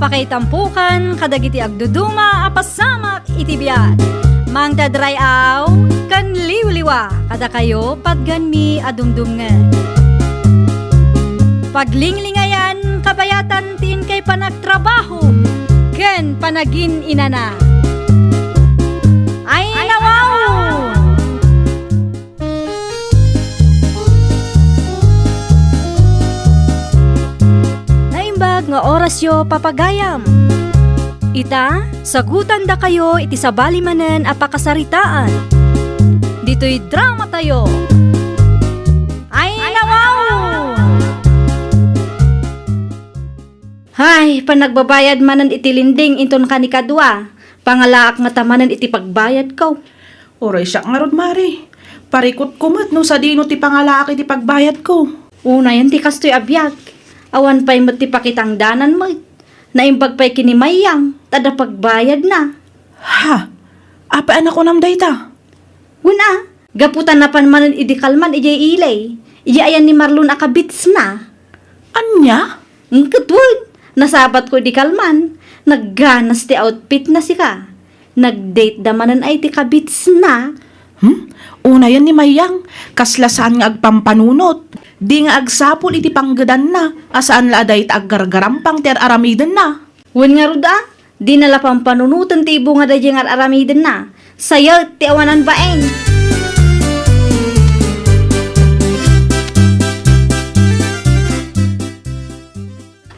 Apakaitampukan kadagiti agduduma apasamak iti biat. Mangdadrayaw kan liwliwa kada kayo patganmi adumdumngen. Paglinglingayan kabayatan tin kay panagtrabaho ken panagin inana. Ay nawaw! Naimbag nga orasyo papagayam. Ita, sagutan da kayo iti sabali manen apakasaritaan. Dito'y drama tayo. Ay nawaw! Hay, panagbabayad manen iti linding inton kanikadwa. Pangalaak nga tamanen iti pagbayad ko. Oray siya nga rod, Mari. Parikot kumat no sa dino ti pangalaak iti pagbayad ko. Una yan ti kastoy abiyag. Awan pa'y mo ti pakitang danan mo. Naimbag pa'y kinimayang. Tada pagbayad na. Ha? Apaan ako nam dayta? Una, gaputan na panmanen iti kalman ijay ilay. Ijay ayan ni Marlon akabits na. Anya? Ang katwad. Nasabat ko di kalman. Nagganas ti outfit na sika. Nagdate damanan ay ti kabits na. Una yan ni Mayang. Kaslasan nga agpampanunot. Di nga agsapol iti panggadan na. Asaan la aday aggargarampang ti aramiden na. Wen nga ruda, di nala pampanunutan ti ibo nga dayi nga aramiden na. Sayal ti awanan baeng.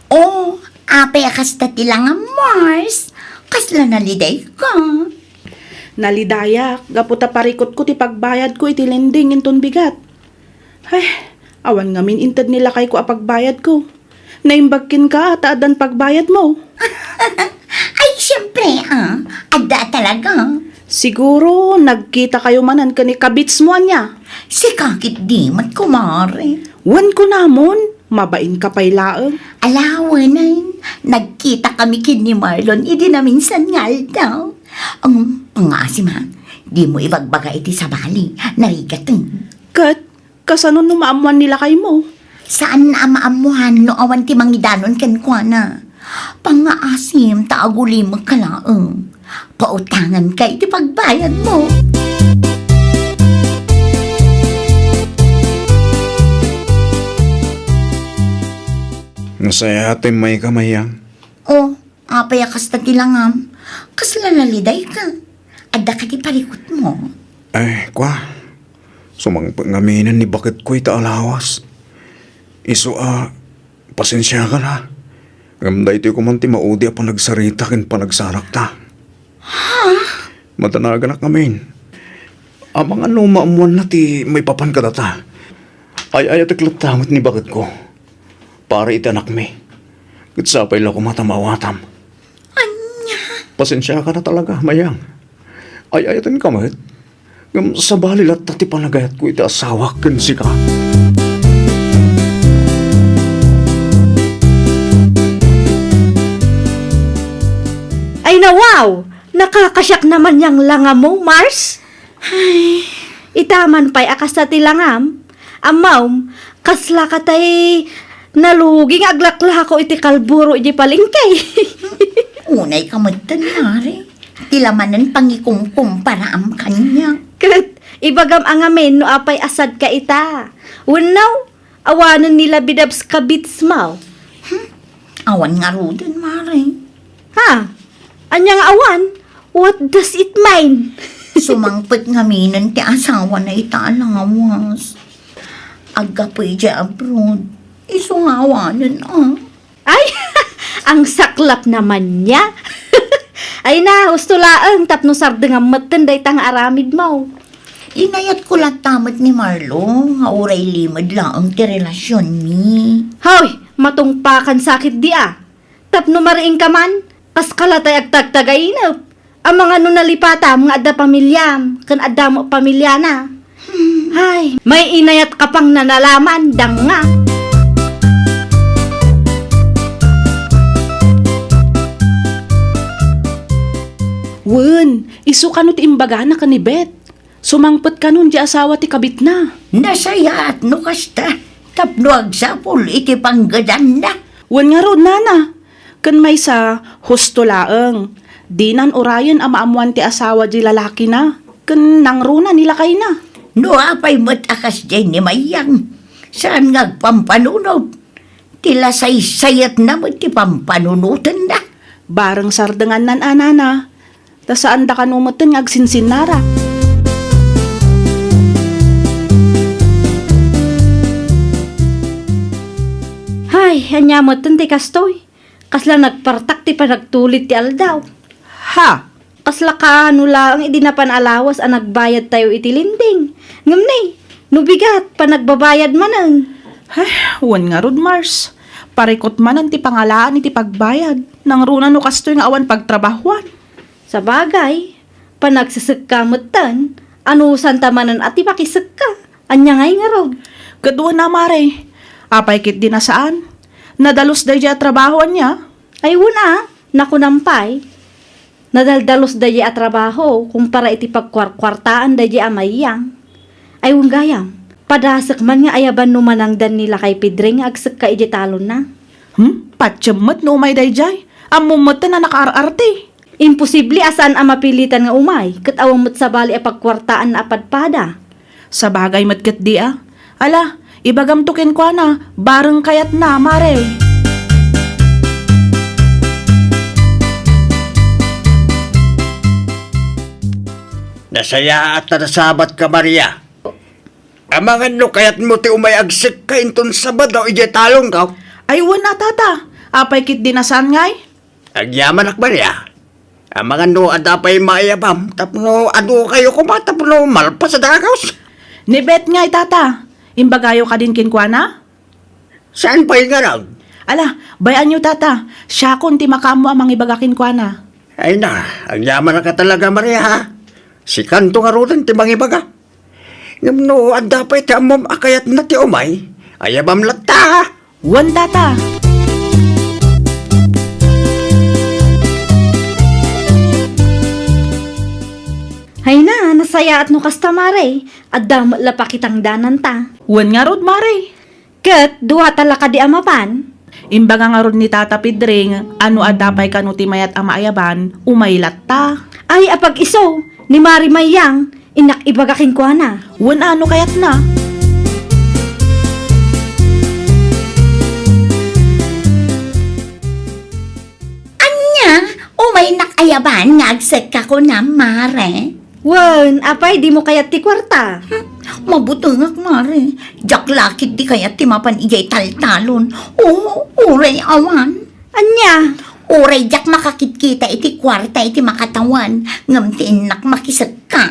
Oh, apay akasta tilang nga Mars. Kasla naliday ka. Nalidayak. Gaputa parikot ko ti pagbayad ko iti lending inton bigat. Ay, awan ngamin intad nila kay ko apagbayad ko. Naimbagkin ka at adan pagbayad mo. Ay, siyempre Ada talaga. Siguro, nagkita kayo manan kani kabits mo niya. Si kakit di mat kumare. Wan ko namon, mabain ka pa'y laang. Alawanan, nagkita kami kin ni Marlon, idi na minsan ngal daw. Ang asim ha, di mo ibagbaga iti sa bali, narigateng. Kat, kasanon no maamuan nila kay mo? Saan na maamuhan no awan ti mangidanon ken kwa na? Pangaasim taaguli magkalaang. Pautangan kay iti pagbayad mo. Masaya atin may kamayang. Oh, apay akas tagilangam. Kasla naliday ka. Adda ka ti parikot mo. Ay, kwa. Sumang pangaminan ni bakit ko'y taalawas. Iso pasensya ka na. Gamday ito ko man ti maudi pa nagsarita kin pa nagsarak ta. Ha? Matanagan na kami. Amang ano maamuan na ti may papan ka data. Ay atiklat ni bakit ko. Para itanak mi. Kitsapay lang ko matamawatam. Anya? Pasensya ka na talaga, mayang. Ay ayatin ka mat. Sa balilat tati panagayat ko iti asawak ken si ka. Ay na wow! Nakakasyak naman yang langam mo, Mars. Ay, itaman pa'y akas na tilangam. Amaw, kasla ka tay naluging aglakla ko iti kalburo iti palingkay. Unay ka magtanari. Tilamanan pangikumpum para am kanya. Kat, ibagam ang amin no apay asad ka ita. Unaw, awanan nila bidabs kabits mo. Awan nga rudin, Mare. Ha? Anyang awan? What does it mean? Sumangpit nga minan ti asawa na italawas. Agapoy di abroad. Isungawanan Ay, ang saklap naman niya. Ay na, gusto laang tapno sardeng amatan day tang aramid mo. Inayat ko lang tamat ni Marlo. Nga uray limad lang ang ti relasyon mi. Hoy, matungpakan sakit di Tapno mariing ka man, kas kalatay agtagtagainap. Ang mga nunalipata, mga adda pamilyam, kan adda mo pamilya na. Ay, may inayat ka pang nanalaman, dang nga. Wen, isu kanut imbaga na kanibet. Sumangpet kanon di asawa ti kabit na. Nasayat no kasta. Tapno agsapol iti panggadan na. Wen nga rod, nana. Kan may sa husto laeng. Di nan orayan ang maamuan ti asawa di lalaki na. Kan nangruna nila kay na. No, apay mo't akas dyan ni Mayang. Saan nga pampanunod? Tila say-sayat na mo't ti pampanunutan na. Barang sardangan nan anana. Ta saan da kanumutan nga agsinsinara. Hay, anyamot ti kastoy. Kasla nagpartak ti panagtulit ti aldaw. Ha? Kasla ka nula ang idinapan alawas ang nagbayad tayo iti linding. Ngamnay, nubigat pa nagbabayad manang. Ay, wan nga rod Mars. Parikot man ang ti pangalaan iti pagbayad. Nang runa no kastoy nga awan pagtrabahuan. Sa bagay, panagsasagkamutan, anusan tamanan at ipakisagka. Anya ngay nga rod. Kadwa na mare. Apay kit di na saan. Nadalos day at trabahoan niya. Ay wala, nakunampay. Nadaldalos dayi at trabaho kung para iti pagkwarkwartaan dayi amayang. Ay gayam, padasak man nga ayaban numanangdan nila kay Pedring agsak ka iti talon na. Patsyamot no umay day jay. Amumot na nakaararte. Imposible asan ang mapilitan nga umay, kat awang mo't sa bali a pagkwartaan na apadpada. Sa bagay matkat di ah. Ala, ibagam tukin ko na. Barang kayat na mare. Nasaya at nasabat ka, Maria. Amangan no kayat mo ti umayagsik ka inton sabado ije talong ka. Ay wala tata. Apay kit di na saan ngay. Agyaman ak, Maria. Amangan no adapay maayabam. Tapno ado kayo kumatapno malpas sa dagaws. Ni Bet ngay tata. Imbagayo ka din kinkwana? Saan pa yung garag? Ala, bayan nyo tata. Siya kun ti makamo amang ibagakin kwana. Ay na, agyaman ka talaga, Maria, ha? Si kanto nga rutan ti mangibaga. Ngam no adapay ti amom akayat na ti umay. Ayabam latta, ha? Wan tata. Hay na, nasaya at no kastamare, at dam lapakitang danan ta. Wan nga rod mare. Kat, duwa talaka di amapan. Imbaga nga rod ni Tata Pedring, ano adapay kanu ti mayat amaayaban, umaylat ta. Ay, apag iso, ni Mari Mayang, inak ibagakin ko na. Wan ano kayat na. Anya, umay nakayaban nga agsak ka ko na, Mare. Wan, apay, di mo kayat ti kwarta. Mabutungak, Mare. Jak lakit di kaya timapan ijay taltalon. Oo, uray awan. Anya, Uray jak makakitkita iti kwarta iti makatawan. Ngam ti inak makisag ka.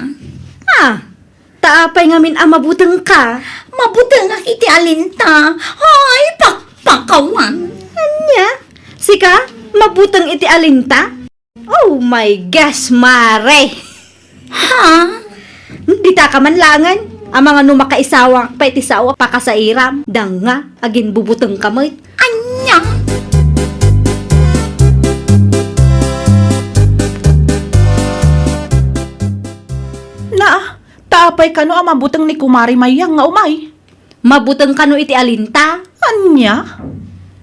taapay ngamin ang mabutang ka. Mabutungak iti alinta. Ay, pakpakawan. Anya, sika, mabutang iti alinta? Oh my gosh, Mare. Ha? Di ta ka man langan. Ang mga numakaisawa pa iti sawa pa kasairam. Danga, agin bubutang kamay. Anya? Na, taapay kanu ang mabutang ni Kumari Mayang nga umay. Mabutang kano iti alinta? Anya?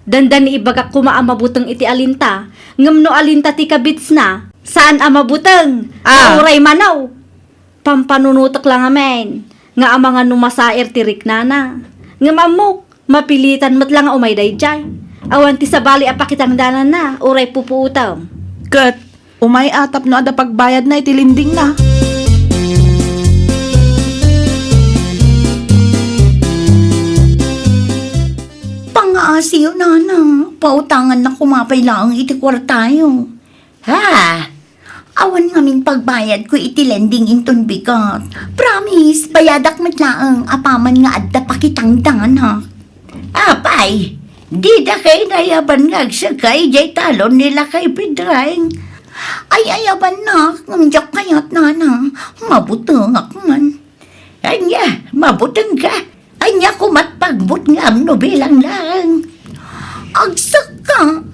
Dandan ni ibagak kuma ang mabutang iti alinta. Ngam no alinta ti kabits na. Saan ang mabutang? Uray manaw. Pampanunutok lang amen. Nga ang mga numasair ti riknana. Ngam amok, mapilitan mat lang umay dayjay. Awan ti sabali apakitang danan na. Uray pupuutaw. Kat, umay atap no ada pagbayad na itilinding na. Pangaasiyo na. Pautangan na kumapay lang iti kwartayo. Ha? Awan ngamin pagbayad ko iti lending inton bigat. Promise, bayadak matlaang apaman nga adda pakitang dana. Apay, di da kay nayaban nga agsakay jay talon nila kay Pedring. Ay ayaban na, ngamjak kayat na. Mabutang man. Anya, mabutang ka. Anya kumatpagbut nga amno bilang lang. Agsak ka.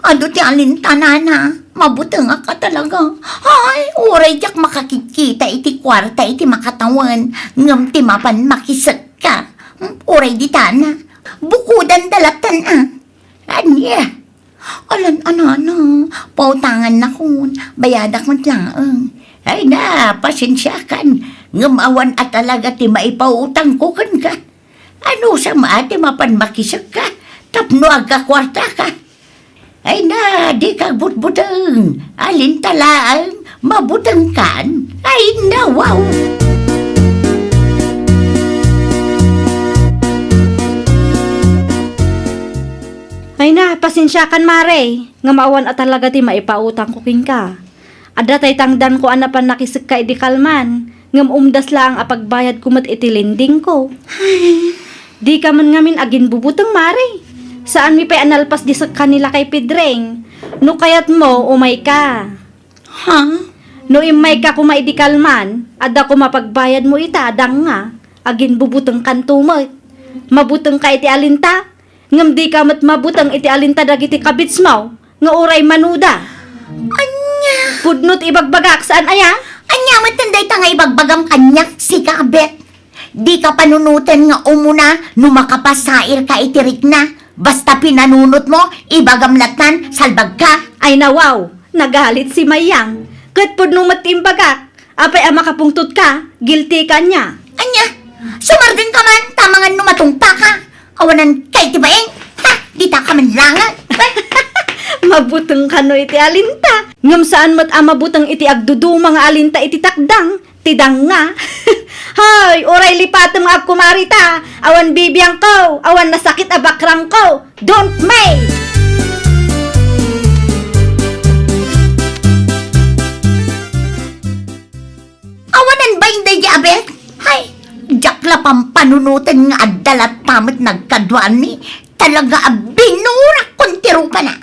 Ano ti alintanana? Mabutang ka talaga. Ay, uray jak makakikita iti kwarta iti makatawan. Ngam ti mapan makisak ka. Uray di tana. Bukudan dalatan ah. Anya. Alan, ano, pautangan na kun, bayadak mo lang. Ay na, pasensya kan, ngamawan at talaga ti maipautang ko kan ka. Ano sa maati mapanmakisag ka, tapno aga kwarta ka. Ay na, di ka butbutang, alin talaan, mabutang kan. Ay na, wow! Ay na, pasensya kan mare. Nga maawan at talaga ti maipautang ko king ka. Ada tay tangdan ko anapan nakisig ka idi kalman. Ngam umdas lang apagbayad kumat itilinding ko. Di ka man ngamin agin bubutang mare. Saan mi pa'y analpas di sa kanila kay Pedreng? No kayat mo, umay ka. Ha? No imay ka kuma idi kalman, ada ko mapagbayad mo ita, adang nga. Agin bubutang kantumot. Mabutang ka iti alinta. Ngam di ka mat mabutang iti alinta dagiti kabits mo, nga uray manuda. Anya? Pudnot ibagbagak saan aya? Anya, matanday ta nga ibagbagam kanyak si kabet. Di ka panunutan nga umuna, numakapasair ka itirik na. Basta pinanunot mo, ibagamlatan, salbag ka. Ay nawaw, nagalit si Mayang. Kat pudnong matimbagak, apay ama kapungtut ka, guilty ka niya. Anya, sumargan ka man, tamangan numatungpa ka. Awanan kay tibaeng, ha, di ta ka man langan. Mabutang kano iti alinta. Ngam saan mat amabutang iti agdudu mga alinta iti takdang, tidang nga. Hay, oray lipatam nga kumarita. Awan bibiyang ko, awan nasakit abakrang ko. Don't may! Awanan ba yung dayabet? Hay, jakla pang panunutan nga adalat tamit nagkadwan ni. Talaga binurak kontiro pa na.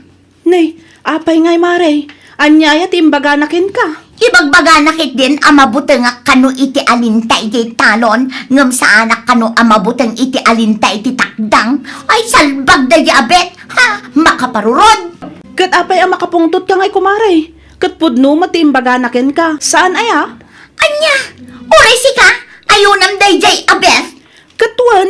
Nay, apay ngay mare. Anya ayat imbaganakin ka. Ibagbaga nakit din amabutang nga kano iti alinta iti talon, ngam sa anak kano amabutang iti alinta iti takdang, ay salbag da yabet, ha, makaparurod. Kat apay ang makapungtot ka ngay kumare. Kat pudno mati imbaganakin ka. Saan aya? Anya, oray si ka, ayunam day jay abet. Katuan,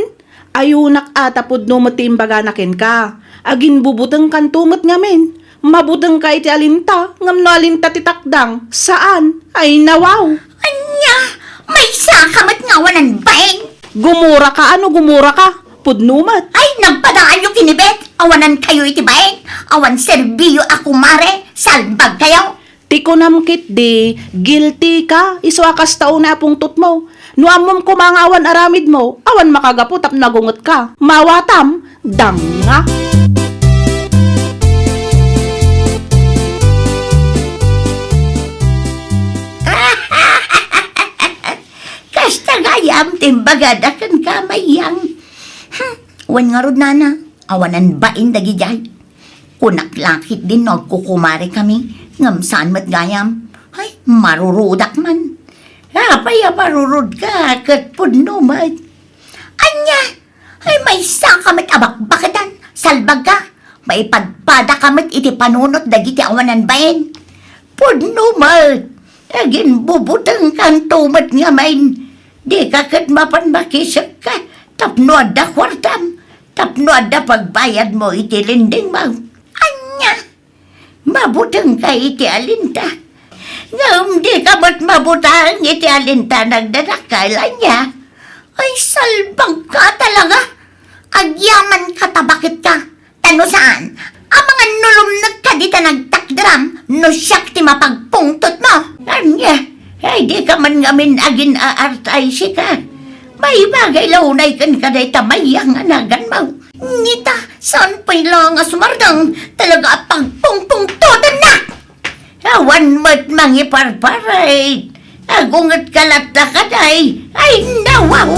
ayunak ata pudno mati imbaganakin ka. Agin bubutang kantumot ngamin. Mabutang ka iti alinta, ngam no alinta ti takdang. Saan? Ay nawaw. Anya, may sakamat nga wanan baeng. Gumura ka, ano gumura ka? Pudnumat. Ay, nagpadaan yung kinibet, awanan kayo iti baeng. Awan serbiyo ako mare, salbag kayo. Tiko namkit di, guilty ka, iswakas tao na pungtot mo. No amom kumangawan aramid mo, awan makagaputap nagungot ka. Mawatam, danga. Kasta gayam, timbagada kan kamayang. Wan nga rod nana, awanan bain dagi jay. Kunak lakit din nagkukumari kami, ngam saan mat gayam. Ay, marurudak man. Apay marurud ka, kat pudno mat. Anya, ay may sakamat abakbakatan, salbag ka. May padpada kamat iti panunot dagiti awanan bain. Pudno mat, agin bubutang kang tumat nga main. Di ka kat mapanmakisag ka, tapno ada kwartam, tapno ada pagbayad mo iti linding mo. Anya, mabutang ka iti alinta. Ngam di ka ba't mabutang iti alinta nagdadakala niya? Ay, salbang ka talaga. Agyaman ka tabakit ka. Tano saan? Ang mga nulumnag ka di ta nagtakdram, no siyak ti mapagpungtot mo. Anya, ay di ka man ngamin agin aartay si ka. May bagay launay kan kaday tamayang anagan mo. Nita, saan pa'y lang asumardang talaga at pagpungpungtotan na? Awan mo't mangiparparay. Agungat kalat na kaday. Ay, nawaw!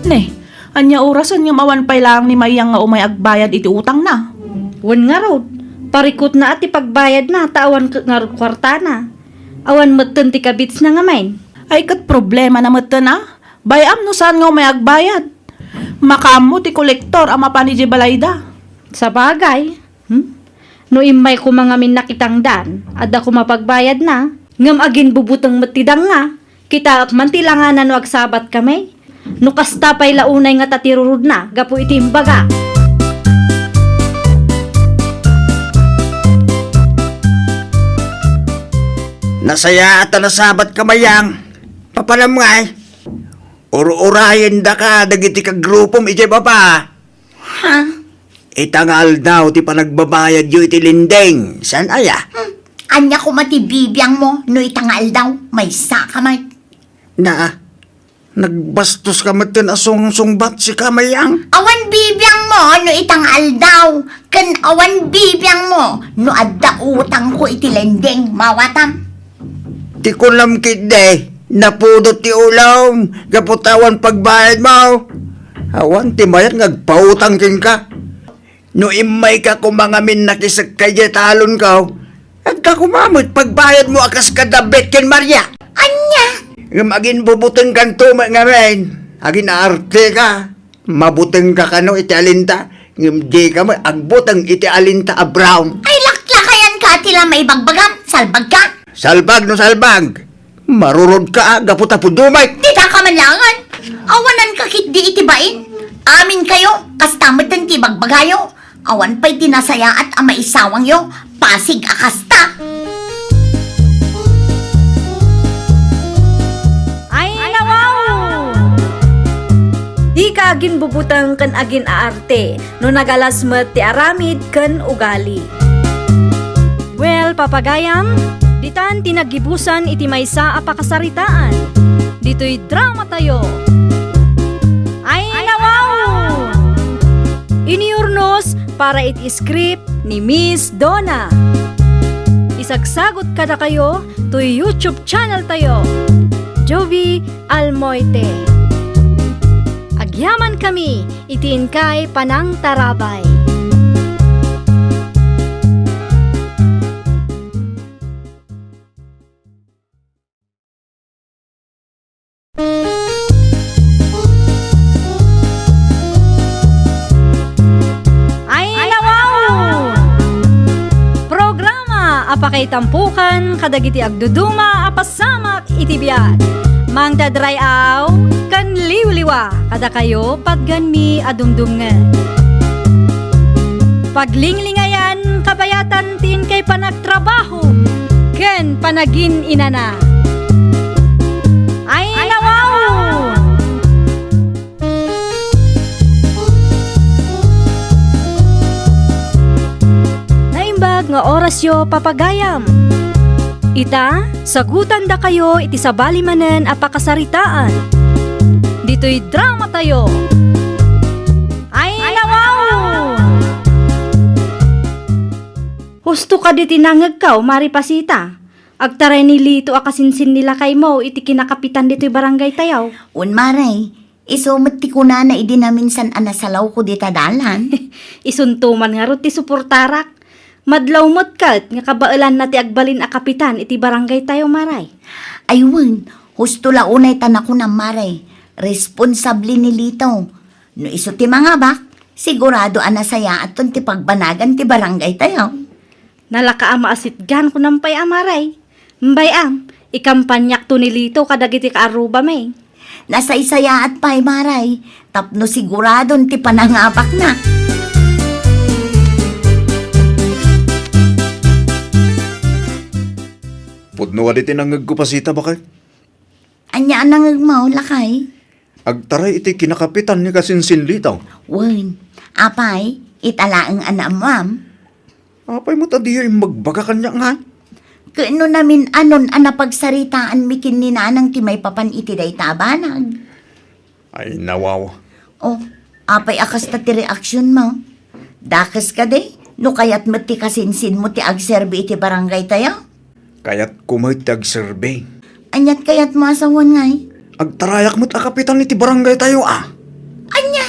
Ne, anya orasan nga mawan pay lang ni Mayang nga umay agbayad iti utang na. Wan nga rod, parikot na at ipagbayad na, tawan nga rod kwarta na. Awan matan ti kabits na nga main. Ay kat problema na mata na. Bayam no saan nga umay agbayad. Makamo ti kolektor ama pa ni Jebalayda. Sa bagay, no imay ko mga min nakitang dan, ada ko mapagbayad na, ngam agin bubutang matidang nga, kita man tilanganan wag sabat kami. No kasta pa'y launay nga tatirurod na, gapo iti imbaga. Nasaya at nasabat kamayang. Papalam nga eh. Urayin da ka, dagiti ka grupom iti baba. Ha? Itangal daw ti panagbabayad yu iti lindeng. San aya? Anya ko matibibiyang mo, no itangal daw, may sakamay. Na, nagbastos ka matin asong-sungbat si kamayang. Awan bibiyang mo, no itangal daw. Kan awan bibiyang mo, no adda utang ko iti lendeng, mawatam. Ti kulam kide, napudot ti ulam, kaputawan pagbayad mo. Awan ti mayat ngagpautang kin ka. No imay ka kumangamin nakisag kaya talon ka. At ka kumamot pagbayad mo akas kadabit kin Maria. Anya? Ngam agin bubuteng kan tuma ngamin. Agin arte ka. Mabuteng ka kano iti alinta. Ngam di ka mo agbuteng iti alinta a brown. Ay laklakayan ka tila may bagbagam, salbag ka. Salbag no salbag. Marurod ka gaputa po dumay. Tita ka manlangan. Awanan ka kit di itibain. Amin kayo, kastamatan ti bagbagayo. Awan pa'y tinasaya at amaisawang yo. Pasig akasta. Ay, nawaw! Di ka agin bubutang kan agin aarte, no nagalasmet ti aramid kan ugali. Well, papagayam, ditan tinagibusan iti maysa a pakasaritaan. Dito'y drama tayo. Ay, nawaw! Iniurnos para iti script ni Miss Donna. Isagsagot kada kayo to YouTube channel tayo, Jovi Almoite. Agyaman kami, itiin kay Panang Tarabay. Ay, nawaw! Programa apakay tampukan kadagiti agduduma apasamak iti biag. Mang dadray aw kan liwliwa kada kayo padgan mi adumdumngan. Paglinglingayan kabayatan tin kay panagtrabaho ken panagin inana. Ay, nawaw! Naimbag nga oras yo papagayam. Ita, sagutan da kayo iti sabali manen a pakasaritaan. Dito'y drama tayo. Ay, nawaw! Husto ka di tinangag ka, Mari Pasita. Agtaray ni Lito akasinsin nila kay mo, iti kinakapitan dito'y barangay tayaw. Unmaray, isumot ti kuna na idi na minsan anasalaw ko di tadalan. Isuntuman nga ro ti suportarak. Madlaw mo't kat, nga kabailan na ti agbalin a kapitan iti barangay tayo, Maray. Ayun, husto launay tanak ko na maray. Responsable ni Lito. No iso ti mga bak, sigurado anasaya at ton ti pagbanagan ti barangay tayo. Nalaka maasitgan ko nampay amaray. Mbayam, ikampanyak to ni Lito kadagiti kaaruba may. Nasa isaya at pay maray, tapno siguradon ti panangabak na. Pudno adi tinangag ko pasita bakit? Anya anang mau lakay? Agtaray iti kinakapitan ni kasinsin litaw. Wen, apay, italaang anamam. Apay mo tadiyo yung magbaga kanya nga. Kano namin anon anapagsaritaan mikin ni nanang ti may papan iti day tabanag. Ay nawaw. Oh, apay akas ta ti reaksyon mo. Dakas ka de, no kayat mo ti kasinsin mo ti agserbi iti barangay tayo. Kaya't kumitag survey. Anyat kayat mo asawan ngay. Agtarayak mo't akapitan iti barangay tayo ah. Anya,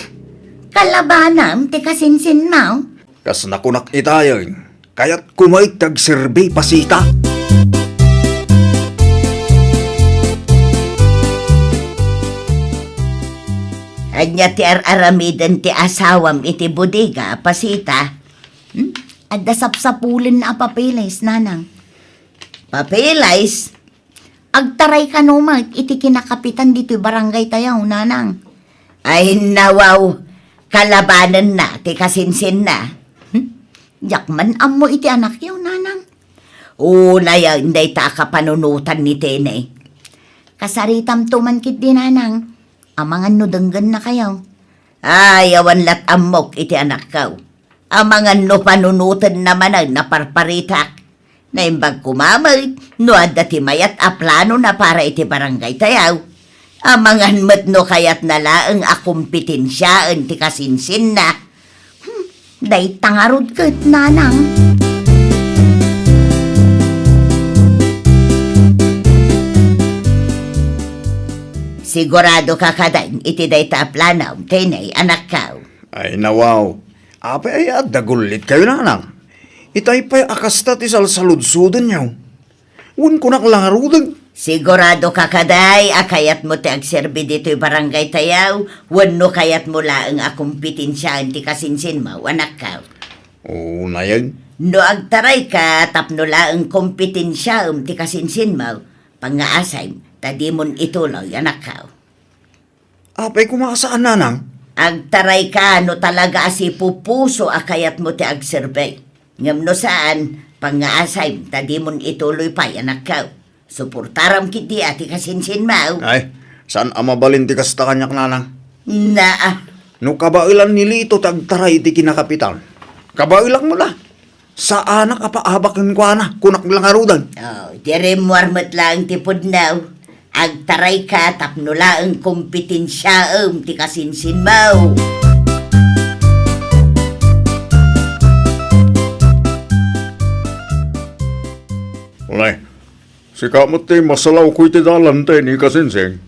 kalabanam ti kasinsin mo. Kas nakunak itayon. Kaya't kumitag survey pasita. Anya ti aramidan ti asawam iti bodega, pasita. Adda sapsapulin na papilis, nanang. Papilis? Agtaray ka no iti kinakapitan dito barangay tayaw, nanang. Ay nawaw, kalabanan na, ti kasinsin na. Yakman amo iti anak yaw, nanang. Una yan, hindi ta kapanunutan ni Tene. Kasaritam tuman kit di nanang, amangan no denggan na kayo. Ayawan lat amok iti anak kaw. Amangan no panunutan naman ang naparparitak. Naimbag kumamay, no adda ti mayat a plano na para iti barangay tayaw. Amangan met no kayat nalaang akumpitensya ti kasinsin na. Day tangarod ket nanang. Sigurado ka kadain iti day ta planaw, tenay anak kaw. Ay nawaw. Apay ay adagulit kayo nanang. Itay pa'y akasta ti salsaludsudan niyaw. Wan ko naklangarudan. Sigurado ka kaday, akayat mo ti agserbi dito'y barangay tayaw, wano kayat mo laang akumpitensyahan ti kasinsin mo, anak kaw. Oo na yan. No agtaray ka, tapno laang kompetensyahan ti kasinsin mo, pangaasay, tadimon ituloy, anak kaw. Apay kumakasaan nanang. Agtaray ka, no talaga asi pupuso akayat mo ti agserbi. Ngam no saan, pangaasay, tadimon ituloy pa, anak kaw. Suportaram kiti ati kasinsin mo. Ay, saan amabalin ti kasta kanyak nanang? Na, No kabailan nilito tagtaray ti kinakapitan. Kabailang mo la. Sa anak apaabakin ko ana, kunak langarudan. oh, dire muarmat lang ti pudnaw. Agtaray ka, tapno laang kompetensyaam ti kasinsin mo. Ulay, si kamot ti masalaw ko iti dalan tayo ni kasinsing.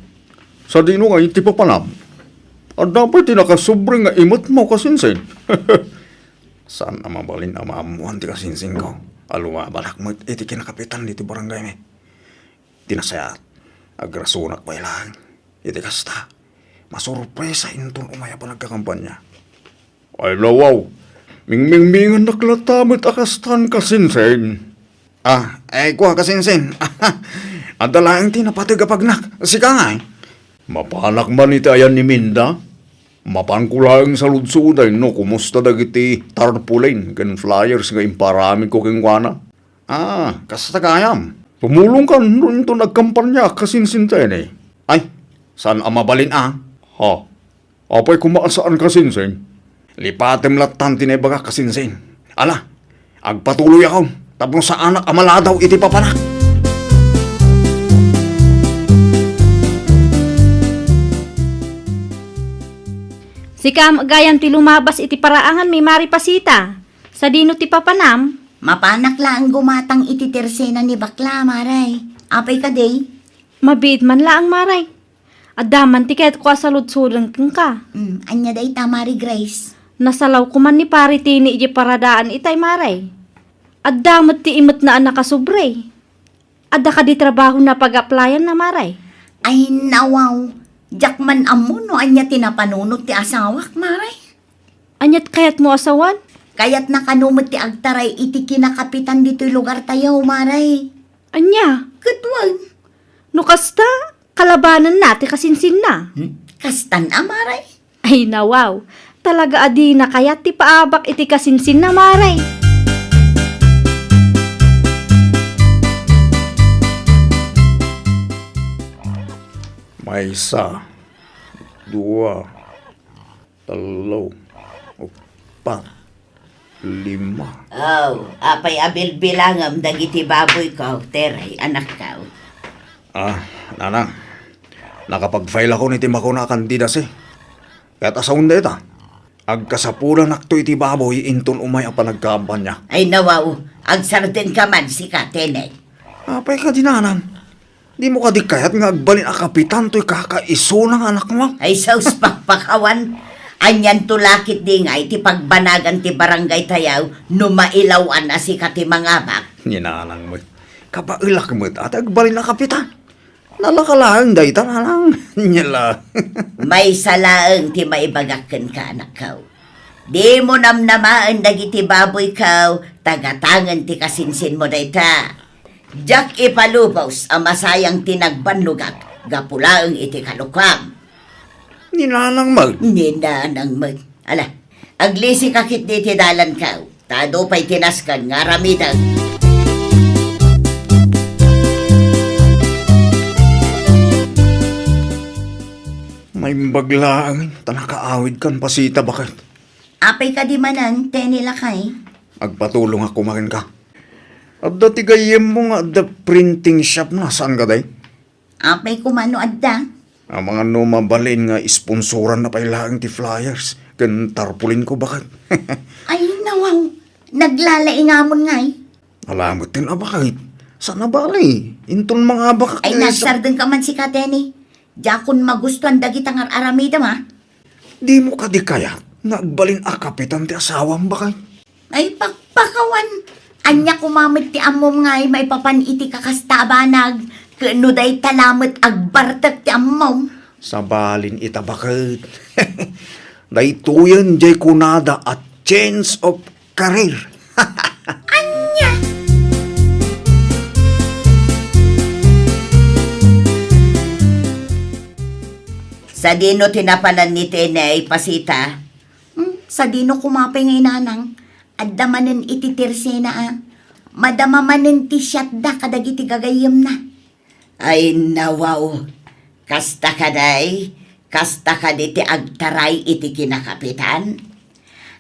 Sa dino nga iti papanam. At dapat ti nakasubre nga imot mo kasinsing. Saan ang mabalin ang maamuan ti kasinsing ko? Aluma, balak mo iti kinakapitan diti barangay mi. Tinasayat, agrasunak pa ilang. Iti kasta, masurpresa intun umaya pa nagkakampanya. Ay lawaw, mingmingmingan naklatamit akastan kasinsing. Ay kuha kasinsin. Ang dalaang tinapatagapagnak. Sika nga eh. Mapanak man iti ayan ni Minda. Mapangkulang sa ludsuday no. Kumusta dagiti tarpaulin. Kan flyers nga imparami ko kengwana. Kasta kayam. Tumulong ka nun ito nagkampanya kasinsin tayo eh. Ay, saan ang mabalin Apay kumaasaan kasinsin. Lipatem latan tinabaga kasinsin. Ala, agpatuloy ako. Tapos sa anak amala daw iti papanak. Si kam gayan ti lumabas iti paraangan may maripasita. Sa dino ti papanam, Mapanak lang gumatang iti tersena ni bakla, maray. Apay ka day? mabid man laang maray. Adaman ti ket kwa sa ludsudan keng ka. Anya day tamari Grace. Nasalaw ko man ni pari tini iti paradaan itay maray. Adamot ti imot na anak kasubre. Adda ka di trabaho na pag-applyan na maray. Ay nawaw. Jakman amo no anya tinapanunot ti asawak, maray. Anyat kayat mo asawan? Kaya't nakanumot ti agtaray iti kinakapitan dito'y lugar tayo, maray. Anya? Katwag. No kasta, kalabanan na ti kasinsin na. Kastan amaray. Ay nawaw, talaga adi na kayat ti paabak iti kasinsin na maray. May isa, dua, talo, upat, lima. Oh, apay abil bilangam dagiti baboy ko, teray, anak ka. Nanang, nakapag-file ako ni Timako na kandidas eh. Kaya't asawon na ita. Agkasapulan nakto iti baboy, inton umay ang panagkampanya. Ay nawaw, agsarden ka man si Katenay. Apay ka dinanan. Di mo ka di kayat nga agbalin a kapitan to'y kakaiso ng anak mo. Ay saus pakpakawan. Anyan tulakit di nga iti pagbanagan ti barangay tayaw no mailawan na si kati mangabak. Ninanang mo. Kabailak mo at agbalin a kapitan. Nalakalang dayta na lang. Nyala. May salaang ti maibagakken ka anak kaw. Di mo namnamaan dagiti baboy kaw, tagatangan ti kasinsin mo dayta. Jack ipalubaws ang masayang tinagbanlugak, gapulaang iti kalukam. Ninanang mag. Ninanang mag. Ala, aglisi kakit di tidalan ka. Tado pa'y tinaskan nga ramidag. May baglaang, tanakaawid kan pasita bakit? Apay ka di manan, tenila kay. Agpatulong ako makin ka. At dati gayem mo nga the printing shop na saan ka day? Apay kumano adda. Ang mga numabalin nga isponsoran na pailaang ti flyers. Kan tarpulin ko bakit? Ay, nawaw. Naglalaingamon ngay. Alamot din bakit? Sana bali? Inton mga bakit? Ay, nasardan ka man si Kateni. Jakon magustuhan dagit ang aramida ma. Di mo ka di kaya nagbalin a kapitan ti asawang bakit? Ay, pakpakawan. Anya kumamit ti amom ngay may papaniti kakastabanag. Kano day talamat agbartak ti amom. Sa balin ita bakit? Daytoyan jay kunada at change of career. Anya! Sa dino tinapanan ni Tenay pasita. Sa dino kumapay ngay nanang. Adda manen ititirse na Madama manen ti siyatda kadagiti gagayem na. Ay nawaw. Kasta kaday. Kasta ka di ti agtaray iti kinakapitan.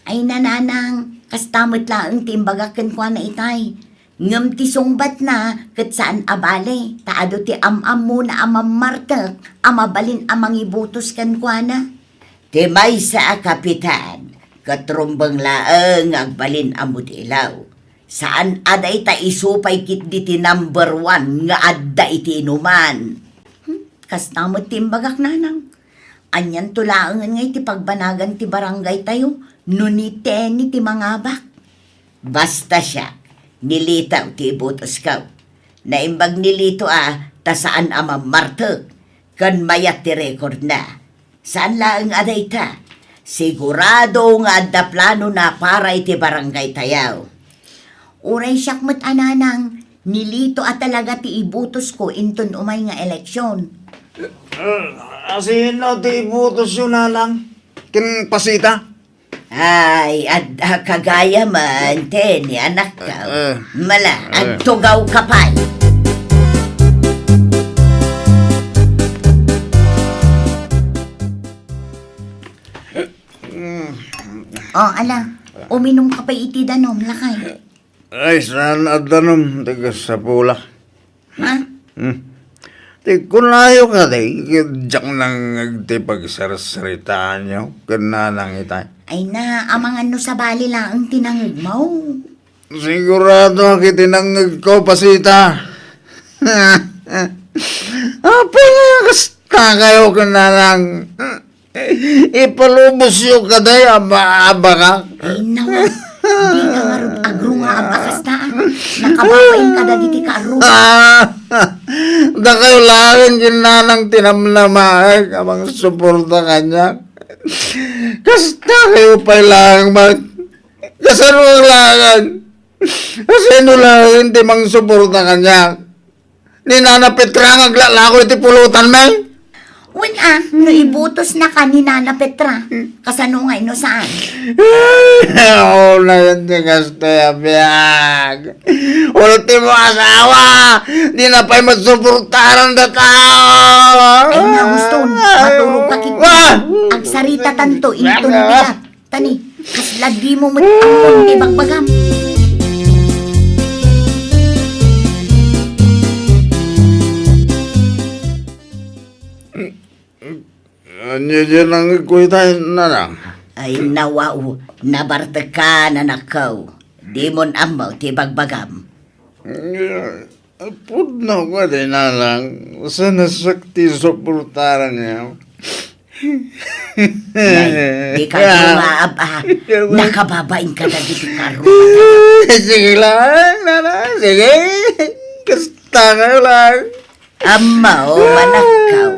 Ay nananang. Kastamot laang timbagakan kwa na itay. Ngam ti sungbat na, kat saan abale, taado ti am-am mo na amamartak, amabalin amang ibutos kan kwa na. Ti may sa kapitan, katrumbang laang agbalin amo ti ilaw. Saan aday ta isupay kit di ti number 1 nga adda iti inuman. Kastamot timbagak nanang. Anyan tulaangan nga iti pagbanagan ti barangay tayo, nunite ni ti mangabak. Basta siya. Nilitaw ti ibutos kaw. Naimbag nilito ta saan amamartag. Kan mayat ti record na. Saan laang aday ta? Sigurado nga adda plano na para iti barangay tayaw. Uray siyakmat ananang, nilito talaga ti ibutos ko inton umay nga eleksyon. Sino ti ibutos yun na lang? Kin pasita? Ay, adda kagaya man, Teni, anak ka. Mala, agtugaw ka pa. Ala, uminom ka pa iti danom, lakay. Ay, saan adanom? Taga sa pula. Ha? Kunayo ka day, diyak nang agtipagsarsaritaan niyo, kananang itay. Ay na, amang ano sa bali lang ang tinangag mo. Sigurado ang kitinangag ko, pasita. Apa nga kasta kayo kananang? Ipalubos yung kaday, aba ka. Ay nawa, di ka nga rin agro nga abakastaan. Nakabawain ka dagiti ka aro. Da kayo lang ginanang tinamnamaag amang suporta kanya. Kasta kayo pa lang kasano lang kasino lang timang suporta kanya. Ni Nana Petra nga aglalako iti pulutan may. No ibutos na ka ni Nana Petra. Kasano nga ino saan? Oo na yun di kasta biyag. Ultimo asawa. Di na pa'y masuportaran da tao. Ay na gusto, matulog ka kita. Ang sarita tanto, inton bigat. Tani, kaslagi mo matangkong di bagbagam. Ano dyan ang ikuitay na lang? Ay nawaw, nabartag ka na nakaw. Di mon amaw ti bagbagam. Pud na ko din na lang. Sana sakti suportaran niya. Di ka lumaab nakababain ka na dito karo. Sige lang, nana. Sige. Kasta ka lang. Amaw, manakaw.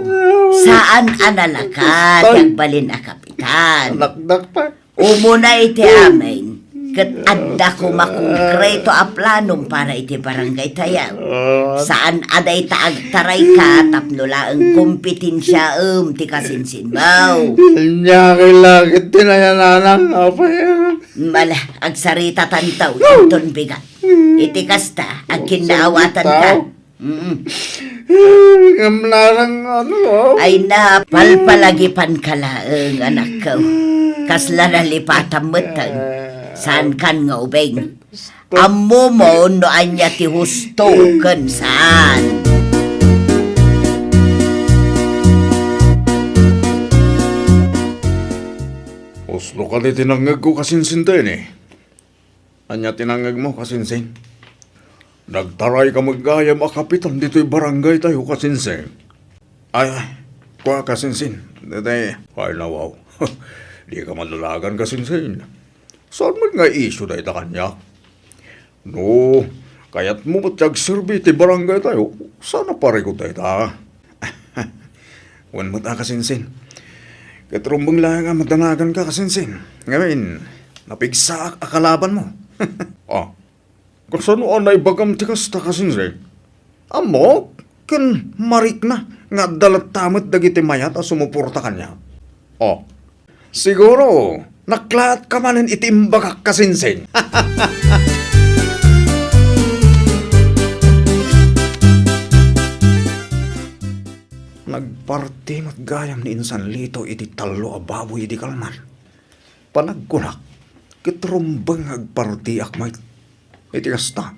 Saan analakad, nagbalin a kapitan. Nakdak pa. Umuna iti amin. Kat adda ko makongkreto a planong para iti barangay tayaw. Saan aday taag taray ka tapno laang kompetensya ti kasinsin mo. Nya kailangan tinayananang apay. Mala, agsarita tantaw, inton bigat. Iti kasta, ag kinaawatan ka. Gamlarang ano. Ay na, palpalagipan ka laang anak ko. Kasla na lipatan matang. Saan kan nga ubeng? Amo mo no anya ti husto kan saan? Uslo ka di tinangag ko kasinsin din eh. Anya tinangag mo kasinsin. Nagtaray ka maggayam a kapitan dito'y barangay tayo kasinsin. Ay, kuha kasinsin. Dede, ay nawaw. Di ka malalagan kasinsin. Saan man nga issue na ita kanya? No, kaya't mo matiyag serbi ti barangay tayo. Sana pare ko tayo ta. Wan mo ta kasinsin. Katrumbang lang nga matanagan ka kasinsin. Ngayon, napigsa akalaban mo. Kasano anay bagam ti kasta kasinsin? Amo, kan marik na nga dalat tamat dagiti mayat a sumuporta kanya. Siguro, naklaat ka manin itimbagak kasinsin. Nagparti maggayam ni Insan Lito iti talo a baboy iti kalman. Panagkunak, kitrumbang agparti akmay. Iti kasta,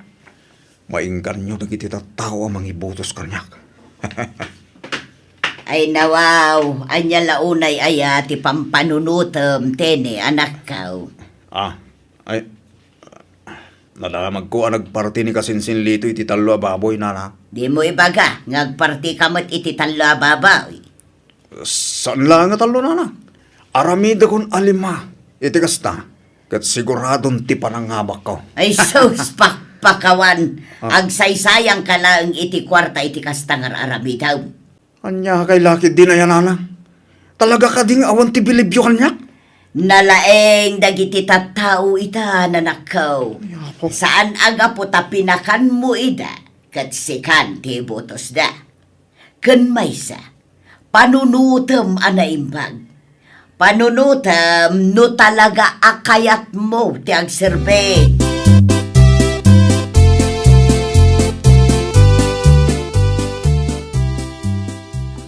mainggan nyo nagiti tattawa mangibutos kanyak. Ay nawaw, anya launay aya ti pampanunutem tene anak ko. Nalamag ko nagparti ni Kasinsin Lito iti talo a baboy na. Di mo ibaga, ngagparti kamat iti talo babaw. Saan lang nga talo na? Aramida kon alima. Iti kasta, kat siguradon ti panangabak ko. Ay sus, pakpakawan. Agsaysayang ka lang iti kwarta iti kastangar aramidaw. Anya kay laki din na yanana. Talaga ka ding awan ti bilibyo kanyak? Nalaeng dagiti tattao ita nanakaw. Saan aga po tapinakan mo ida, kat sikan ti botos da. Ken maysa, panunutem anaimbag. Panunutem no talaga akayat mo ti agserbe.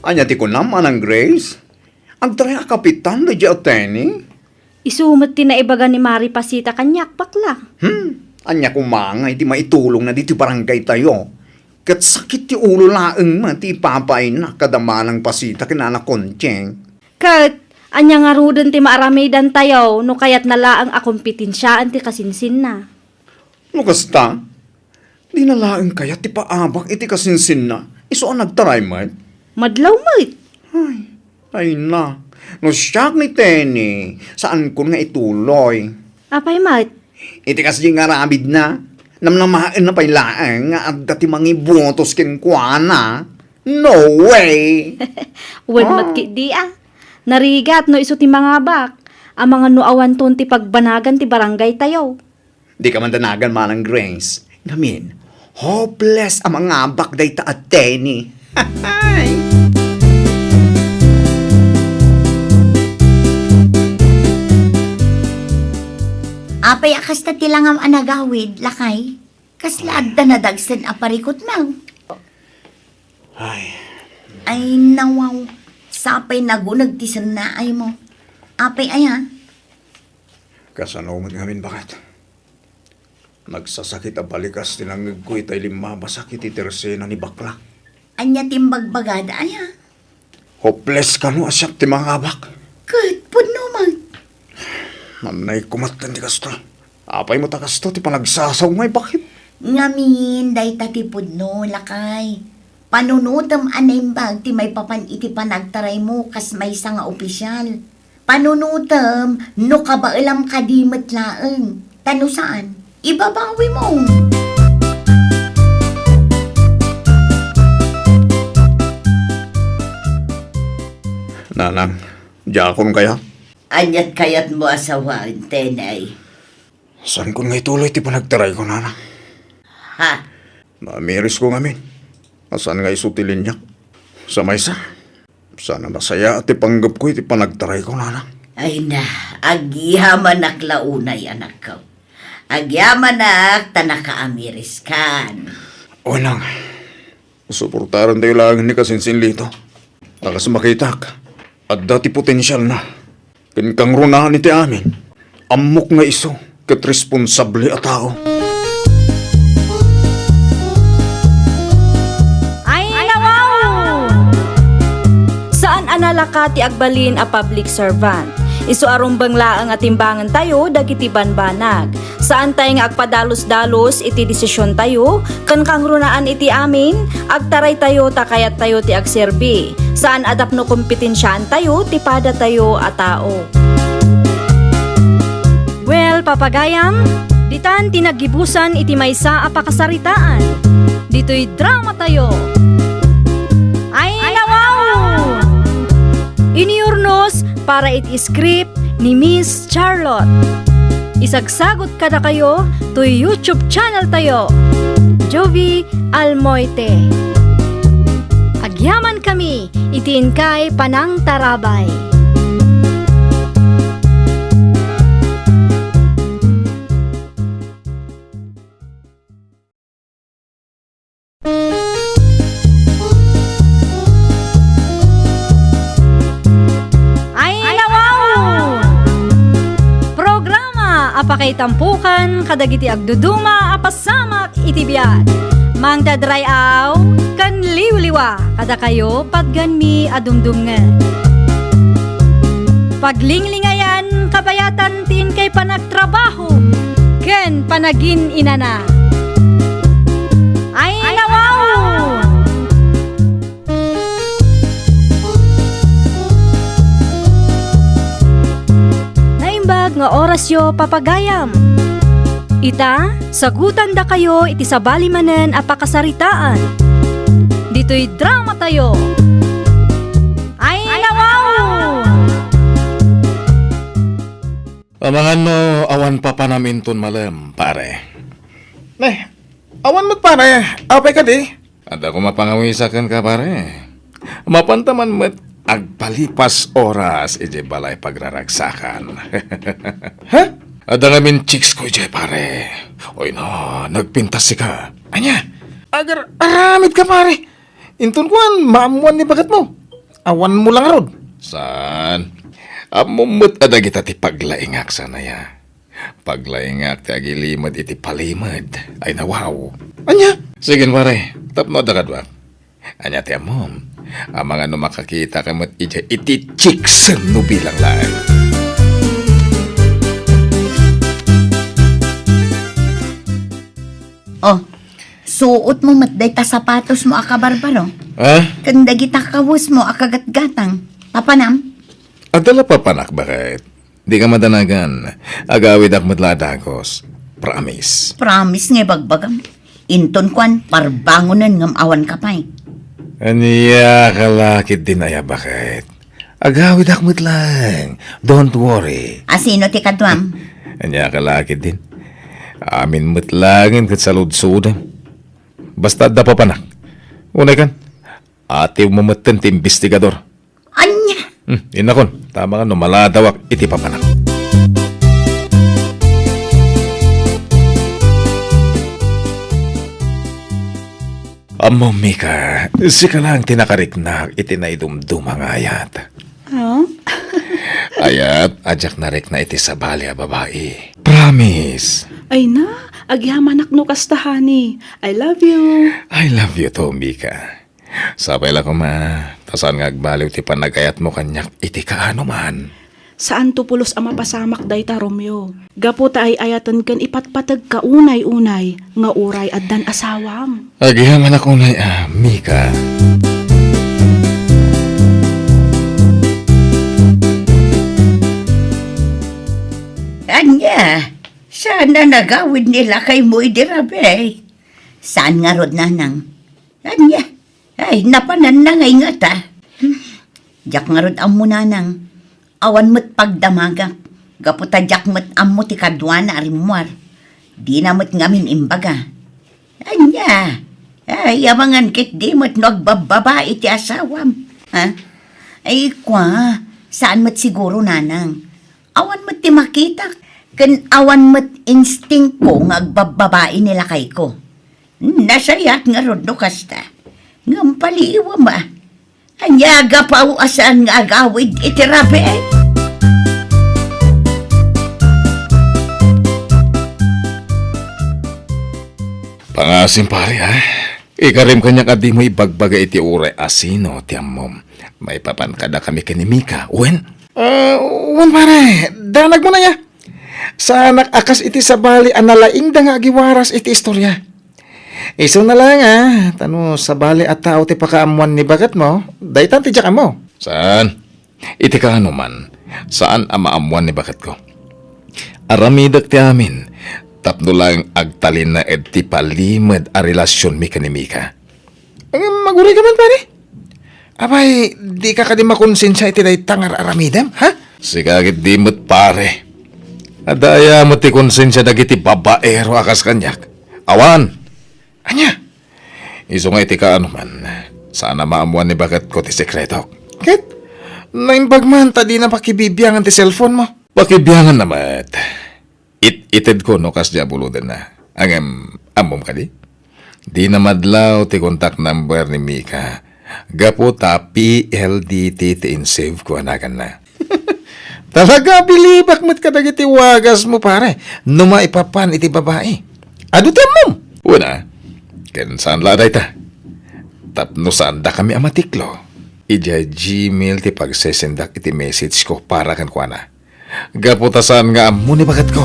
Anya ti kunam anang Grace? Ang tara kapitan na di ateni? Isumot ti naibaga ni Mari Pasita kanyak bakla. Anya kumangay ti maitulong na dito barangay tayo. Kat sakit ti ulo laeng man ti papay na kadamanang pasita kinana konsyeng. Kat, anya nga ruden ti maaramidan tayo no kayat nalaang akompetensyaan ti kasinsin na. Lukasta, di na laeng kaya ti paabak iti kasinsin na. Iso ang nagtaray man. Madlaw mo't. Ay na, no siyak ni Tenny, saan ko nga ituloy? Apay mat. Iti kasi nga rabid na, namnamain na pailaan nga at dati mga ibotos kinkwana. No way! Wen mat di Narigat no iso ti mga bak. Ang mga nuawan ton ti pagbanagan ti barangay tayo. Di ka man danagan manang Grace. Namin, hopeless ang mga bak day ta at Tenny. Apay akas na tilangam anagawid, lakay. Kaslaad na nadagsan aparikot mo. Ay nawaw, sapay nagunag ti sanaay mo. Apay aya. Kasano mo ngamin bakit? Nagsasakit a balikas tinangag ko itay limabasakit itersena ni bakla. Anya timbagbagada aya. Hopeless ka no asyak ti mga abak. Kat, puno man. Manay kumatan ti kasto. Apay mo ta kasto ti panagsasaw ngay bakit? Ngamin, day tatipod no, lakay. Panunutam anaimbag ti may papan iti panagtaray mo kas may nga opisyal. Panunutam, no kabailam kadimat laeng. Tano saan? Ibabawi mo. Nanang, diakon kaya? Anyat kayat mo asawaan, tenay. Saan ko nga ituloy ti panagtaray ko, nana? Ha? Mamiris ko ngamin. Asan nga isutilin niya? Sa maysa. Sana masaya at ipanggap ko iti panagtaray ko, nana. Ay na, agyaman launay anak ko. Agyaman tanaka-amiris kan. O nang, suportaran tayo lang ni Kasinsin Lito. Takas makitak. At dati potensyal na. Kinkang runahan iti amin. Amok nga iso. Kat responsable at tao. Ay nawaw! Saan analaka ti agbalin a public servant? Isu arumbang laang at timbangan tayo dagiti banbanag. Saan tayo nga agpadalos-dalos iti desisyon tayo, kan kang runaan iti amin, agtaray tayo takayat tayo ti agserbi. Saan adap no kompetensyaan tayo, ti pada tayo a tao. Well, papagayam, ditan tinagibusan iti maysa a pakasaritaan. Dito'y drama tayo. Ay nawaw! Iniurnos para iti script ni Miss Charlotte. Isagsagot kada kayo to YouTube channel tayo. Jovi Almoite. Agyaman kami, itiin kay Panang Tarabay. Apakay tampukan, kadagiti agduduma, apasamak iti biyag. Mang dadrayaw, kan liwliwa, kada kayo padganmi adumdumngan. Paglinglingayan, kabayatan tin kay panagtrabaho, ken panagin inana. Ay nawaw! Nga oras yo papagayam. Ita, sagutan da kayo iti sabali manen a pakasaritaan. Dito'y drama tayo. Ay nawaw! Amangan mo, awan pa panaminton malam, pare. Awan mo't pare, apay ka di. At ako mapangawisakan ka, pare. Mapantaman mo't agpalipas oras, ije balay pagraragsakan. Ha? Ada ngamin chicks ko, ije pare. Oy na, nagpintas si ka. Anya, agar aramid ka, pare. Intun kuan, maamuan ni bagat mo. Awan mo lang rod. San? Amumut ada kita ti paglaingak sana ya. Paglaingak ti agilimad iti palimad. Ay nawaw. Anya? Sige pare, tapno da kadwa. Anya ti amom. Ang mga makakita ka mo't iti chicks no bilang lang. Oh, suot mo matday ta sapatos mo akabarbaro. Ha? Kanda kita kawus mo akagatgatang. Papanam? Adala pa panak bakit? Di ka madanagan. Agawid ak madladagos. Promise. Promise nga bagbagam. Inton kwan, parbangonan ngam awan kapay. Aniya kalakit din aya bakit? Agawid ak lang. Don't worry. Asino ti kadwam? Aniya kalakit din. Amin mutlangin kat sa ludsudan. Basta da pa panak. Unay kan. Ati umamatan ti investigador. Anya? Inakon, tama nga no, maladawak iti papanak. Amo, Mika, si ka lang tinakariknak iti na idumdumang ayat. Huh? Ayat, ajak na rik na iti sabali a babae. Promise. Ay na, agyaman akno kastahani. I love you. I love you to, Mika. Sabay lang ko tasan nga agbaliw ti panagayat mo kanyak iti kaano man. Saan tupulos ang mapasamak dayta Romeo? Gaputa ay ayatan kan ipatpatag ka unay-unay, nga uray at dan asawam. Agyaman ako na Mika. Anya? Sana nagawid nila kay mo idirabe. Saan nga rod nanang? Anya? Ay, napanan na ngay nga ta. Diyak nga rod ang munanang. Awan mo't pagdamagak. Gaputadyak mo't amo ti kadwa na arimwar. Di na mo't ngamin imbaga. Anya, ay amangan kit di mo't nagbababa iti asawam. Ha? Ay kwa, saan mo't siguro nanang? Awan mo't ti makita. Kan awan mo't instinct ko nga agbababae nila kay ko. Nasayat nga rod no kasta. Ngam paliwa ma. Anyaga pa asan nga agawid iti rabi eh. Pangasim pare ha. Ikarim kanya ka di mo ibagbaga iti uray asino ti ammom. May papankada kami kanimika. Uwen? Uwen pare. Danag mo na ya. Sa anak akas iti sabali analaing da nga agiwaras iti istorya. Iso na lang Tano sabali at tao ti pakaamuan ni bagat mo. Daytan ti dyak mo. Saan? Iti ka ano man. Saan ang maamuan ni bagat ko? Aramidak ti amin. Tapno lang agtalin na ed ti palimad a relasyon mi kanimika. Maguri ka man, pare? Abay, di ka di makonsensya iti day tangar aramidam, ha? Sigagit di mo't pare. Adaya mo ti konsensya dagiti babaero akas kanyak. Awan! Anya? Iso nga iti ka ano man. Sana maamuan ni bagat ko ti sekreto. Ket, naimbag man ta di na pakibibiyangan ti cellphone mo. Pakibiyangan naman. Ited ko no kas diabuludan na. Ang amom ka di? Di na madlaw ti contact number ni Mika. Gapo ta PLDT ti insave ko anakan na. Talaga bilibak mo't kadagiti wagas mo pare. Numa ipapan iti babae. Ado ti amom? Una, ken saan laday ta? Tapno saan da kami amatiklo. Ija Gmail ti pagsesendak iti message ko para kan kwa na. Gaputasan nga amo ni bagat ko.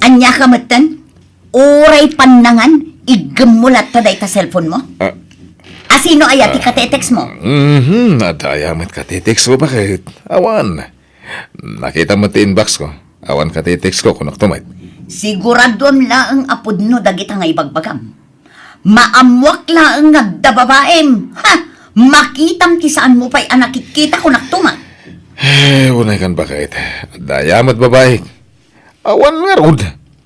Anya ka matan? Uray panangan, igamulat ta day ta cellphone mo? Asino ay ati katetext mo? Nadaya mo't katitext ko bakit? Awan. Nakita mo ti inbox ko. Awan katitext ko kung nagtumay. Siguradom laang apod no dagita nga ibagbagam. Maamwak laang nagdababaem. Ha! Makitam ti saan mo pa'y anakikita ko naktuma. Unay kan bakit? Daya mo't babae. Awan nga rod.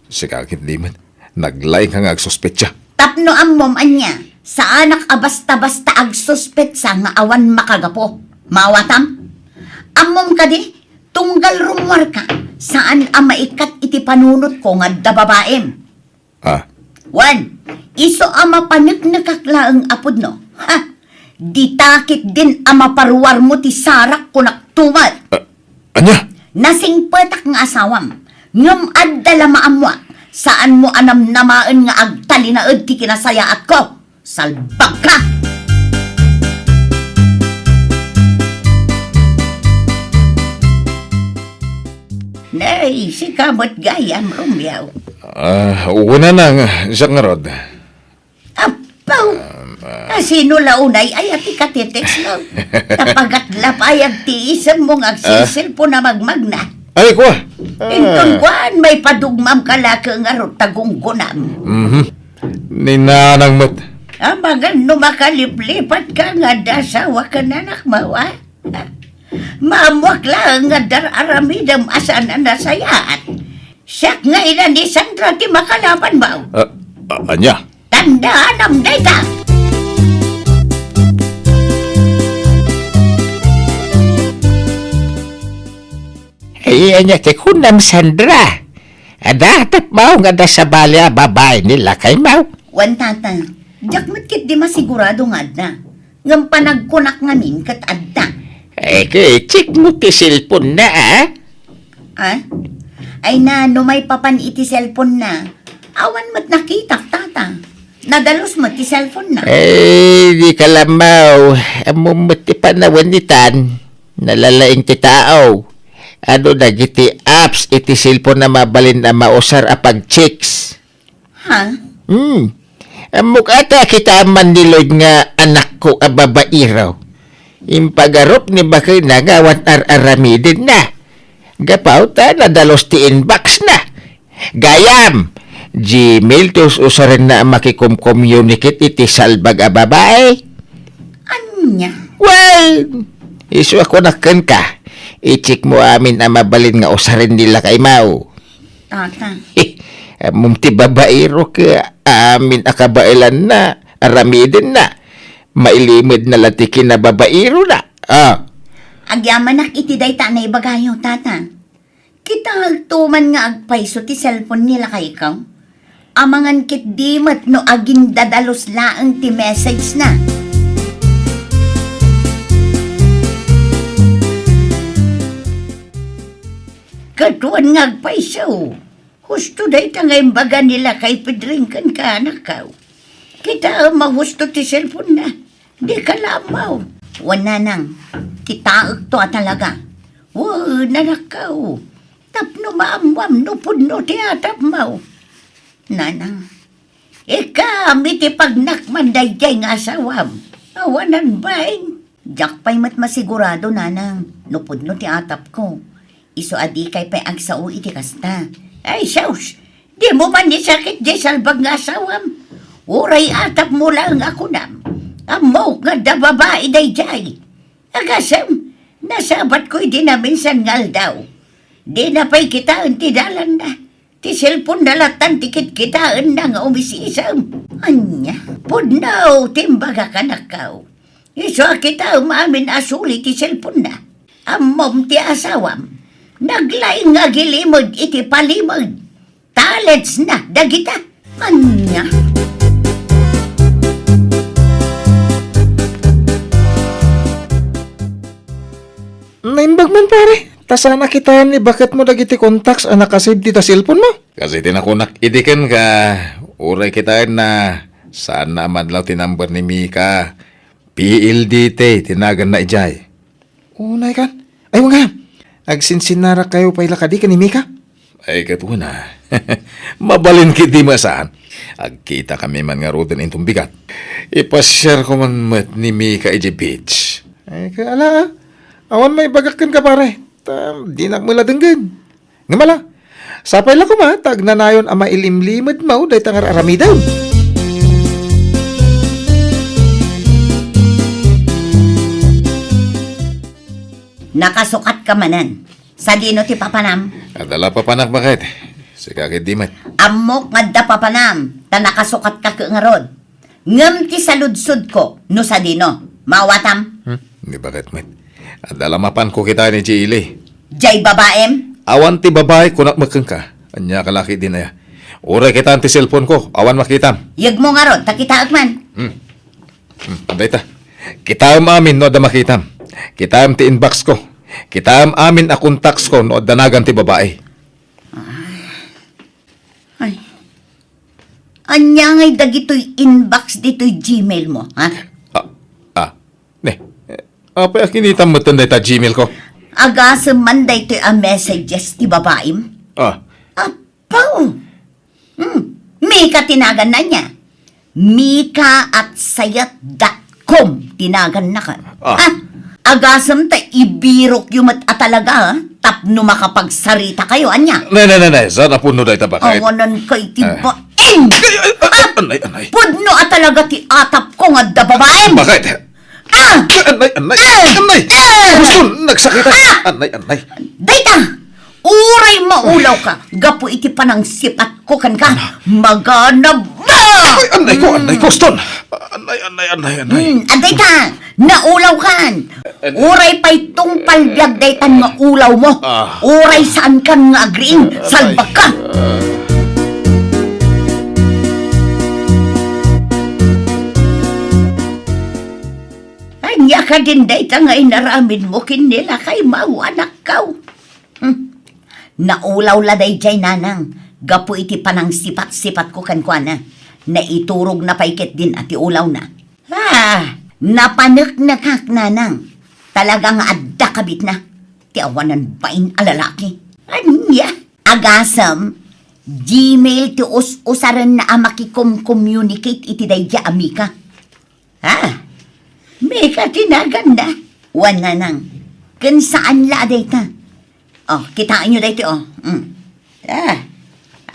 Sikakit di man. Naglay ka nga agsuspetsa. Tapno ammom anya, sa anak abasta-basta agsuspetsa nga awan makagapo. Mawatam? Ammom ka di, tunggal rumwar ka, saan ang maikat iti panunot ko nga dababaem. Ah, Wan, iso ama paniknakaklaang apod no. Ha? Di takit din ama paruwar mo ti sarak ko naktumal. anya? Nasing petak nga asawam. Ngam addala maamwa. Saan mo anam namaan nga agtali na ti kinasayaat ko. Salbag ka! Nay, si kamot gayam rumyaw. Una na nga. Siya nga rod. Apaw! Sino launay ay ati katitex no? Tapagat lapayag tiisan mo nga agsisil po na magmagna. Ay, kuha. Inton kuan may padugmam kalaka nga ro tagunggunam. Ninanang mat. Amagan no makaliplipat ka nga dasawa ka na nakmawa. Maamwak lang nga dararamidam asan na nasayaat. Siyak nga ina ni Sandra ti makalaban ba? Anya? Tandaan am day ka! Ay, anya ti kunam Sandra. Ada tap mau nga da sa balya babae nila kay mau. Wan tata, jak matkit di masigurado nga adna. Ngam panagkunak ngamin kat adda. Ay, kay check mo ti cellphone na Ha? Ay na, no may papan iti cellphone na. Awan mat nakitak tata. Nadalos mo ti cellphone na. Ay, di ka lamaw. Amumot ti panawanitan. Nalalaing ti tao. Ano dagiti apps iti cellphone na mabalin na mausar a pag-checks. Ha? Amok ata kita man nilod nga anak ko a babairaw. Impagarop ni bakay na ngawat ar-aramidin na. Gapaw ta nadalos ti inbox na. Gayam! Gmail tos usarin na makikom-communicate iti salbag a babae. Anya? Well, iso ako nakan ka. I-check mo amin ang mabalin nga usarin nila kay Mau. Tata. Mumti babaero ka amin akabailan na, aramidin na. Mailimid na latikin na babaero na. Agyamanak iti day ta na ibagayo, tata. Kita agtuman nga agpaiso ti cellphone nila kay ikaw. Amangan kit dimat no aging dadalos laang ti message na. Katuan nga agpaiso. Husto day ta nga imbaga nila kay pedringkan ka anak ka. Kita mahusto ti cellphone na. Di ka lamaw. Wana nang. Kita to talaga. Nanakaw. Tapno maamwam no pudno ti atap mau. Nanang. Ika miti pagnakman dayjay nga asawam. Awanan bain. Jak pa'y mat masigurado nanang. No pudno ti atap ko. Iso adi kay pa'y agsao iti kasta. Ay saus. Di mo man ni sakit jay salbag nga asawam. Uray atap mo lang ako nam. Amo nga da babae dayjay. Agasam. Nasabat ko'y di na minsan ngal daw. Di na pa'y kitaan ti dalan na. Ti cellphone dalatan tikit kitaan na nga umisisam. Anya, pudnaw timbaga ka nakaw. Iso kita umamin asuli ti cellphone na. Amom ti asawam. Naglaing nga gilimod iti palimod. Talents na dagita. Anya. Naimbag man pare. Tasana kita ni bakit mo dagiti contacts ang nakasave di ta cellphone mo? Kasi tinakunak idikan ka. Uray kita na saan naman lang tinambar ni Mika. PLDT, tinagan na ijay. Unay kan. Ay mga. Agsinsinara kayo pa ila kadi ka ni Mika? Ay katuwa na. Mabalin kiti masaan. Agkita kami man nga rodan intong bigat. Ipasyar ko man mat ni Mika iji beach. Ay kaala. Awan may bagakan ka pare. Di na mula denggan. Ngamala. Sapay lang ko ma. Tag na nayon ama ilimlimad mo. Day tangar aramidaw. Nakasukat ka manan. Sa dino ti papanam. Adala pa panak bakit? Sikakit dimat. Amok nga da papanam. Ta nakasukat ka nga rod. Ngam ti saludsud ko. No sa dino. Mawatam. Hindi bakit mat? Adala mapan ko kita ni Chile. Jay babaem. Awan ti babae kunak makeng ka. Anya kalaki din na ya. Uray kita ti cellphone ko. Awan makitam. Yag mo nga rod. Takita man. Anday ta. Kita amin no da makitam. Kita ti inbox ko. Kita amin a contacts ko no danagan ti babae. Ay. Anya ngay dagito'y inbox dito'y Gmail mo, ha? Ne. Apa kinitam mo tanday ta Gmail ko? Agasam man dayto'y a messages ti babaim. Apaw! Mika tinagan na niya. Mika at sayat.com tinagan na ka. Agasam ta ibirok yung talaga, ha? Tapno makapagsarita kayo, anya. Ne. Sana puno day ta bakit? Awanan kay ti baing! Anay. Pudno talaga ti atap ko nga da babaim! Bakit? Anay! Gusto, nagsakitan. Anay. Dayta! Uray maulaw ka! Gapo iti panang sipat ko kan ka! Maganab na! Anay ko, Ston! Anay. Aday ka! Naulaw kan! Uray pa'y tungpal biag daytan nga ulaw mo! Uray saan kan nga agriing! Salbag ka! Anya ka din dayta nga inaramin mo kinila kay mau anak kaw. Naulaw la dayjay nanang. Gapo iti panang sipat-sipat ko kankwana. Naiturog na paikit din ati ulaw na. Napanek na kak nanang. Talagang adda kabit na. Ti awanan bain alalaki. Anya? Agasam, Gmail ti usaran na makikom-communicate iti dayja amika. Mika tinagan na. Wan na nang. Kan saan la dayta? Kitaan nyo dayta,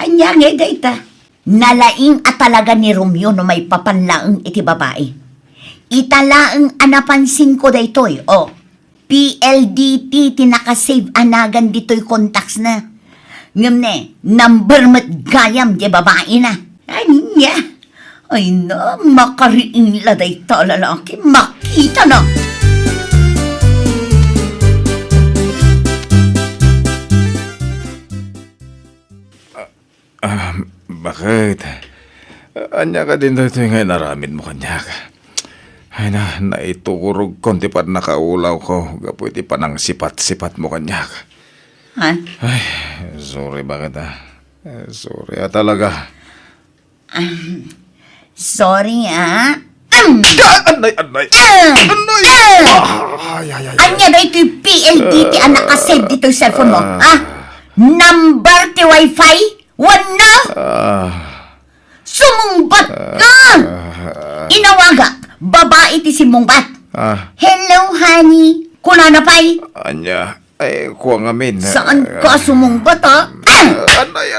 Anya nga dayta. Nalaing at talaga ni Romeo no may papanlaang iti babae. Italaang anapansin ko daytoy, PLDT tinakasave anagan dito'y contacts na. Ngam ne, number mat gayam di babae na. Anya, ay na, makariing laday ta lalaki, makita na. Bakit? Anya ka din dito yung naramid mo kanya ka. Ay na, naiturog konti pa nakaulaw ko. Gapuiti pa ng sipat-sipat mo kanya ka. Ha? Ay, sorry bakit sorry talaga. Sorry, ah. Anay! Anay! Ay! Anya ba ito'y PLDT ang nakasave dito'y cellphone mo, ha? Number ti wifi? Wala? Sumungbat ka! Inawaga, babae ti si Mungbat. Hello, honey. Kuna na pa'y? Anya, ay, kuha nga min. Saan ka sumungbat, ha? Anay!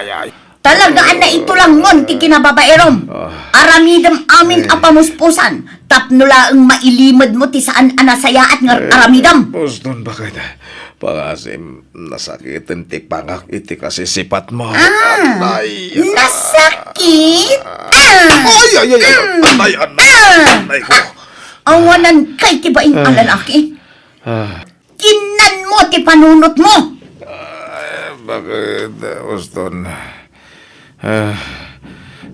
Ay! Talagaan na ito lang ngon ti kinababaerom. Aramidam amin apamuspusan. Tapnula ang mailimad mo ti saan anasaya at nga aramidam. Puston bakit? Pangasim, nasakitin ti pangak iti kasi sipat mo. Ah, Anay! nasakit? Ay! Anay ko. Awanan kay ti baing alalaki. Kinan mo ti panunot mo. Bakit, Puston?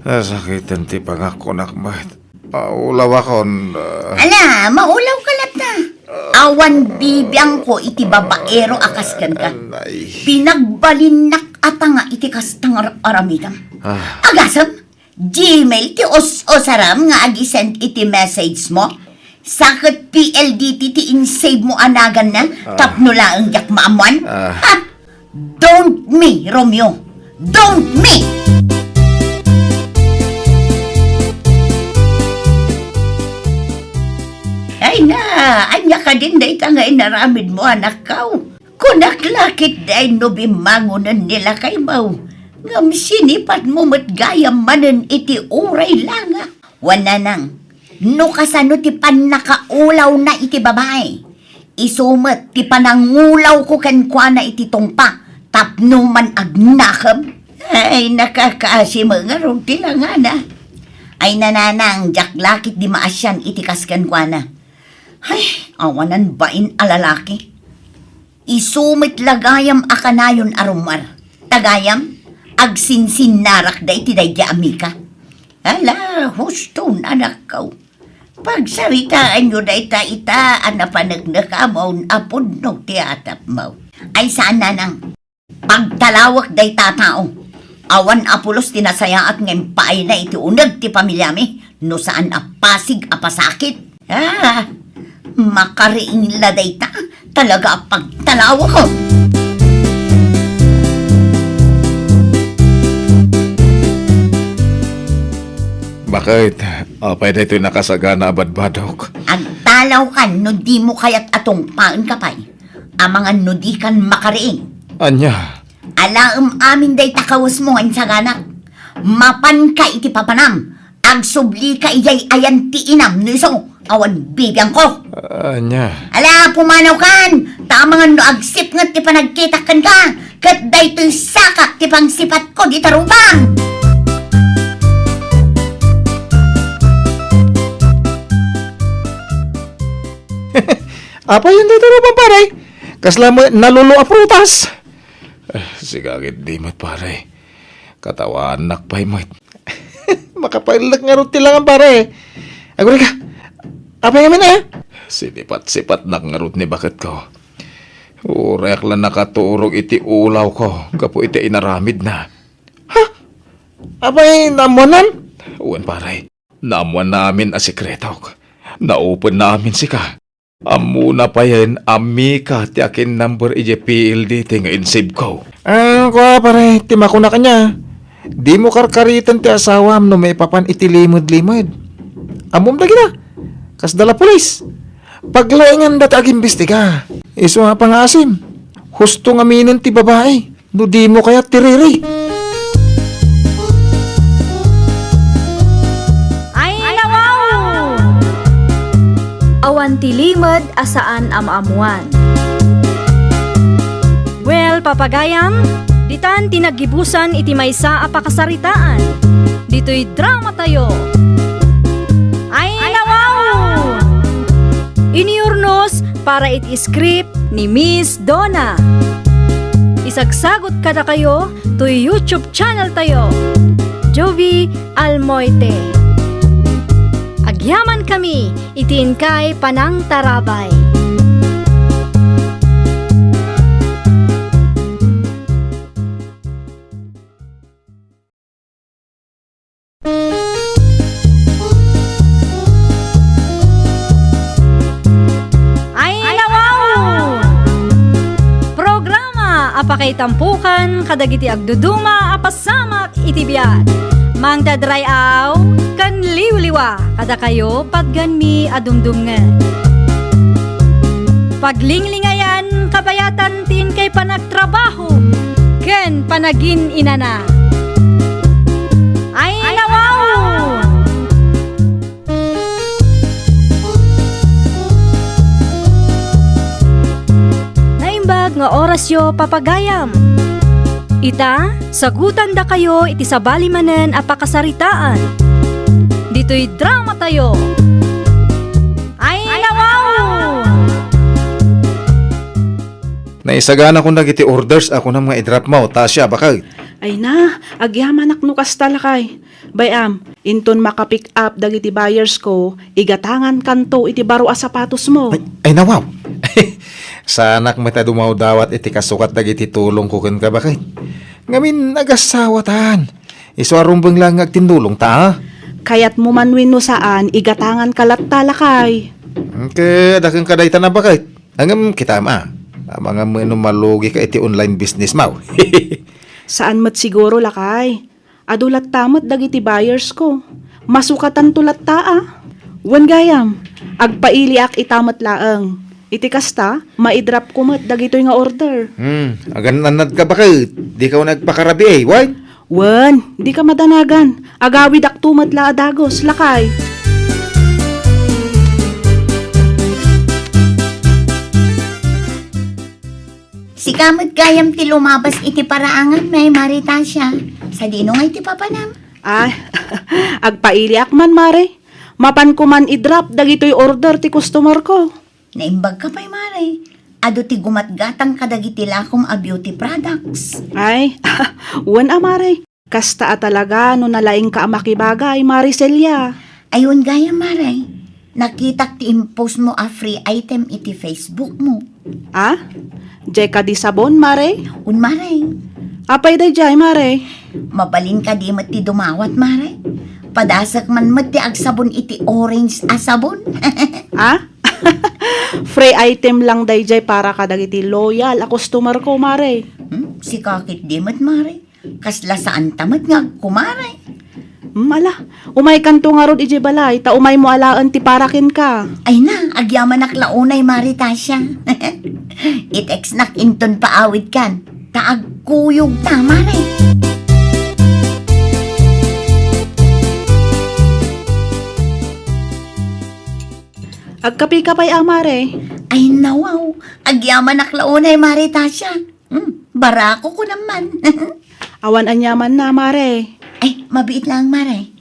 Nasakitin ti pangak ko nakbait. Ulaw akon. Ala, maulaw ka lat na. Awan bibiyang ko iti babaero akaskan ka. Anay. Pinagbalinak ata nga iti kastang aramidam. Agasam, Gmail ti os-osaram nga agi-send iti message mo. Sakit PLDT ti in-save mo anagan na. Tapno lang yak maamuan. Don't me, Romeo. Don't me! Ay na, anya ka din day ta nga inaramid mo anak kaw. Kunaklakit day no bimangunan nila kay mau. Ngam sinipat mo matgayam manen iti uray lang. Wana nang, no kasano ti panakaulaw na iti babae. Isumat ti panangulaw ko kankwana iti tungpa. Tapno man agnakam. Ay nakakaasi mga rugti lang na. Ay nananang, jaklakit di maasyan iti kaskankwana. Ay, awanan bain alalaki. Isumit lagayam akanayon arumar. Tagayam, agsinsin narak da iti dayja amika. Ala, husto anak kaw. Pagsaritaan nyo da ita anapanagnakamon apod no tiatap mo. Ay saan nanang, pagtalawak day tatao. Awan apulos tinasaya at ngayon paay na iti unag ti pamilyami. No saan apasig apasakit. Makariing laday ta. Talaga pagtalawa ko. Bakit? Apay na ito'y nakasagana badbadok. Ang talaw kan no di mo kayat atong paan kapay. Amangan no di kan makariing. Anya? Alaam amin day takawas mo ngayon sa ganak. Mapan ka iti papanam. Agsubli ka iyay ayan ti inam no iso. Awan bibiyang ko. Anya? Ala, pumanaw kan. Tamangan no agsip nga ti panagkitakan ka. Kat day to'y sakak ti pangsipat ko di tarubang. Apa yun dito rin pare? Kasla mo nalulo a prutas. Sigagit di mat pare. Katawan nakpay mat. Makapailag nga rin tilangan pare. Aguri ka. Apa yung Sinipat-sipat nakangarot ni bakit ko. Urek lang nakaturog iti ulaw ko. Gapo iti inaramid na. Apa yung namunan? Uwan pare. Naamuan namin a sekreto. Naupan namin sika. Amuna pa yan, amika ti akin number PLD ti nga insave ko. Kuha pare, tima ko na kanya. Di mo karkaritan ti asawam no may papan itilimod-limod. Amom lagi na. Kas dala pulis. Paglaingan dati agimbestiga. Iso nga pangasim. Husto nga minin ti babae. No di mo kaya tiriri. Ay, ditaan ti limad asaan amaamuan. Well, papagayam, ditaan tinagibusan iti maysa a pakasaritaan. Dito'y drama tayo. Ay nawaw! Iniurnos para iti script ni Miss Donna. Isagsagot kada kayo to YouTube channel tayo, Jovi Almoite. Agyaman kami, itiin kay Panang Tarabay. Ay nawaw! Programa apakay tampukan kadagiti agduduma apasamak iti biyak. Mang dadrayaw kan liwliwa kada kayo patgan mi adumdumngan. Paglinglingayan kabayatan tin kay panagtrabaho ken panagin inana. Ay nawaw! Naimbag nga orasyo papagayam. Ita, sagutan da kayo iti sabali manen a pakasaritaan. Dito'y drama tayo. Ay nawaw! Naisagana ko nagiti orders ako ng mga i-drop mo, Tasya, bakag. Ay na, agyaman akno kas talakay. Bayam, inton makapick up dagiti buyers ko, igatangan kanto iti baro a sapatos mo. Ay nawaw. Sanak mata dumaw dawat iti kasukat dagiti tulong ko ken ka bakit. Ngamin nagasawatan. Iswarumbeng lang agtindulong ta. Kayat mo manwin no saan, igatangan kalat talakay. Kaya dakang kadayta na bakit. Hanggang kita ma. Mga mga malugi ka iti online business mo. Saan mat siguro lakay? Adulat tamot dagiti buyers ko. Masukatan tulat taa. Wan gayam, agpaili ak itamat laeng. Iti kasta, maidrop ko mat dagitoy nga order. Agan nanad ka bakit? Di ka nagpakarabi eh, why? Wan, di ka madanagan. Agawid ak tumat la adagos, lakay. Si kamot gayam ti lumabas iti paraangan may marita siya. Sa dino nga iti papanam. Ay, agpaili ak man mare. Mapan ko man idrop dagitoy order ti customer ko. Naimbag ka pa'y mare. Ado ti gumatgatang kadagiti lakom a beauty products. Ay, wan amare. Kasta talaga no nalaing ka makibagay, Maricelia. Ayun gaya mare. Nakitak ti impose mo a free item iti Facebook mo. Ah? Jay ka di sabon, mare? Un mare. Apay da jay, mare? Mabalin ka di mat ti dumawat mare. Padasak man mat ti agsabon iti orange a sabon. Ah? Free item lang day jay para kadagiti loyal a customer ko, mare. Si kakit di mat mare. Kasla saan tamat nga kumare. Ala, umay kanto nga rod ije balay, ta umay mo alaan ti parakin ka. Ay na, agyaman nak launay maritasya. It-ex nak inton paawid kan. Taagkuyog tama rin. Agkapi-kapay amare. Ay nawaw, agyaman nak launay maritasya. Barako ko naman. Awan anyaman na, mare. Ay, mabiit lang mare.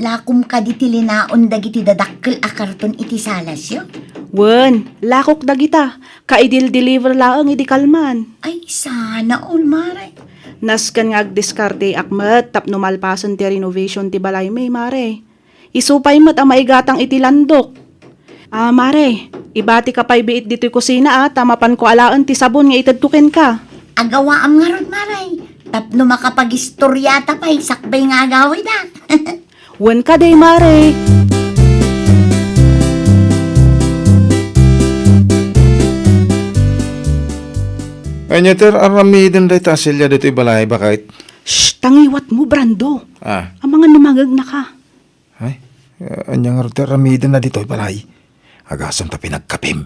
Lakom ka di tilinaon dagiti dadakkel a karton iti salasyo. Wen, lakok dagita. Kaidil deliver laang iti kalman. Ay, sana all mare. Naskan nga agdiskarte akmet tapno malpasan ti renovation ti balay may, mare. Isupay mat ang maigatang iti landok. Ah, mare, ibati ka pa'y biit dito'y kusina tamapan ko alaan ti sabon nga itadtukin ka. Agawaam nga ron mare. Tapno makapag-istoryata pa'y sakbay nga agawid ah. Wen ka day, mare. Anya ter aramidin day tasilya dito ibalay bakit? Shh, tangiwat mo, Brando. Ah, Ang mga numangag na ka. ay. Anya nga ter aramidin na dito ibalay. Agasam ta pinagkapim.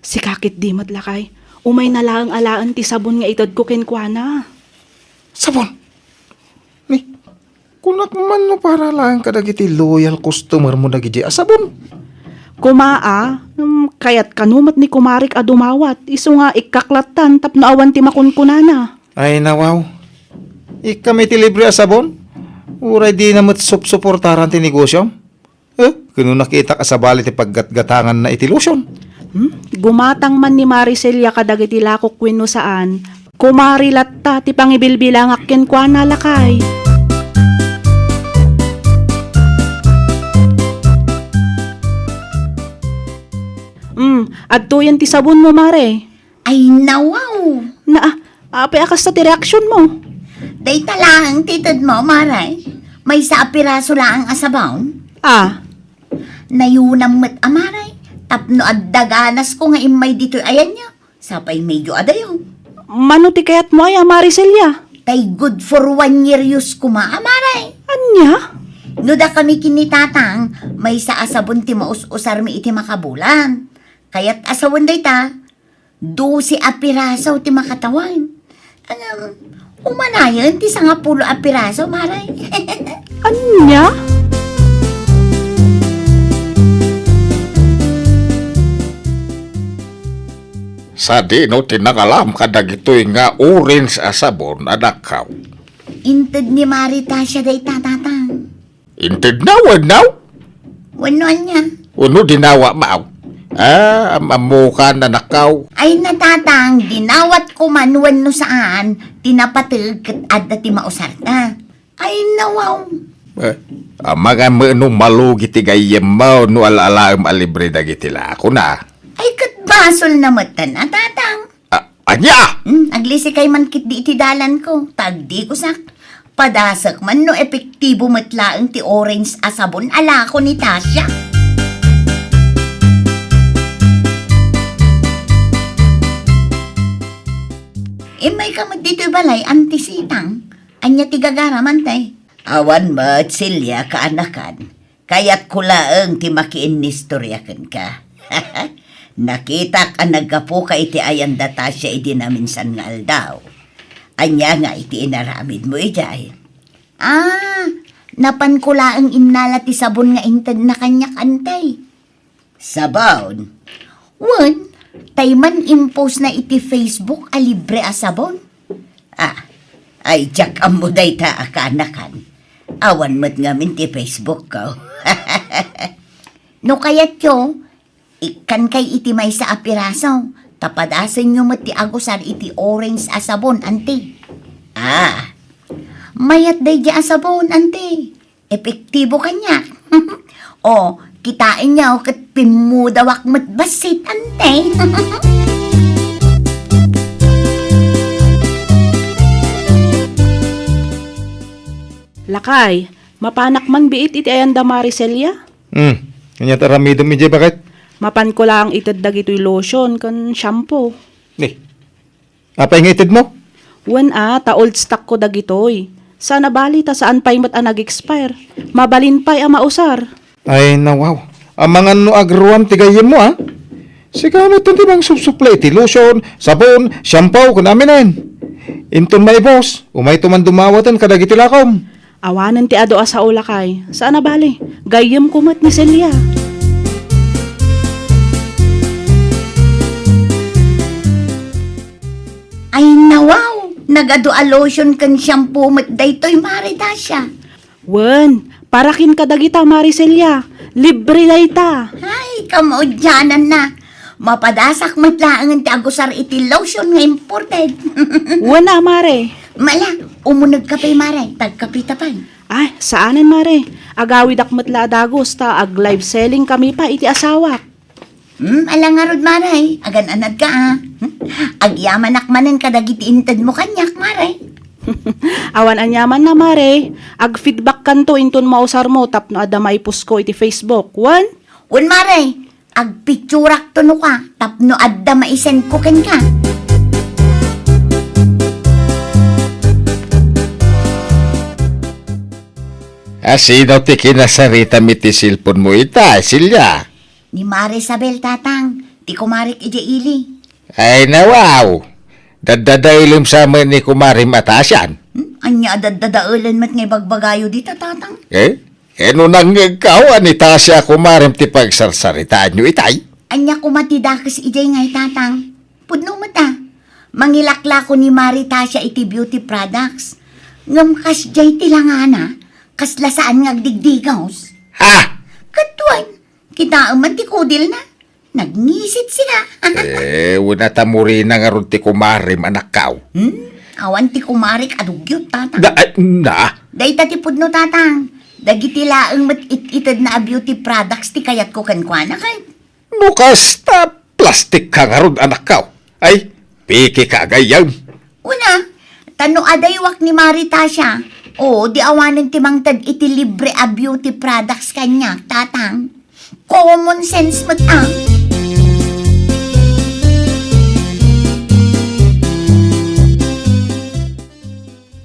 Si kakit di madlakay. Umay na lang alaan ti sabon nga itad ko kenkwana. Sabon. Ni, kunat man no para lang kadagiti loyal customer mo dagiti sabon. Kumaa, kayat kanumat ni kumarik adumawat. Iso nga ikaklatan tapno awan ti makunkunana. Ay nawaw. Ikami ti libre asabon. Uray di na suportaran ti negosyo. Kano nakita ka sa bali ti paggatgatangan na itilusyon. Gumatang man ni Maricelia kadagiti lakok wenno saan. Kumari latta ti pangibilbilangak ken kuana lakay. Adto yan ti sabon mo, Mare. Ay nawaw. Apay akas sa ti reaksyon mo. Day talahang titad mo, Maray. May sa piraso lang ang asabaw. Nayunam met amaray. Tapno at daganas ko nga imay dito ayan niya. Sapay medyo adayo. Mano ti kayat mo ay, Maricelia? Tay good for 1 year use kuma, amaray. Anya? No da kami kinitatang, may sa asabon ti maus-usar mi iti makabulan. Kaya't asawon day ta, 12 apirasaw ti makatawan. Umanayon ti 10 apirasaw, maray. Anya? Sa di no tinakalam kadagitoy nga orange asabon adakaw. Inted ni Marita siya day tatatang. Inted na wag now? Wano niya? Uno dinawa maaw. Amukan na nakaw. Ay natatang, dinawat ko man wano saan, tinapatag kat adda ti mausarta. Ay nawaw. Mga no malugi ti gayem mo no alalaam alibre dagiti lako na. Ay kat basol na matan, tatang. Anya! Aglisi kay man kit di itidalan ko, tagdi ko sak. Padasak man no epektibo matlaang ti orange asabon ala ko ni Tasya. May kamad dito balay, antisitang. Anya ti gagaraman tay. Awan mat silya kaanakan. Kaya't kulaang ti makiin nistoryakan ka. Nakita ka nagkapo ka iti ayan data siya iti na minsan nga aldaw. Anya nga iti inaramid mo ijay. Napan ko laang innala ti sabon nga inted na kanya kantay. Sabon? Wan, tayman impose na iti Facebook a libre a sabon. Ay jak amo day ta akanakan. Awan mat ngamin ti Facebook ko. No kayat yo, ikan kay iti may sa apiraso. Tapadasan nyo mat ti agusar iti orange asabon, ante. Mayat day di asabon, ante. Epektibo kanya. O, kitain niya o kat pimudawak mat basit, ante. Lakay, mapanak man biit iti ayanda Maricelia? Kanya taramido mi jay bakit? Mapan ko lang itad dagitoy lotion kan shampoo. Apay nga itid mo? Wen ta old stock ko dagitoy. Sana bali ta saan pa'y mat nag-expire. Mabalin pa'y mausar. Ay nawaw. Ang mga no agruam tigayem mo Sigano ito bang subsuplay ti lotion, sabon, shampoo kun aminan. Inton may boss, umay tuman dumawatan kadagiti lakom. Awanan ti ado sa ulakay. Saan bali? Gayem kumat ni Celia. Ay nawaw, nagado a lotion kan shampoo mat daytoy Marita siya. Wen, parakin kadagita Maricelia. Libre dayta. Ay, kamaudyanan na. Mapadasak matlaangan ti agusar iti lotion nga imported. Wen Mare. Mala, umunag ka pa'y Mare, tagkapita pa'y. Ay, saanan Mare? Agawid akmat la dagos ta ag live selling kami pa iti asawak. Alangarod Mare, agan anad ka Agyaman akmanen kadagiti inted mo kanyak Mare. Awan anyaman na Mare, ag feedback kanto inton mausar mo tapno adda maipus ko iti Facebook. Wan? Un Mare, ag picturak to no ka, tapno adda maisen ko ken ka. Asinaw ti kinasarita mi ti silpon mo ita, Silya. Ni Mare Isabel tatang, ti kumarik ije ili. Ay nawaw. Dadadailim sa amin ni Kumari Matasyan. Anya adadadaulan mat ngay bagbagayo dita tatang. Kano nang ikaw, ni Tasya kumarim ti pagsarsaritaan nyo itay? Anya ko matidakas ijay ngay tatang. Pudno mo ta. Mangilakla ko ni Marita siya iti beauty products. Ngam kas jay tilangana. Kas lasaan ngagdigdigaws. Ha? Katuan. Kita aman ti kudil na. Nagnisit sila. Una tamuri na nga ron ti kumarim anak kao. Awan ti kumarik adugyot tatang. Na? Day ti pudno tatang. Dagiti laeng mat-ititad na beauty products ti kayat ko kankwana kay. Nukas ta plastik ka nga ron anak kao. Ay, piki ka gayam. Una, tano adaywak ni Marita siya. O, di awanan ti mangtad iti libre a beauty products kanya, tatang. Common sense mat ang.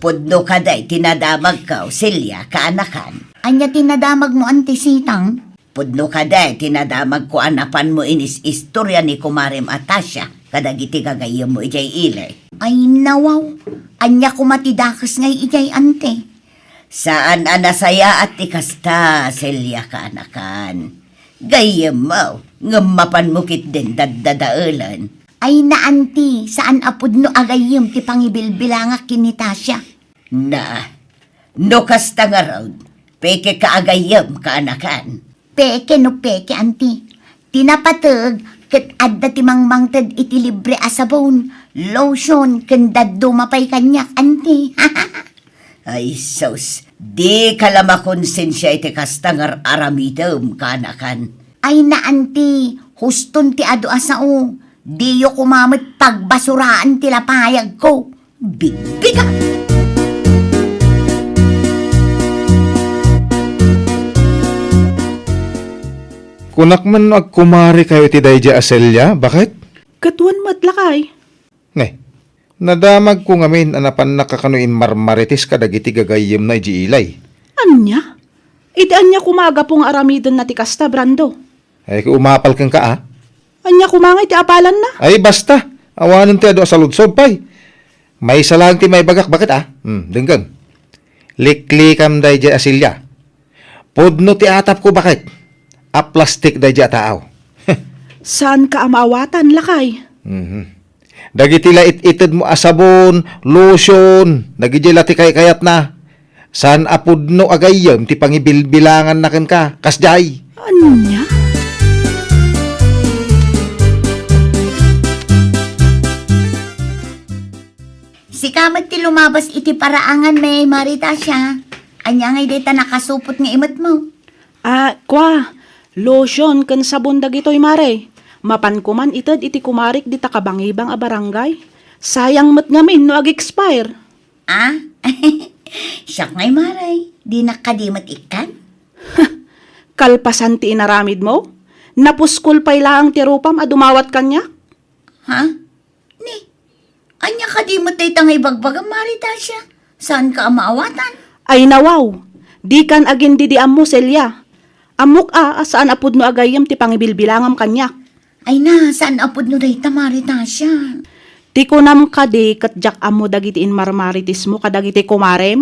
Pudno ka day, tinadamag ka, Celia, kaanakan. Anya tinadamag mo, antisitang? Pudno ka day, tinadamag ko anapan mo inis istorya ni Kumarim Atasya, kadagiti gagayam mo ijay ilay. Ay nawaw, anya ko matidakas ngay ijay ante. Saan anasaya at ikasta, Celia, kaanakan? Gayam mo, ngamapan mo kit din daddadaulan. Ay na anti, saan apud no agayim ti pangibilbilangak kinitasya? Na, no kasta nga raw, peke ka agayim kaanakan. Peke no peke anti, tinapatag kat adda ti mangmangtad iti libre asabon, lotion kandad dumapay kanyak anti. Ay sos, di kalama konsensya iti kasta nga aramidam kaanakan. Ay na anti, huston ti ado asao. Di yo kumamit pagbasuraan tila payag ko. Bigbiga! Kunak man agkumari kayo ti Dayja Aselya, bakit? Katuan matlakay. Ne, nadamag ko ngamin anapan nakakanuin marmaritis kadagiti gagayim na iilay. Anya? Iti anya kumaga pong aramidan na ti kasta, Brando. Ay, umapal kang ka, ah? Anya kumangay ti apalan na. Ay, basta. Awanan ti ado sa ludsod, pay. May isa lang ti may bagak, bakit, ah? Denggang. Likli kam Dayja Aselya. Pudno ti atap ko, bakit? A plastic Dayja taaw. Saan ka amaawatan, lakay? Dagiti lait-ited mo asabon, lotion, nagijila ti kayat na. San apudno agayam ti pangibilbilangan na ken ka, kasjay. Anya? Si kamat ti lumabas iti paraangan may Marita siya. Anya ngay deta nakasupot nga imot mo. Kwa, lotion kan sabon dagitoy mare. Mapan ko man itad iti kumarik di takabangibang a barangay. Sayang mat ngamin no ag-expire. Ah? Siyak ngay maray. Di nakadimat ikan? Kalpasan ti inaramid mo? Napuskol pay laang ti rupam a dumawat kanya? Ha? Ni? Anya kadimat tay tangay bagbagam Marita siya. Saan ka amaawatan? Ay nawaw, di kan agin didiam mo, Celia. Amok saan apud no agayam ti pangibilbilangam kanyak. Ay na, saan apod no day Marita siya? Ti kunam kadi katjak amo dagiti inmarmaritis mo kadagiti kumarem.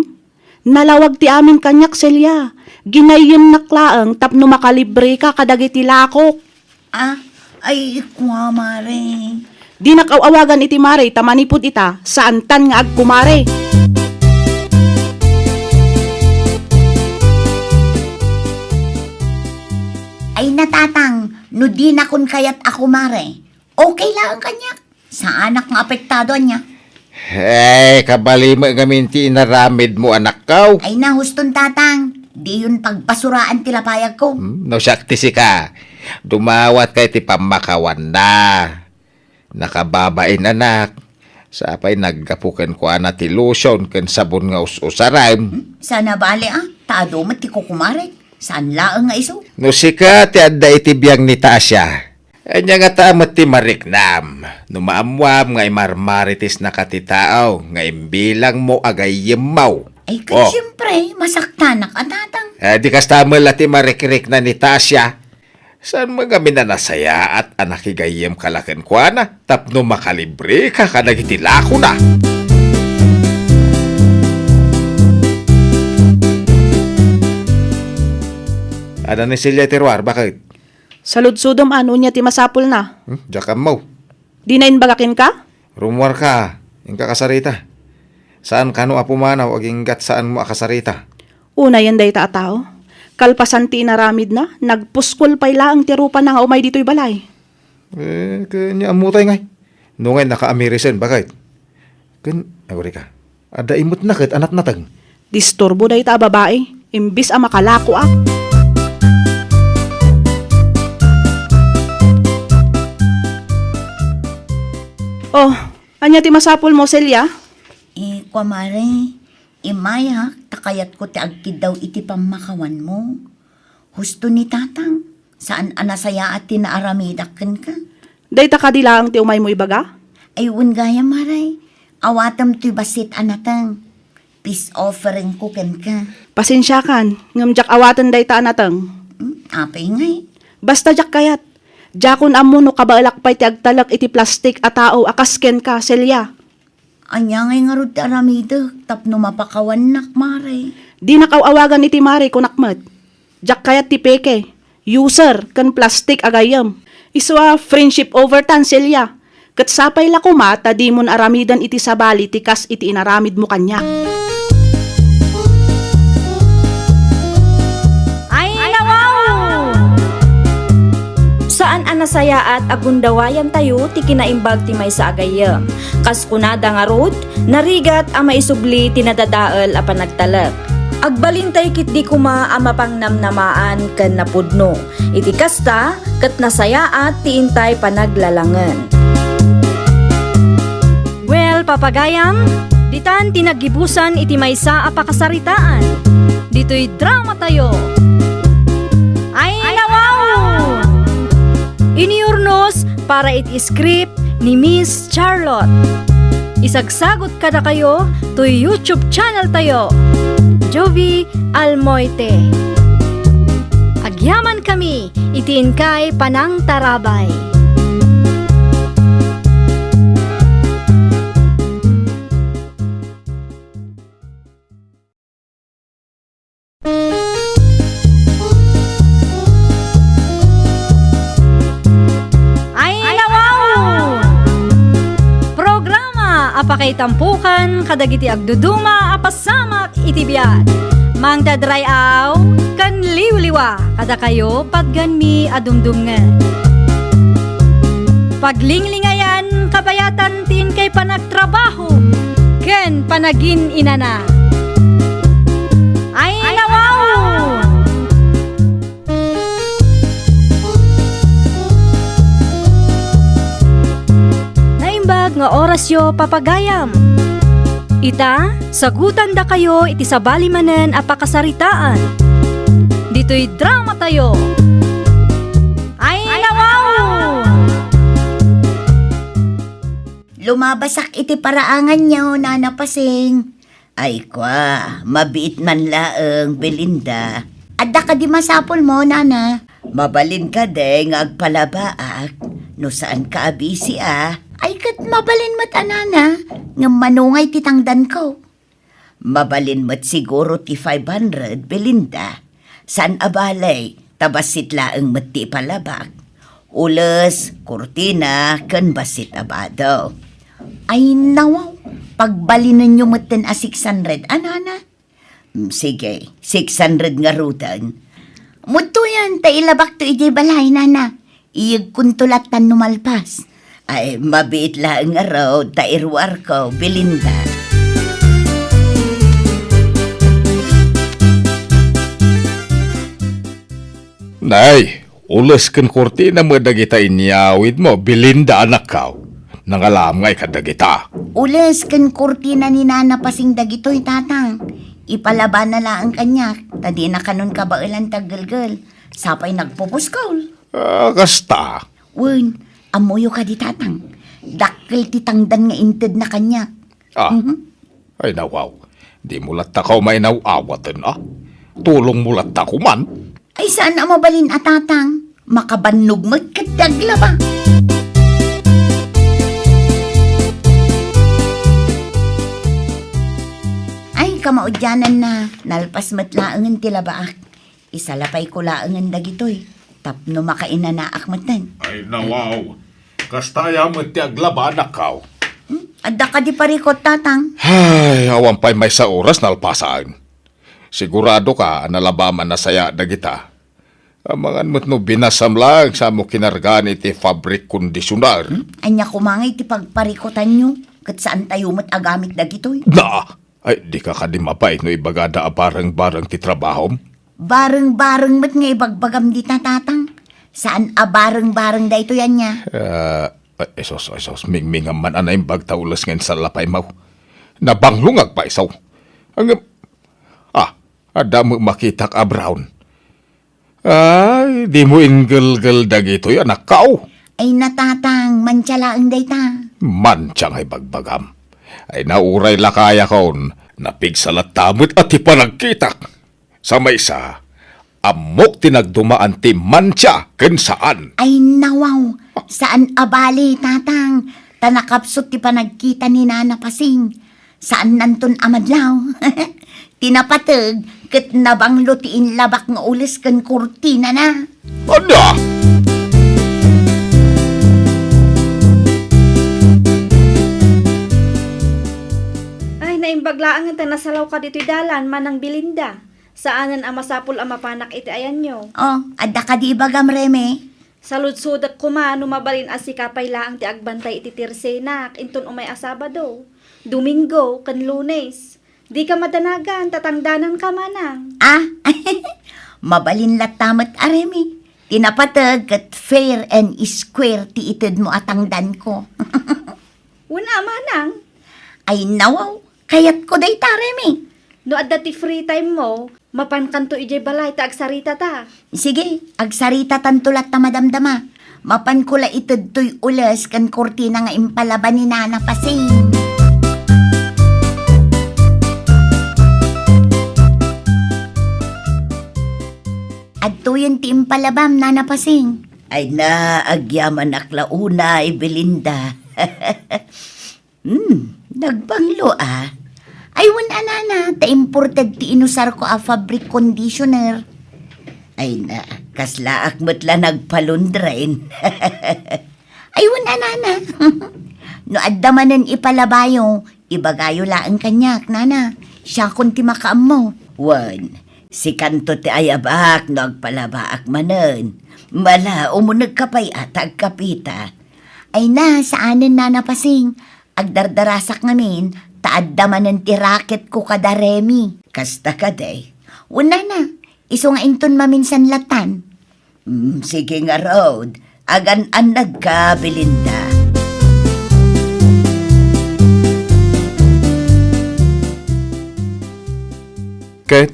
Nalawag ti amin kanyak, Celia. Ginayim naklaang tapno makalibre ka kadagiti lakok. Ah? Ay, kwa mare. Di nakawawagan iti mare tamanipod ita saan tan nga agkumare. Ay natatang, no di na kun kayat ako mare. Okay lang ang kanyak. Sa anak nga apektado niya. Hey, kabali mo ngamin ti inaramid mo anak kao. Ay na, huston tatang. Di yun pagbasuraan tilapayag ko. No sakti si ka. Dumawat kay ti pamakawan na. Nakababain anak. Sapay naggapukan ko ana ti lotion ken sabon nga usaram. Sana bali taado mat ti kukumarek. Saan laang nga iso? No sika ti adda iti biyang ni Tasya. Anya nga tamat ti mariknam. No maamwam nga imarmaritis na katitaaw nga imbilang mo agay yemaw. Ay kay siyempre, masaktanak at tatang. Di kastamel ti marikrik na ni Tasya. Saan mga minanasaya at anakigayem kalaken kwa na tapno makalibre ka kadagiti lako na. Ada ni Celia Terwar, bakit? Saludsudom ano niya ti masapul na. Diyan ka mo. Di na inbagakin ka? Rumor ka, yung kakasarita. Saan ka no apumanaw, aging gat saan mo akasarita? Una yan day tao. Kalpasan ti inaramid na, nagpuskol pay laang ti rupa na nga umay dito'y balay. Kanya amutay ngay. Nungay naka-Amerisen, bakit? Aguri ka. Ada imot na kat anat natag. Disturbo day ta babae, imbis a makalako ak. Oh, anya ti masapul mo, Celia? Kumare, imaya, takayat ko ti agkid daw iti pamakawan mo. Husto ni tatang, saan anasaya at tinaaramidakan ka? Day ta kadilaang ti umay mo ibaga? Ayun gaya maray, awatam ti basit anatang. Peace offering ko ken ka. Pasensya kan, ngamjak awatan day ta anatang. Apay ngay. Basta jak kayat. Jakon amo no kabaalak pay ti agtalak iti plastik a tao akasken ka, Celia. Anya ngay nga rod ti aramida, tapno mapakawan nak maray. Di nakawawagan iti mare kunakmat. Jak kayat ti peke. User kan plastik agayam. Iswa friendship over tan, Celia. Kat sapay la kumata di mon aramidan iti sabali ti kas iti inaramid mo kanya. Ay, nawaw! Saan anasaya at agundawayan tayo ti kinaimbag ti may sa agayam. Kas kunada nga rod, narigat a maisubli ti nadadaal a panagtalak. Agbalintay kit di kuma a mapangnamnamaan ken napudno. Iti kasta ket nasaya at ti intay panaglalangan. Well, papagayam, ditan tinagibusan iti maysa a pakasaritaan. Dito'y drama tayo. Ay, nawaw! Iniurnos para iti script ni Miss Charlotte. Isagsagot kada kayo to YouTube channel tayo. Jovi Almoite. Agyaman kami, itiin kay Panang Tarabay. Ay, nawaw! Programa apakay tampukan kadagiti agduduma apasamak iti biat. Mang dadray aw kan liwliwa kada kayo patgan mi adumdumngan. Paglinglingayan kabayatan tin kay panagtrabaho ken panagin inana. Ay, nawaw! Naimbag nga orasyo papagayam. Ita, sagutan da kayo iti sabali manen a pakasaritaan. Dito'y drama tayo. Ay, nawaw! Lumabasak iti paraangan niyo, nanapasing. Ay kwa, mabiit man laeng, Belinda. Adda ka di masapol mo, nana. Mabalin ka de, nga agpalabaak. No saan ka abisi ay kat mabalin mat anana, nga manungay titangdan ko. Mabalin mat siguro ti 500, Belinda. San abalay, tabasit laeng mat ti palabak. Ules, kurtina, kan basit abado. Ay nawaw, pagbalinan nyo matin a 600, anana? Sige, 600 nga rutan. Muto yan, tailabak to iti balay, nana. Iyag kuntulatan numalpas. Ay, mabiit lang nga raw, tairwar ko, Belinda. Nay, ulas kan kortina mo dagita inyawid mo, Belinda anak ka. Nangalam ngay kadagita. Ules kan kurtina ni nana pasing dagitoy tatang. Ipalaban na lang ang kanyak. Tadi na kanon kabailan tagalgal. Sapay nagpupuskaw. Kasta. Wen, amuyo ka di tatang. Dakkel titangdan nga inted na kanyak. Ay nawaw. Di mulat ta ka may nawawatan Tulong mulat ta kuman. Ay saan ang mabalin atatang? Makabannog magkadagla ba? Ay, kamaudyanan na. Nalpas matlaangan tila baak. Isalapay ko laangan dagitoy. Tapno makainanaak matan. Ay nawaw, kastaya mo ti aglaban akaw. Adda ka di parikot, tatang. Ay, awan pa'y may sa oras nalpasaan. Sigurado ka nalabaman na saya dagita. Amangan mo't no binasam lang sa mo kinargan iti fabric kondisyonar. Anya kumangay ti pagparikotan nyo. Kat saan tayo mo't agamit dagitoy. Na! Ay, di ka kadimapay no ibagada a barang-barang ti trabahom. Bareng-bareng mo't nga ibagbagam di tatang. Saan a bareng-bareng da ito yan niya? Esos, mingmingam man anay bagtaulas ngayon sa lapay mau. Nabanglungag pa isaw. Ada mo makitak a brown. Ay, di mo inggal-gal dagitoy anak kao. Ay natatang, mantsala ang dayta. Mansyang ay bagbagam. Ay nauray lakaya kon, napigsalat tamot at ipanagkitak. Sa may isa, amok tinagdumaan ti mansya ken saan. Ay nawaw, saan abali tatang? Tanakapsot ti panagkita ni Nana Pasing. Saan nanton amadlaw? Tinapatag, kat nabanglo ti inlabak nga ulis ken kurtina na. Ada! Ay, naimbaglaan nga nasalaw ka dito'y dalan, manang Belinda. Saanan ang masapul ang mapanak iti ayan nyo. Oh, adda ka di bagam reme? Saludsudak kuma, numabalin as si kapay laang ti agbantay iti tirsenak, inton umay asabado, Domingo, kan Lunes. Di ka madanagan, tatangdanan ka manang. Ah, mabalin latamat areme. Tinapatag kat fair and square ti ited mo atangdan ko. Una manang, Ay nawaw, kayat ko day tareme. no adda ti free time mo, mapankanto ijay balay ta agsarita ta. Sige, agsarita tantulat ta madamdama. Mapan ko la ited to'y ulas kan kortina nga impalaban ni Nana Pasing. Adto yun ti impalabam, Nana Pasing. Ay na, agyaman aklaunay, Belinda. Nagbanglo ah. Ay wala na, ta imported ti inusar ko a fabric conditioner. Ay na, kaslaak mo't la nagpalundrain. Ay wala na. No addamanan ipalabayo, ibagayo laang kanyak, nana. Siya kun ti makaam mo. Wan, si kanto ti ayabak, nagpalabaak manen. Mala, umunag kapay atag kapita. Ay na, saanin Nana Pasing. Agdardarasak ngamin, taadamanan ti raket ko kada Remy. Kasta ka day. Una na, iso nga inton maminsan latan. Sige nga road, agan-anag ka, Belinda. Ket,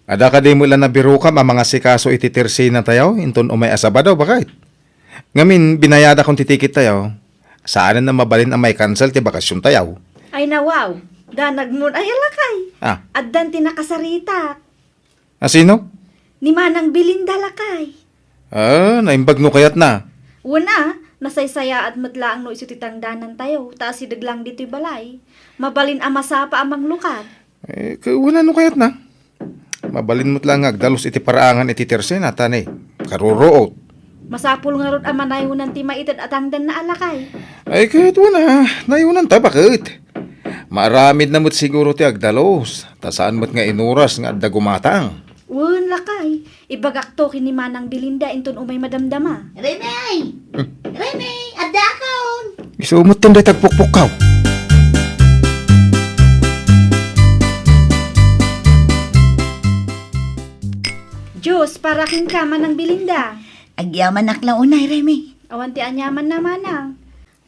ada ka di mo lang nabiro ka mga sikaso ititirsi na tayo, inton umay asaba daw, bakit? Ngamin, binayada kong titikit tayo, saanan na mabalin ang may cancel ti bakasyon tayo. Ay na wow, danag mo ay lakay. Ah, Addan ti nakasarita, sino? ni manang Belinda lakay. Naimbag no kayat na. Una, nasaysaya at matlaang no iso titangdanan tayo, taas si daglang dito'y balay. Mabalin ang masapa amang lukat. Wala no kayat na. Mabalin mo't lang agdalos iti paraangan iti tirsi na tani. Karuroot. Masapul nga ron ang manayunan ti maitad at hangdan na alakay. Ay, kahit wala. Nayunan ta, bakit? Maramid na mo't siguro ti agdalos. Tasaan mo't nga inuras nga adda gumatang. Wan lakay, ibagak to kini manang Belinda inton umay madamdama. Remy! Remy! Adda akon! Isumot tinday tagpukpukaw. Diyos, paraking ka manang Belinda. Agyaman aklaunay, Remy. Awan ti anyaman na manang.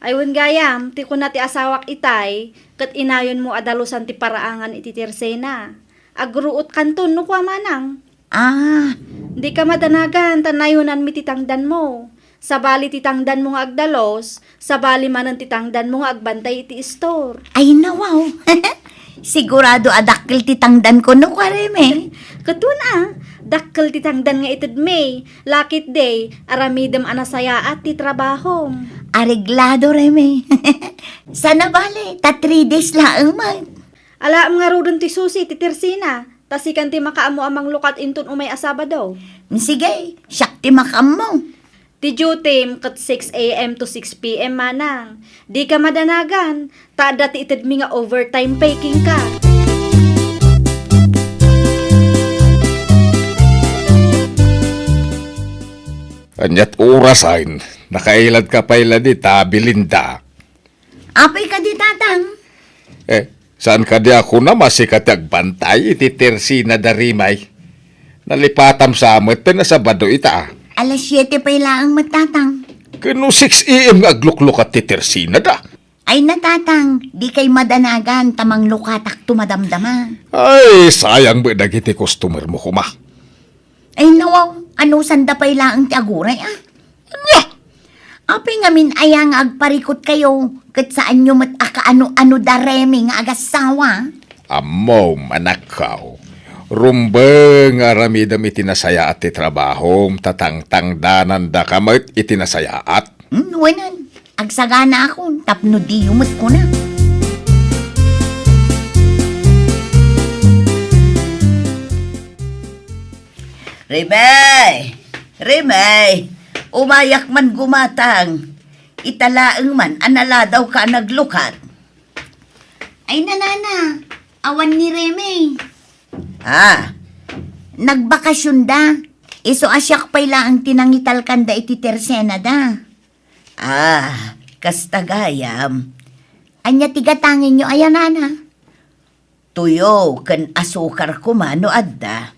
Aywan gayam, ti kuna ti asawak itay, kat inayon mo adalusan ti paraangan iti tirsena. Agruot kanton no kwa manang. Ah, Di ka madanagan, tanayunan mi titangdan mo. Sabali titangdan mo nga agdalos, sabali manan titangdan mo nga agbantay iti store. ay nawaw. Sigurado adakil titangdan ko no kwa, Remy. Katuna, dakkel titangdan nga itid may, lakit day, aramidem anasaya at ti trabaho. Areglado, Remy. Sana bale, ta 3 days laang man. Alaam nga rodon ti susi, ti tirsina, Tasikan ti makaamo amang lukat inton umay asaba daw. Sige, siyak ti makam mo. Ti duty kat 6 a.m. to 6 p.m. manang. Di ka madanagan. Tada ti itid mi nga overtime payking ka. Anyat orasain, nakailad ka pa ila di ta, Belinda. Apay ka di tatang. Saan ka di ako na masikatag bantay, ititirsi na darimay. Nalipatam sa amat, pinasabado ita. Alas 7 pa ilaang matatang. Kano 6 a.m. nga aglukluk at titirsi na da. Ay natatang, di kay madanagan tamang lukatak tumadamdama. Ay, sayang ba nagiti customer mo kuma? Ay nawaw, ano sanda pa ilaang ti aguray ah? Apay ngamin ayang agparikot kayo, kat saan nyo mat akaano-ano daremi nga agasawa. Amom, anak kao. Rumbeng aramidam itinasaya at titrabaho, tatang-tangdanan da kamot itinasaya at. Wanan, agsagana ako, tapno di umot ko na. Remay! Remay! Umayak man gumatang. Italaeng man, anala daw ka naglukat. Ay nanana, awan ni Reme. Ha? Nagbakasyon da. Iso asyak pay ang tinangital kanda iti tersena da. Kastagayam. Anya tigatangin nyo ayan nana. Tuyo, kan asukar ko mano adda.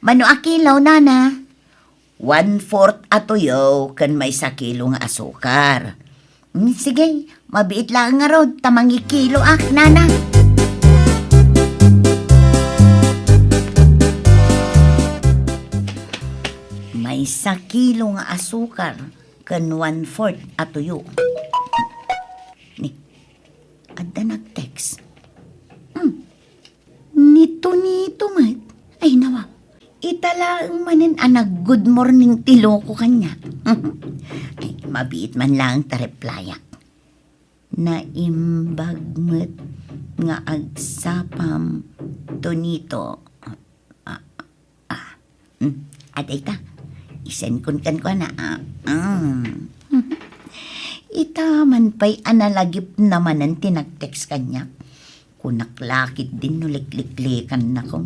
Mano akilaw nana. 1/4 atuyo kan may 1 kilo nga asukar. Sige, mabiit lang nga rod, tamangi kilo nana. May 1 kilo nga asukar kan 1/4 atuyo. Ni, adda nag-text. Nito mat. Ay nawa, italaang manin anag good morning tilo ko kanya. Ay, mabiit man lang ta replyak. Naimbag met nga agsapam tonito. Aday ta, isen kun kan ko na. Itaman pa'y analagip naman ang tinag-text kanya. Kunaklakit din nulikliklikan na ko.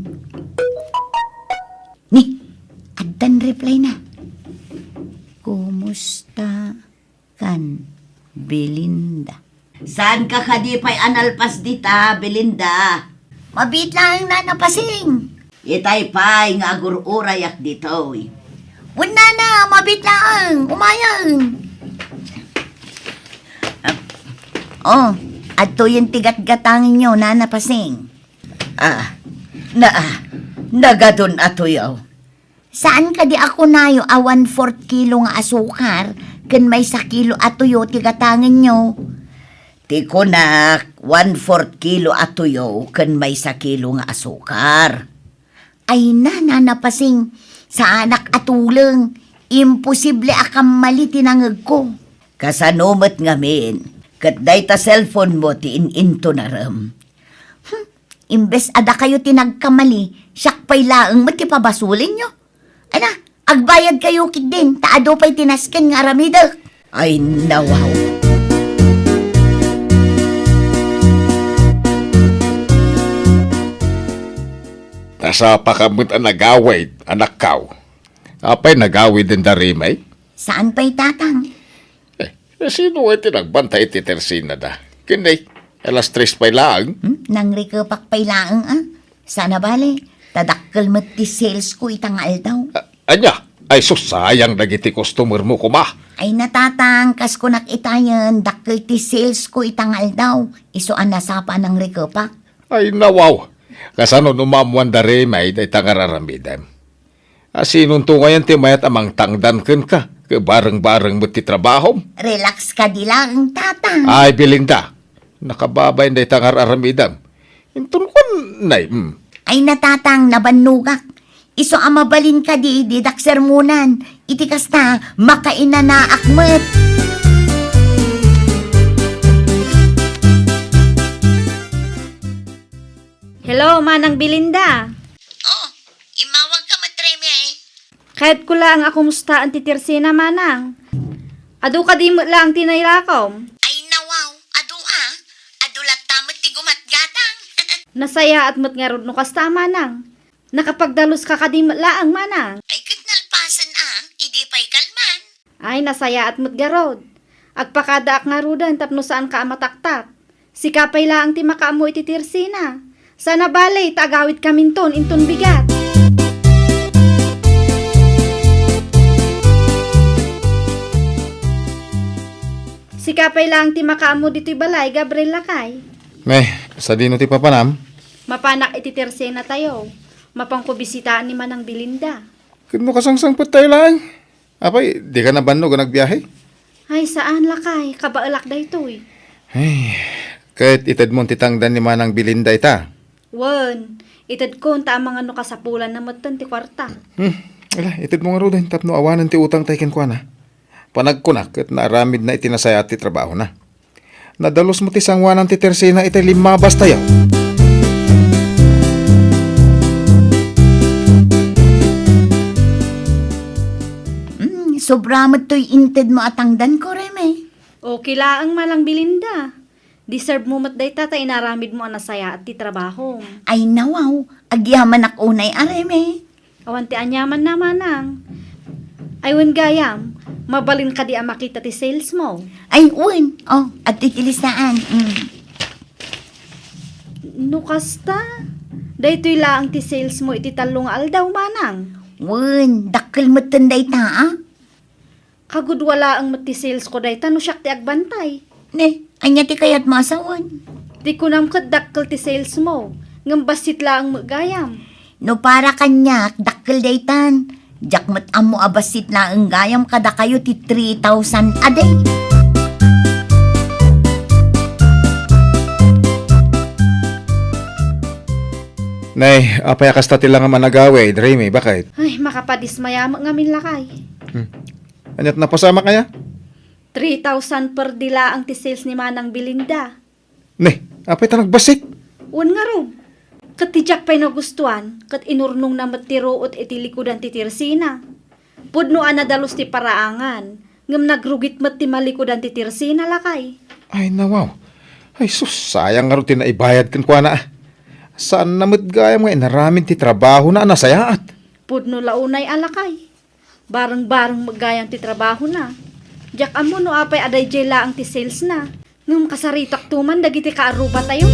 Ni, addan reply na. Kumusta kan, Belinda? Saan ka kadipay analpas dita, Belinda? Mabit lang na napasing. Itay pay nga agururayak dito. Wala na, mabit lang. Umayang. Ato yung tigat-gatangin nyo na napasing. Nagadun atuyaw. Saan ka di ako nayo 1/4 kilo nga asukar, kan may 1 kilo atuyo tigatangin nyo? Ti ko na 1/4 kilo atuyo kan may 1 kilo nga asukar. Ay napasing, sa anak atuleng, imposible akam mali tinangag ko. Kasanomet ngamin, kat day ta cellphone mo ti in-into na ram. Imbes ada kayo tinagkamali, siyak pa'y laang matipabasulin nyo. Ana, agbayad kayo kit din, taado pa'y tinasken nga aramida. Ay nawaw. Nasa pakamot ang nagaway, anak kao. Apay nagaway din darimay? Saan pa'y tatang? Sino ay tinagbantay titirsi na da? Kinay, alas 3 pa'y lang. Nang rikapak pa'y laang Sana bale, tadakkel met ti sales ko itangal daw. Anya, ay susayang nagiti customer mo kuma. Ay natatang, kas ko nakitayan, dakkel ti sales ko itangal daw. Iso ang nasapa ng rikapak. Ay nawaw. Kasano numamuan darimay day tangararambidam. Asinong tungayan ti mayat amang tangdan ken ka. Bareng-bareng mo ti trabaho. Relax ka di lang, tatang. Ay, Belinda. Nakababay day tangararambidam. Intun ko nay. Ay natatang, nabanugak. Iso amabalin ka di, didak sermonan. Itikas na, makainana akmet. Hello, Manang Belinda. Kahit ko lang ako mustaan ti Tirsina manang. Adu ka di mo lang tinayrakom. Ay nawaw, adu adulat tamot ti gumatgatang. Nasaya at mo't nga rod no kasta manang. Nakapagdalos ka kadimo laang manang. Ay kitnalpasan idi pa'y kalman. Ay nasaya at mo't garod. Agpakadaak nga rudan tapno saan ka mataktak. Si kapay laang ti makaamo iti Tirsina. Sana balay tagawit kaminton inton bigat. Si kapay lang ti makaamo dito'y balay, Gabriel Lakay. Sa dino ti papanam? Mapanak iti Tirsena tayo. Mapangkubisitaan ni Manang Belinda. Kit mo kasangsangpot tayo lang. Apay, di ka na bannog o nagbiyahe? Ay, saan Lakay? Kabaalak da ito'y. Ay, kahit itad mong titangdan ni Manang Belinda ita. Wan, itad ko ta mga no kasapulan na matan ti kwarta. Wala, itad mo nga ro din. Tapno awanan ti utang tayo ko na. Panagkunak at naaramid na itinasaya ti trabaho na. Nadalos mo ti sangwanan ti Tirsena iti limabas tayo. Sobramat to'y inted mo atangdan ko, Reme. Okay laang Malang Belinda. Deserve mo matday tata inaramid mo anasaya at ti trabaho. Ay nawaw, agyaman ak unay Reme. Awan ti anyaman na manang. Aywan gayam, mabalin ka di ang makita ti sales mo. Ay, uwan. At titilisaan. No kasta? Daytoy laang ti sales mo iti talong aldaw manang. Uwan, dakkel mo tanday ta, Kagud wala ang mati sales ko dayta no siyak ti agbantay. Ne, anya ti kayat masawan. Di ko nam kadakkel ti sales mo. Ngambasit laang magayam. No para kanyak, dakkel daytan. Jakmat amo abasit na ang gayam kada kayo ti 3,000 a day. Nay, apay akasta ti lang nga managawe, Remy, bakit? Ay, makapadismaya ngamin lakay. Anyat napasama kaya? 3,000 per dila ang ti sales ni Manang Belinda. Ne, apay ta nagbasik. Un nga ro. Kat tijak pa'y nagustuhan, kat inurnong na matiro at itilikudan ti Tirsina. Pudno anadalos ti paraangan, ngam nagrugit mat ti malikudan ti Tirsina lakay. Ay, nawaw. Ay, sus, sayang nga ro tinaibayad kan kwa na. Saan namit gaya mga inaramin ti trabaho na nasayaat? Pudno launay alakay. Barang-barang magayang ti trabaho na. Jak amo no apay aday jay laang ti sales na. Ngam kasaritak tuman dagiti kaaruba tayo.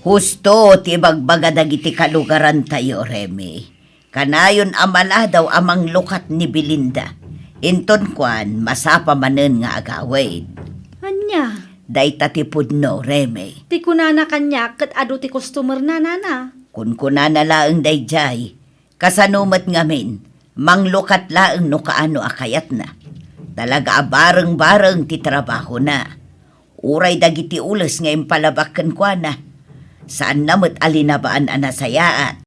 Husto ti bagbaga dagiti kalugaran tayo, Remy. Kanayon amala daw amang lukat ni Belinda. Inton kwan, masapa manen nga agawid. Anya, Dayta ti pudno, Remy. ti kunana kanya kat ado ti customer na nana. Kun kunana laeng dayjay, kasanumat ngamin, manglukat laeng no kaano akayat na. Talaga bareng-bareng ti trabaho na. Uray dagiti ules nga impalabakken kwa na. Saan namot alinabaan anasayaat.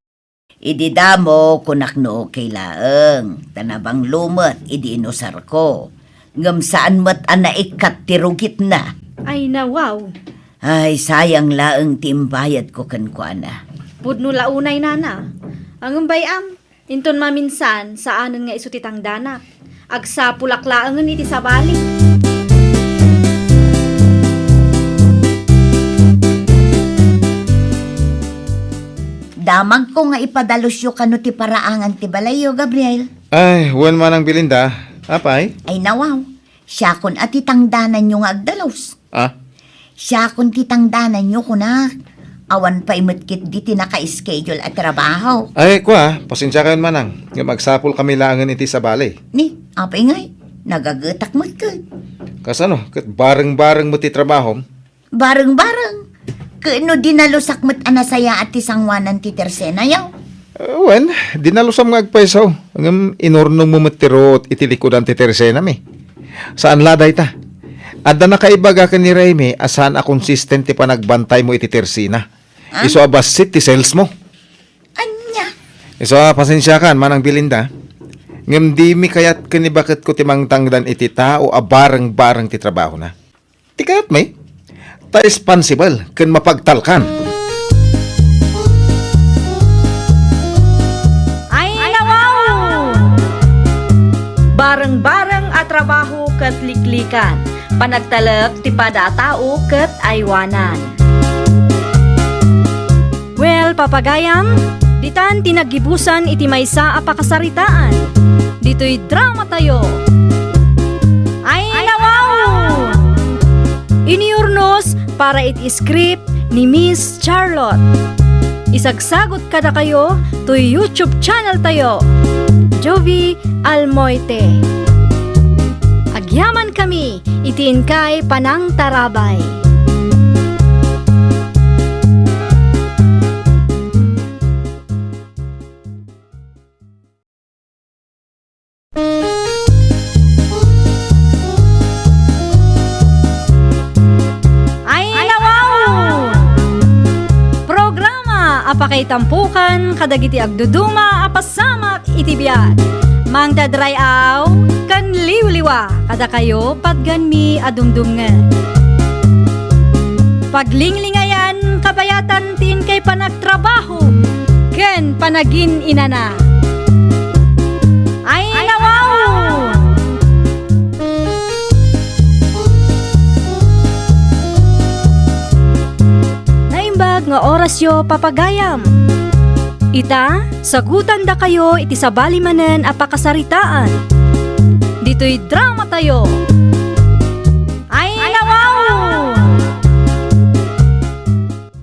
Idi damo kunakno kay laeng, tanabang lumot idi inusar ko. Ngam saan mat anaikat tirugit na. Ay na wow. Ay sayang laeng timbayad ko kankwana. Pudno launay nana. Ang bayam, inton maminsan saanan nga iso titang danak. Agsa pulaklaangan iti sabali. Damag ko nga ipadalos yu kano ti paraangan ti balayo, Gabriel. Ay, huwan Manang Belinda. Apay? Ay nawaw, siya kon at itangdanan nyo nga agdalos. Ah? Siya kon titangdanan nyo kunak. Awan pa imutkit di tinaka-schedule at trabaho. Ay, kwa, pasensya kayo Manang. Nga magsapol kami langan iti sa balay. Ni, apay ngay, nagagatak mo ka. Kasano, kat bareng-bareng mo ti trabaho. Bareng-bareng. Kano dinalusak mo't anasaya at isangwanan ti Tirsena yaw. Wen, dinalusam nga agpaisaw. Ang inurnong mo matiro at itilikodan ti Teresena mi. Saan laday ta? Adda na kaibaga ka ni Remy asan a consistent ti panagbantay mo iti Teresina. Iso abasit ti sales mo. Anya? Iso pasensya kan Manang Belinda. Ngem di mi kayat kani bakit ko timangtangdan iti tao a bareng-bareng ti trabaho na. Ti kayat may? ta responsible ken mapagtalkan. Ay nawaw! Bareng-bareng at trabaho kat liklikan, panagtalak ti padatao kat aywanan. Well, papagayam, ditan tinagibusan iti maysa a pakasaritaan. Dito'y drama tayo. Ay nawaw! Iniurnos para iti script ni Miss Charlotte. Isagsagot kada kayo to YouTube channel tayo, Jovi Almoite. Agyaman kami, itiin kay Panang Tarabay. Ay nawaw! Programa apakay tampukan kadagiti agduduma apasamak iti biag. Mang dadrayaw kan liwliwa kada kayo patgan mi adumdumngan. Paglinglingayan kabayatan tin kay panagtrabaho ken panagin inana. Ay nawaw! Naimbag nga orasyo papagayam. Ita, sagutan da kayo iti sabali manen a pakasaritaan. Dito'y drama tayo. Ay nawaw!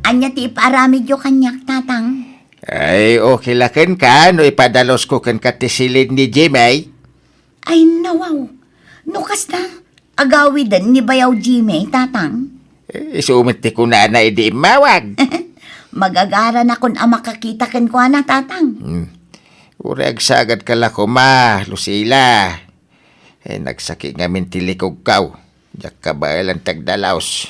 Anya ti iparamid yo kanyak, tatang. Ay, okay laken ka, no ipadalos ko kan katisilid ni Jimmy. Ay, nawaw. Nukas na. Agawidan ni Bayaw Jimmy, tatang. Isumiti ko na idi mawag. Magagara na kun makakita ken ko na, tatang. Urag sagad ka lako ma, Lucila. Nagsaki nga mintilikog kaw. Diyak ka ba ilang tagdalaos?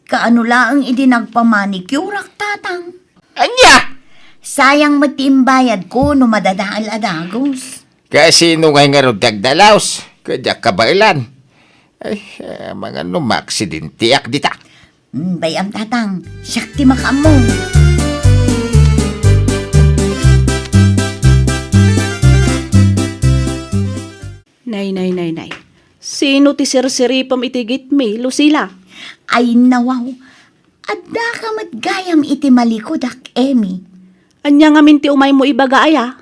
Kaano laang idi nagpamanicure, tatang. Anya! Sayang matimbayad ko no madadaal adagos. Kasi nung nga nga tagdalaos, kadyak ka ba ilan? Ay, mga numaksidentiak dita. Bayam, tatang. Syakti makamo. Nay. Sino ti sirsiripam itigit mi, Lucila? Ay, nawaw. Adda ka matgayam iti malikodak, Emi. Anya nga minti umay mo ibaga aya?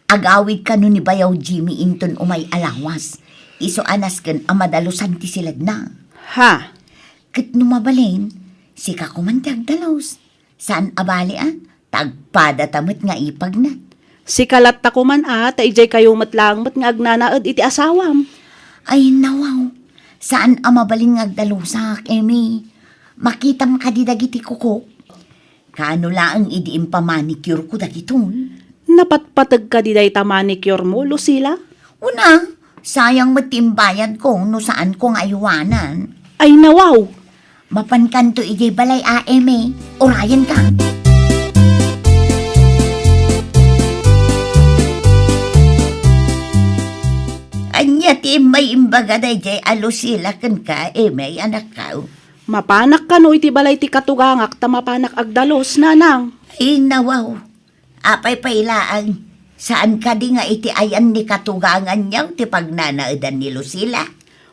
Agawid ka no ni Bayaw Jimmy inton umay alawas. Iso anas ken amadalusan ti silad na. Ha? Ket numabalin, si kakumantag dalos. Saan abalian? Tagpada tamot nga ipag na. Si kalat ta kuman taijay kayo matlang mat nga agnanaed iti asawam. Ay, nawaw. Saan amabalin nga agdalusak, Emi? Makitam ka di dagiti kuko. Kaano laang idi impamanicure ko dagiton? Napatpatag ka di day ta manicure mo, Lucila? Una, sayang matimbayad ko no saan kong ayuwanan. Ay nawaw! Mapankanto ijay balay Emi. Orayan ka. Anya ti may imbaga day jay alusila kan ka, Emi, anak ka. Mapanak ka no iti balay ti katugangak ta mapanak agdalos, nanang. Ay, nawaw. Apay pailaan. Saan ka di nga iti ayan ni katugangan niyaw ti pagnanaadan ni Lucila?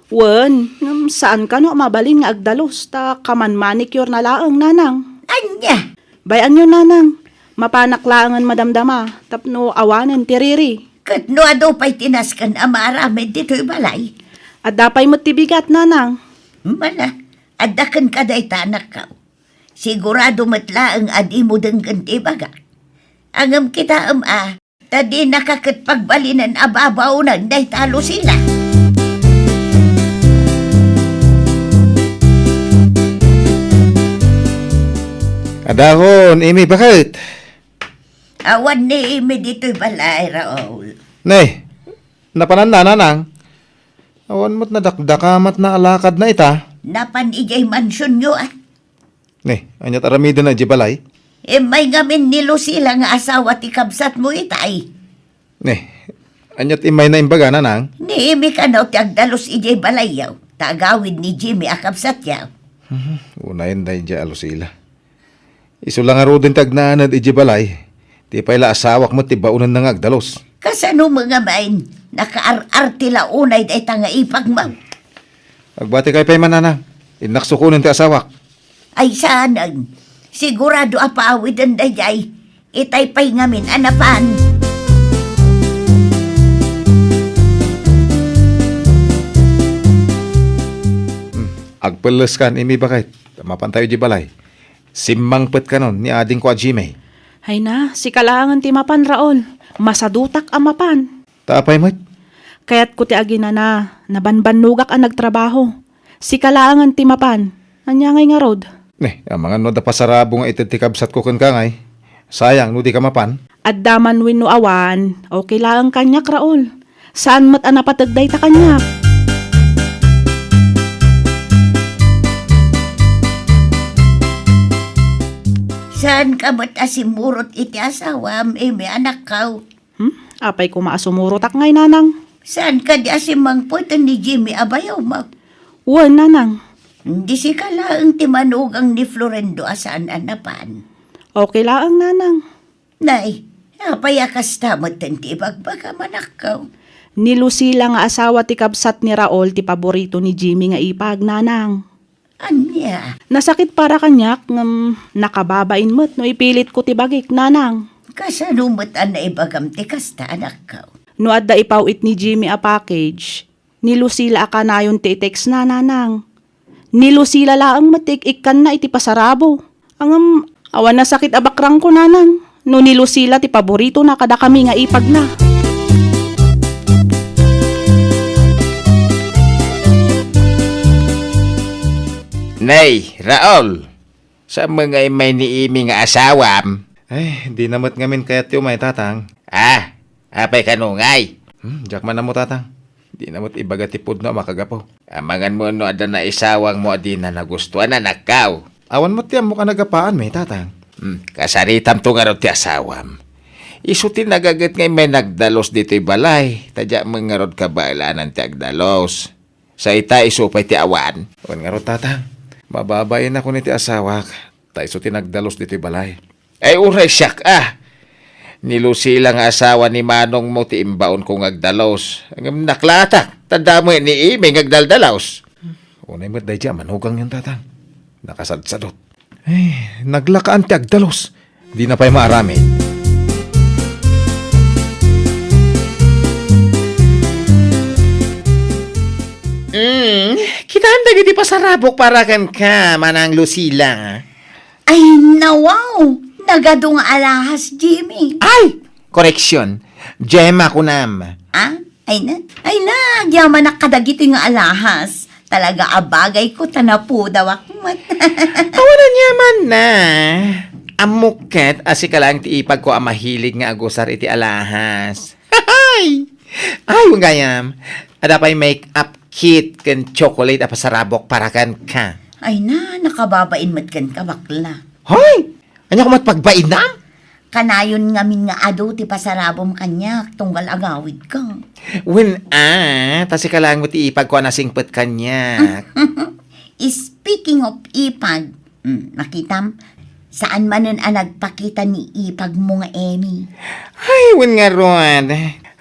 Wen, saan ka no mabalin nga agdalos ta kaman manicure na laang, nanang. Anya? Bayan nyo, nanang. Mapanak laangan madamdama, tapno awanen ti riri. Kat no ado pa'y tinaskan amaramid dito'y balay. At dapay mo't tibigat, nanang. Mana, adakan ka day tanak ka. Sigurado matla ang adi mo denggan ti baga. Angam kita tadi nakakit pagbalinan ababaw ng day talo sila. Adahon, Imi, bakit? Awan ni imi dito'y balay, Raul. Nay, napanan na nanang. Awan mo't nadakdakamat na alakad na ita. Napan ijay mansyon nyo Nay, anyat aramidin na jibalay. may ngamin ni Lucila nga asawa ti kabsat mo itay. Nay, anyat imay na imbaga nanang. Ni imi ka na ti agdalos ijay balayaw. Tagawid ni Jimmy akabsat yaw. Unayin dahi dya Lucila. Iso lang aro din tagnanad iji balay. Ti pala asawak mo ti baunan na agdalos. Kasano mga main, nakaar-arte launay day tanga ipag mo. Agbati kay pay mananang. Inaksukunan ti asawak. Ay sanang, sigurado apaawid ang dayay. Itay pay ngamin anapan. Agpeles kan imi bakit. Mapan tayo di balay. Simmangpet ka nun ni ading ko a Jimmy. Hay na, si kalangan ti mapan Raol. Masadutak ang mapan. Tapay mo't. Kaya't ko ti agina na, nabanbanugak ang nagtrabaho. Si kalangan ti mapan. Anya ngay nga rod. Ang mga no da pasarabo nga ititikabsat ko kan kangay. Sayang, no di ka mapan. At daman win no awan, okay lang kanyak Raol. Saan mat anapatagday ta kanyak? Saan ka ba't asimurot iti asawam, may anak ka? Apay ko maasumurotak ngay nanang. Saan ka di asimangputan ni Jimmy abayaw mo? Uwan nanang. Hindi si kalaang timanugang ni Florendo asaan anapan. Okay lang nanang. Nay, apayakas tamot ti bagbaka manakaw. Ni Lucila nga asawa ti kabsat ni Raol ti paborito ni Jimmy nga ipag nanang. Anya, Nasakit para kanyak ngam nakababain mo't no ipilit ko ti bagik nanang. kasanumot an na ibagam ti kasta anak ka. No adda ipawit ni Jimmy a package, ni Lucila akanayon ti text na nanang. Ni Lucila laang matik-ikan na iti pasarabo. Ang awan na sakit abakrang ko nanang. No ni Lucila ti paborito na kada kami nga ipag na. Nay, Raol, sa mga may niimi nga asawam. Ay, di namat ngamin kaya tiyo may tatang. Apay kanungay. Diyak man na mo tatang. Di namat ibagatipod na makagapo. Amangan mo no ada na isawang mo di na nagustuhan na nakaw. Awan mo tiyam mo ka nagapaan may tatang. Kasaritam to nga raw ti asawam. Isutin nagagat ngay may nagdalos dito'y balay. Tadya mga rod kabailanan ti agdalos. Sa ita isupay ti awan. Awan nga ro tatang. Mababayin ako ni ti asawak. Taiso tinagdalos dito'y balay. Ay uray siyak Ni Lucila nga asawa ni Manong mo ti imbaon kong agdalos. Ang naklatak. Tanda mo ni Ime ngagdaldalaos. Unay mo't day dyan, manugang yung tatang. Nakasadsadot. Ay, naglakaan ti agdalos. Di na pa'y maarami. Kinahanda giti pasarabok para kan ka, Manang Lucila. Ay, nawaw! Nagadong alahas, Jimmy. Ay! Koreksyon. Gemma kunam. Ay na, yaman na kadagito yung alahas. Talaga abagay ko, tanapo daw akmat. Awanan yaman na. Amuket, asi ka lang ti ipag ko ang mahilig nga agusar iti alahas. Ay! Ay, gayam. Ada pa'y make-up kit kan chocolate a pasarabok para kan ka. Ay na, nakababain mat kan kabakla. Hoy! Anya ko matpagbain na? Kanayon ngamin nga ado ti pasarabom kanyak, tunggal agawid ka. Tasi ka lang mo ti ipag ko na singpet kanya. Speaking of ipag, nakitam, saan manan ang nagpakita ni ipag mo nga Emmy? Ay, nga ron.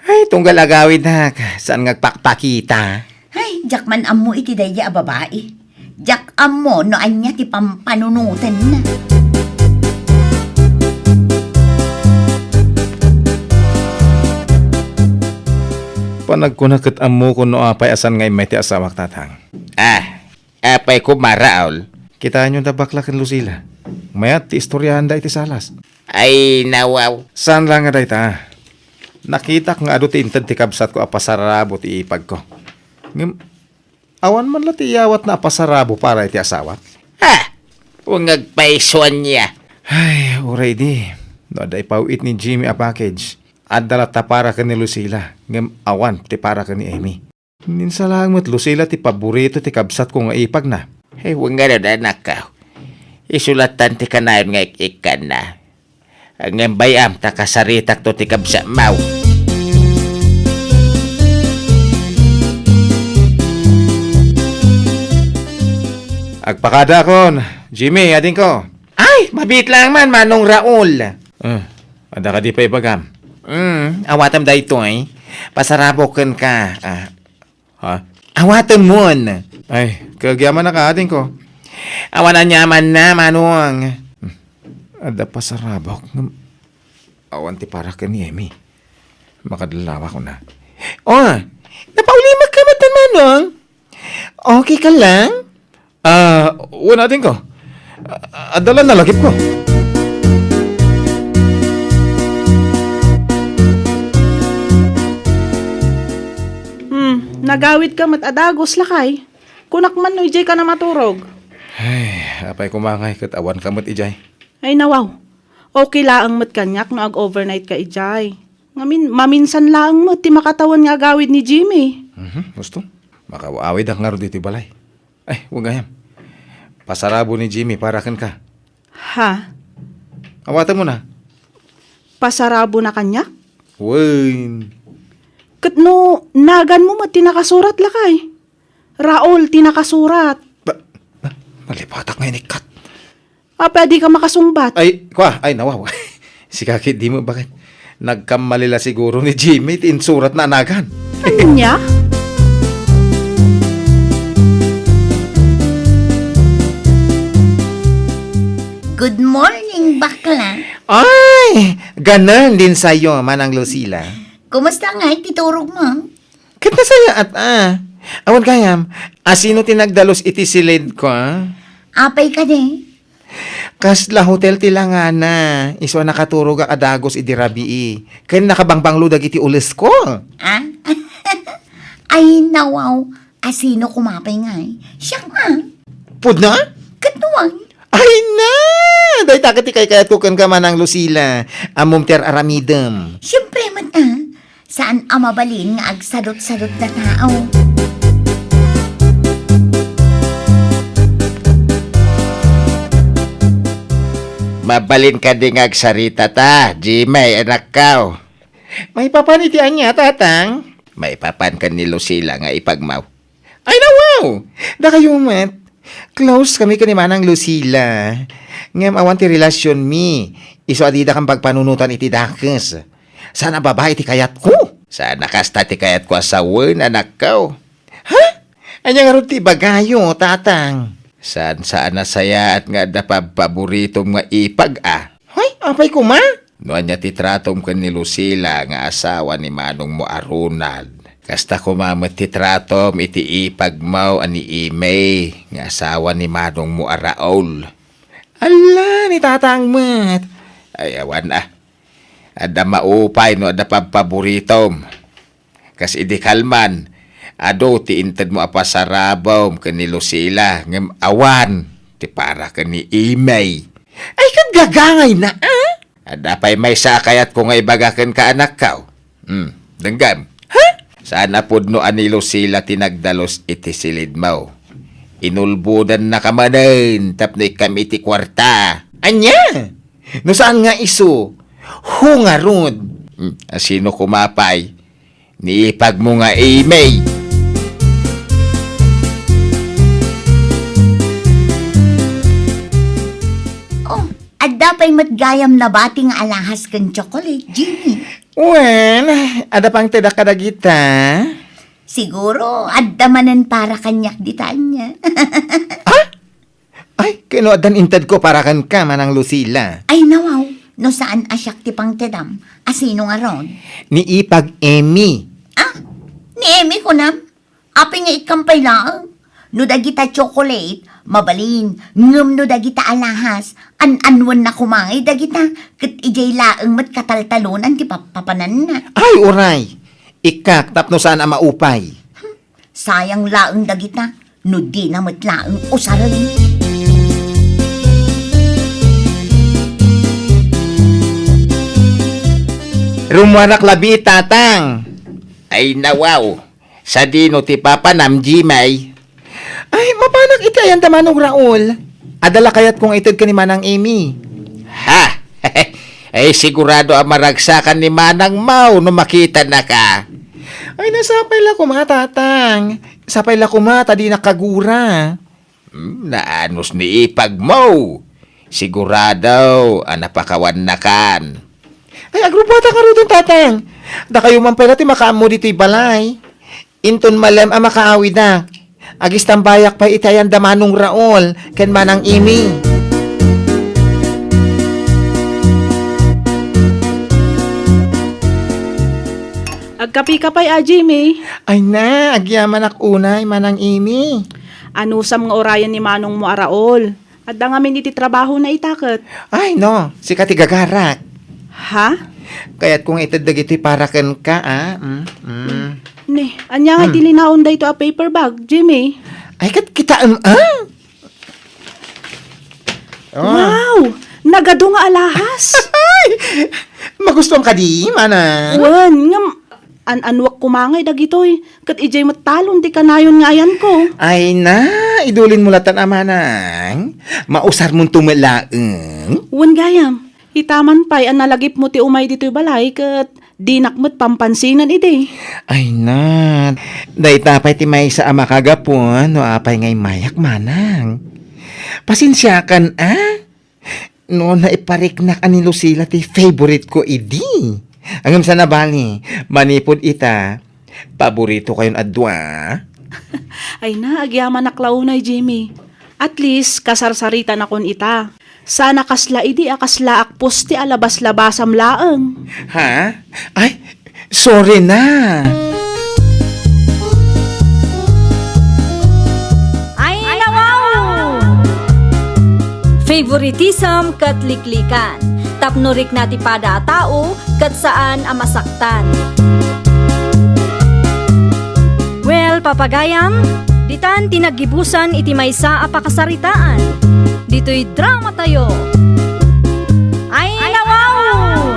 Ay, tunggal agawid na. Saan ngagpakpakita? Ay, jak man amo iti daya babae. Jak amo no anya ti pampanunutan na. Panagkunakat amo ko no apay asan ngay may ti asawak tatang. Apay ko maraol. Kitaan yung tabakla kan Lucila. Mayat ti istoryahan da iti salas. Ay, nawaw. Saan lang nga day ta? Nakita nga ado ti intad ti kabsat ko apasarabo ti ipag ko. Awan man la ti iyawat na apasarabo para iti asawak. Huwag ngagpaisuan niya. Ay, uray di. No, da ipawit ni Jimmy a package. Adala ta para ka ni Lucila. Ngam awan ti para ka ni Amy. Minsa lang mo't Lucila ti paborito ti kabsat ko nga ipag na. Ay, huwag nga na nakaw. Isulatan ti kanayon nga ikan na. Ang bayam takasaritak to ti kabsa mau. Agpakada kon. Jimmy, ading ko. Ay, mabit lang man, Manong Raul. Ada ka di pa ibagam. Awatam da ito eh. Pasarabokan ka. Ha? Awatam mon. Ay, kagyaman na ka, ading ko. Awanan nyaman na, Manong. Ada pa sa rabok. Awan ti para ka ni Emi. Makadalawa ko na. Oh, napaulimag ka ba Manong? Okay ka lang? Una din ko. Adalan na lagip ko. Nagawid ka mat adagos lakay. Kunak man no ijay ka na maturog. Ay, apay kumangay kat awan kamot ijay. Ay nawaw. Okay laang mat kanyak no ag-overnight ka ijay. Ngamin, maminsan laang mat ti makatawan nga agawid ni Jimmy. Gusto? Makawaawid ang ngaro dito balay. Ay, huwag gayam. Pasarabo ni Jimmy para kan ka. Ha? Awatan mo na. Pasarabo na kanyak? Win. Kat no, nagan mo mat tinakasurat lakay. Raul, tinakasurat. Malipatak ngayon ikat. Pwede ka makasungbat. Ay, nawaw. Si Kakit, di mo bakit? Nagkamalila siguro ni Jimmy, tinsurat na anagan. Anya? Good morning, bakla. Ay, ganun din sa'yo, Manang Lucila. Kumusta nga ititurog mo? Kita saya at awan kayam, sino tinagdalos iti silid ko, Apay ka de. Kasla hotel tilanga na, iswa nakaturog ka kadagos iti rabii. Kaya nakabangbanglo iti ulis ko. Ah? Ay, nawaw. Asino kumapay nga eh. Siya nga. Pudna? Katuwang. Ay na! Day takati kay kayat ko kan ka Manang Lucila, amom ter aramidem. Siyempre man Saan ang mabalin nga agsadot-sadot na tao? Mabalin ka ding agsarita ta, Jimmy, anak kao. May papanitian niya, tatang. May papan ka ni Lucila nga ipagmaw. Ay na wow! Da kayo mat. Close kami ka ni Manang Lucila. Ngam awan ti relasyon mi. Iso adida kang pagpanunutan iti dakes. Sana babae ti kayat ko. Sana kasta ti kayat ko asawan, anak kao. Ha? Anya nga ron ti bagayo, tatang. Saan na saya at nga paborito nga ipag Hoy, apay ko ma? Noan niya titratom ka ni Lucila nga asawa ni Manong mo Ronald. Kasta kumamat titratom iti ipag mo ani Imay nga asawa ni Manong mo Raul. Ala, ni tatang mat. Ay, awan Ada maupay no ada paboritom. Kas idi kalman. Ado ti inted mo apasarabaw ka ni Lucila ngem awan ti para ka ni Imay. Ay kagagangay na Ada pa'y may sakayat ko nga ibagakan ka anak kao. Denggam. Ha? Sana pudno ani Lucila tinagdalos iti silid mo. Inulbudan na kamanin tapno kami iti kwarta. Anya? No saan nga iso? Hungarod. Sino kumapay? Niipag mo nga Imay. Adda pa'y matgayam na bating alahas kang chocolate, Jimmy. Well, ada pang tidak kadagita. Siguro, adda manan para kanyak ditanya. Ay, kinuadan intad ko para kan ka, Manang Lucila. Ay, nawaw. No saan asyak ti pang tedam? Asino nga ron? Ni Ipag Emi. Ni Emi ko nam. Api nga ikampay lang. No dagita chocolate, mabalin. Ngam no dagita alahas. An-anwan na kumangay dagita. Kat ijay laang mat kataltalunan ti papanan na. Ay, uray. Ikak, tapno saan ang maupay. Sayang laang dagita. No di na mat laang usaray. Rumuanak labi, tatang. Ay, nawaw. Sa dino ti Papa Nam Jimay. Ay, mapanak iti ayan da Manong Raul. Adala kayat kong itod ka ni Manang Amy. Ha? Ay, sigurado ang maragsakan ni Manang Mau no makita na ka. Ay, nasapay la ko mga tatang. Sapay la ko mata di nakagura. Naanos ni ipag mo. Sigurado, napakawan na kan. Ay, agrubata ka rin tatang. Da kayo man pala ti makaamo dito'y balay. Inton malam ang makaawi na. Agis tambayak pa itayan damanong raol, ken manang imi. Agkapi-kapay Jimmy. Ay na, agyaman ak unay, manang imi. Ano sa mga orayan ni Manong mo araol? At da ngamin iti trabaho na itaket. Ay no, si katigagarak. Ha? Kaya't kung itadag ito'y para ken ka, Ne, anya nga iti linaon da ito a paper bag, Jimmy. Ay, kat kita, Wow! Nagado nga alahas. Magustuhan ka di, manang. Wan, ngam, anwak kumangay dagitoy. Kat ijay matalon di kanayon ngayan ko. Ay na, idulin mo latan amanang. Mausar mong tumalaang. Wan gayam, hitaman pa'y an nalagip mo ti umay dito'y balay kat di nakmet pampansinan ide. Ay na, daytapay ti may sa ama kagapon, no apay ngay mayak manang. Pasinsyakan, noon na ipariknak ani Lucila ti favorite ko idi. Angam sa nabali, manipod ita, paborito kayon adwa. Ay na, agyaman naklaunay, Jimmy. At least, kasarsarita na kon ita. Sana kasla idi akasla akpos ti alabas-labasam laeng. Ha? Ay, sorry na. Ay, nawaw! Favoritism kat liklikan. Tapnurik na ti pada a tao kat saan ang masaktan. Well, papagayam, ditan tinagibusan iti maysa a pakasaritaan. Dito'y drama tayo. Ay, nawaw!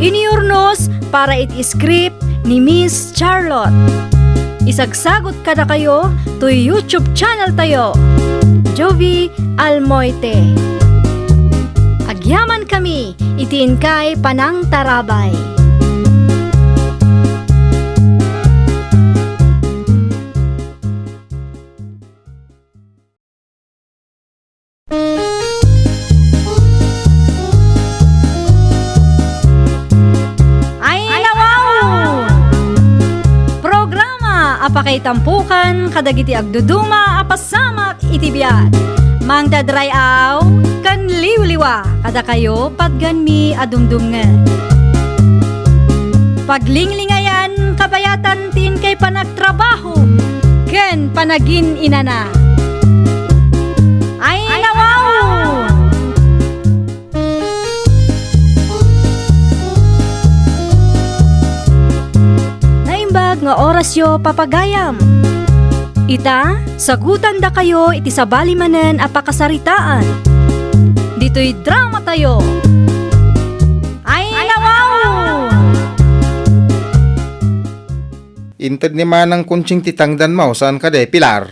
Iniurnos para iti script ni Miss Charlotte. Isagsagot kada kayo to YouTube channel tayo. Jovi Almoite. Agyaman kami, itiin kay Panang Tarabay. Ay, nawaw! Programa apakay tampukan kadagiti agduduma apasamak iti biag. Mang dadray aw kan liwliwa kada kayo pagganmi adumdum nga. Paglinglingayan kabayatan tin kay panagtrabaho ken panagin inana. Ay, nawaw! Naimbag nga orasyo papagayam. Ita, sagutan da kayo iti sabali manen apakasaritaan. Dito'y drama tayo. Ay, nawaw! Inted ni manang kunching titangdan mo, saan ka de, Pilar?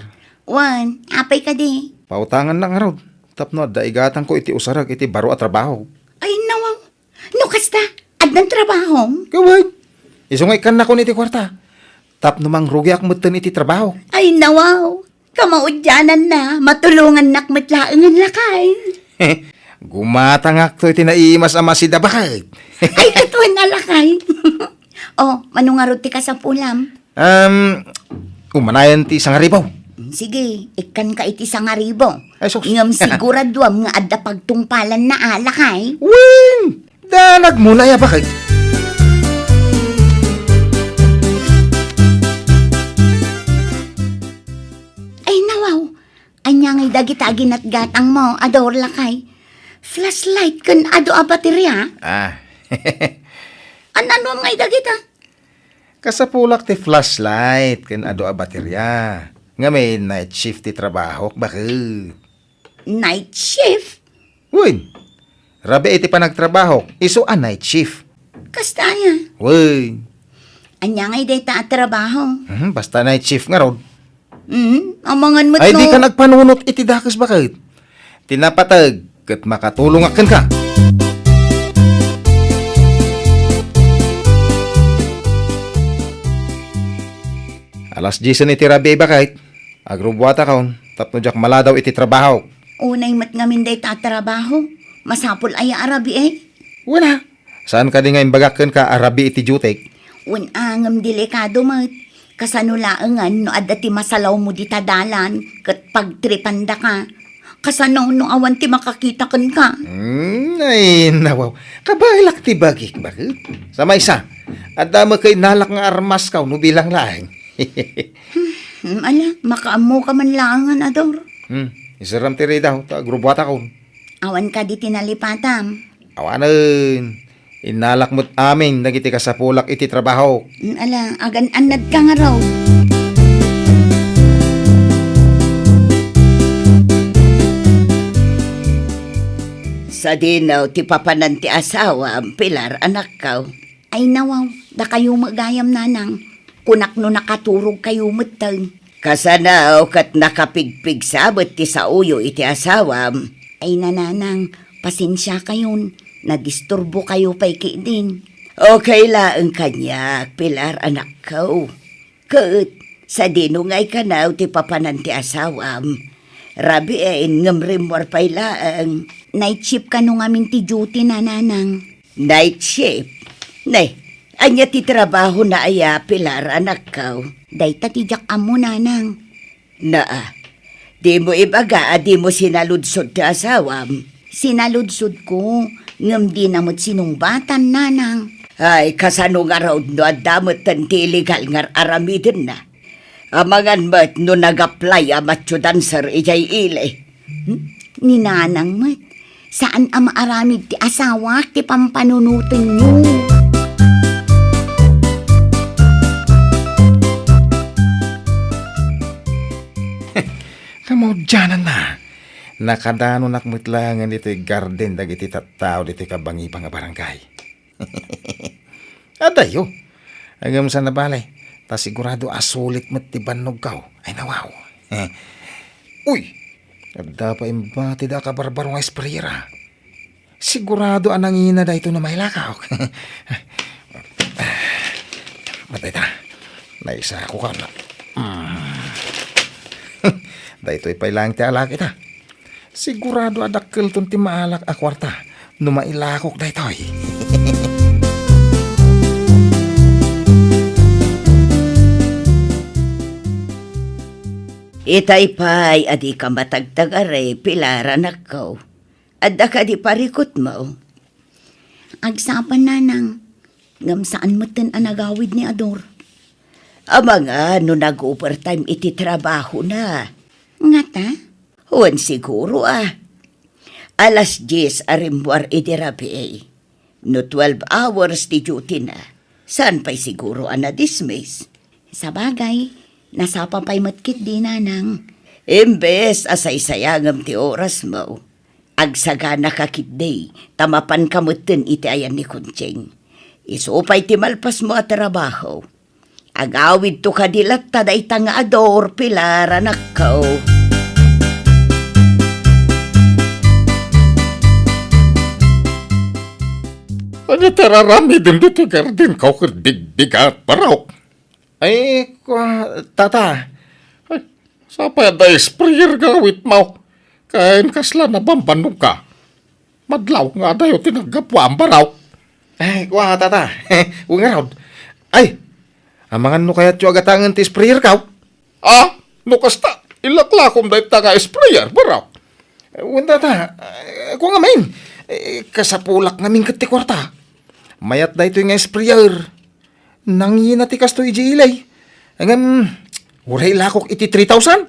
Wan, apay ka di. Pautangan lang araw. Tapno, daigatan ko iti usarag iti baro at trabaho. Ay, nawaw. No, kasta, adnan trabaho. Gawin. Isungay kan na ko iti kwarta. Tapno mang rugi ak mutten iti trabaho. Ay, nawaw. Kamaudyanan na, matulungan nakmatlaangan lakay. Gumatangak to iti naimas ama si Dabakay. Ay, katuan na lakay. Oh, manungarot ti ka sa pulam. Umanayan ti isang aribaw. Sige, ikan ka iti sangaribo. Ay, sus. Ngam siguraduam nga adda pagtungpalan na alakay. Win! Danag muna ya bakit? Ay, nawaw. Anya ngay dagitagin at gatang mo, ador lakay. Flashlight kan ado a baterya. Ano ngay dagita? Kasapulak ti flashlight ken ado a baterya. Nga may night shift ti trabaho, bakit? Night shift? Win! Rabi iti pa nagtrabaho, iso a night shift. Kastaya. Win! Anya ngay data at trabaho. Basta night shift nga ron. Amangan mo't Ay no. di ka nagpanunot iti dakas bakit? Tinapatag kat makatulong akin ka. Alas 10 iti rabi bakit? Agrubwata kaon. Tapno jak maladaw iti trabaho. Unay mat ngamin day tatrabaho. Masapol ay arabi eh. Wala. Saan ka di nga imbagakan ka arabi iti jutek? Unangam delikado mat. Kasanulaangan no adati masalaw mo di tadalan kat pagtripanda ka. Kasano no awan ti makakita kan ka. Ay, nawaw. Kabailak ti bagik, bakit? Sa maysa, adama kay nalak nga armas ka, no bilang laeng. Ala, makaamo ka man langan, Ador. Isaram ti rin daw, ta grubuat ako. Awan ka di tinalipatam. Awanan, inalak mo't amin, nagiti ka sa pulak iti trabaho. Ala, agan anad ka nga raw. Sa dinaw ti papanan ti asawa, Pilar, anak ka. Ay nawaw, da kayo magayam nanang. Kunak no nakaturog kayo matang. Kasanaw kat nakapigpig sabot ti sa uyo iti asawa. Ay nananang, pasensya kayon. Nadisturbo kayo pa'y din. Okay laang kanya, Pilar, anak ko. Kat, sa dinungay ka na ti papanan ti asawa. Rabiin ngamrimwar pa'y laang. Night shift ka nung amin ti duty nananang. Night shift. Nay, anya ti trabaho na aya, Pilar, anak ko. Day tatijak amo nanang. Naa, di mo ibaga, di mo sinaludsod ti asawam. Sinaludsod ko, ngam di namot sinungbatan nanang. Ay, kasano nga raw no adamot tan ti illegal nga aramidin na. Amangan mat no nag-apply amatyo dancer ijay ilay. Ni nanang mat, saan ang maaramid ti asawa ti pampanunutin nyo? Kamodyanan na. Nakadano nakmutlangan dito garden dagiti tattao dito kabangi pang barangay. Adayo. Agam sa nabalay. Ta sigurado asulit mo't ti bannog kaw. Ay nawaw. Uy! Adda pa imbati da ka barbaro nga esprira. Sigurado anang ina da ito na may lakaw. Matay ta. Naisa ako ka na. Da ito'y pailang ti alak ita. Sigurado adakkel ton ti maalak a kwarta. Numailakok da ito'y. Itay pa'y adi ka matagtagare, Pilar, anak ko. Adda ka di parikot mo. Agsapan nanang, ngam saan matan ang nagawid ni Ador. Amang no nag-overtime iti trabaho na. Nga ta? Huwan siguro Alas 10 arimbuar iti rabi No 12 hours ti duty na. Saan pa'y siguro na-dismiss? Sa bagay, nasapa pa'y matkit di nanang. Imbes asay-sayangam ti oras mo. Agsagana ka kitday, tamapan kamutin iti ayan ni Kunching. Isupay ti malpas mo at trabaho. Agawid to kadilat taday tanga Ador, Pilar, anak ko. Ano tararami din dito garden kaw kat big-bigat parok. Ay, tata. Ay, sapa da sprayer gawit mo. Kain kasla na bambanong ka. Madlaw nga dayo tinagapwa ang baraw. Ay, tata. Ungaraw. Ay, amangan no kaya't yung agatangan ti sprayer kaw. No kasta. Ilaklakom da ita ka sprayer baraw. Tata. Kung ngamin. Kasapulak namin kat ti kwarta. Mayat da ito yung sprayer. Nangina ti kasto iji-ilay. Angam, uray lakok iti 3,000?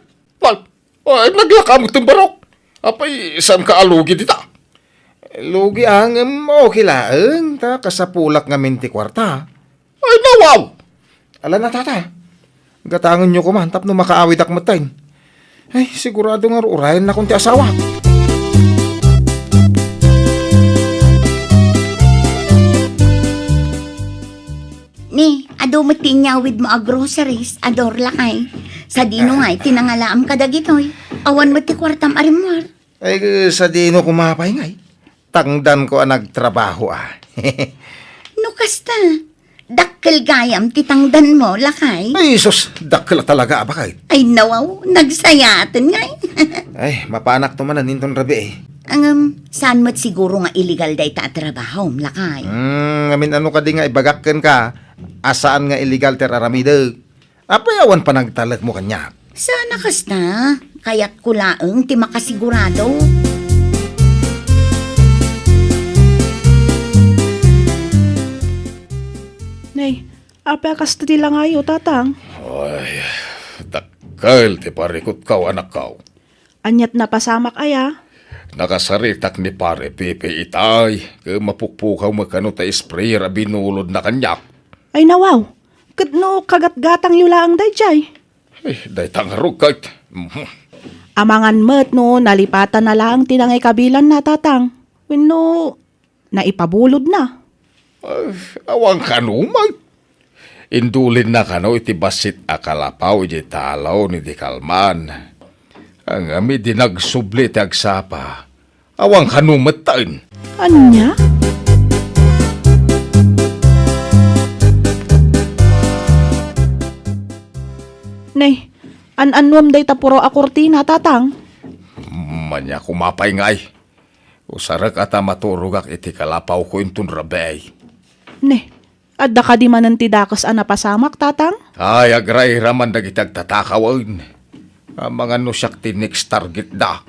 Ay, naglakamot ng barok. Apay, saan ka alugi dita? Lugi ang okay lang. Ta, kasapulak ngamin ti kwarta. Ay, nawaw! Ala na tata. Gatangan nyo kuman, tap no makaawid akmatayin. Ay, sigurado nga urayan na kung ti asawa. Ni, ado matinyawid mo a groceries, Ador lakay. Sa dino nga'y tinangalaam ka dagitoy. Awan mo ti kwartam arimwar. Ay, sa dino kumapay ngay. Tangdan ko ang nagtrabaho No kasta, dak dakkel gayam titangdan mo, lakay. Ay, sus, dakla talaga, abakay. Ay, nawaw, nagsayatan nga eh. Ay, mapanak to man ninton rabi eh. Saan mo't siguro nga illegal day ta trabaho, lakay. Amin ano ka di nga ibagakkan ka, asaan nga illegal ter aramide. Apayawan pa nagtalag mo kanya. Sana kasta, kaya't kulaeng ti makasigurado. Nay, apa kasta tila ngayo, tatang? Ay, dakal ti parikot kaw anak kaw. Anyat na pasamak aya. Nakasaritak ni pare Pepe itay, ke mapukpukaw magkano ta sprayer a binulod na kanyak. Ay nawaw, kadno kagat-gatang yulaang dayjay. Ay, day tangarog kahit. Amangan met no, nalipatan na lang tinangay kabilan na, tatang. Wenno, naipabulod na. Ay, awang kanumay. Indulin na kano iti basit akalapaw iti talaw ni di kalman. Ang ami di nagsubli ti agsapa. Awang kanumatain. Anya? Nay, an-anwam day tapuro a kurtina, tatang. Manya kumapay ngay. Usarak ata maturugak iti kalapaw ko intun rabay. Ne, adda ka di manan ti dakos a napasamak, tatang? Ay, agray raman dagitag tatakawan. Ang mga nusyak ti next target da.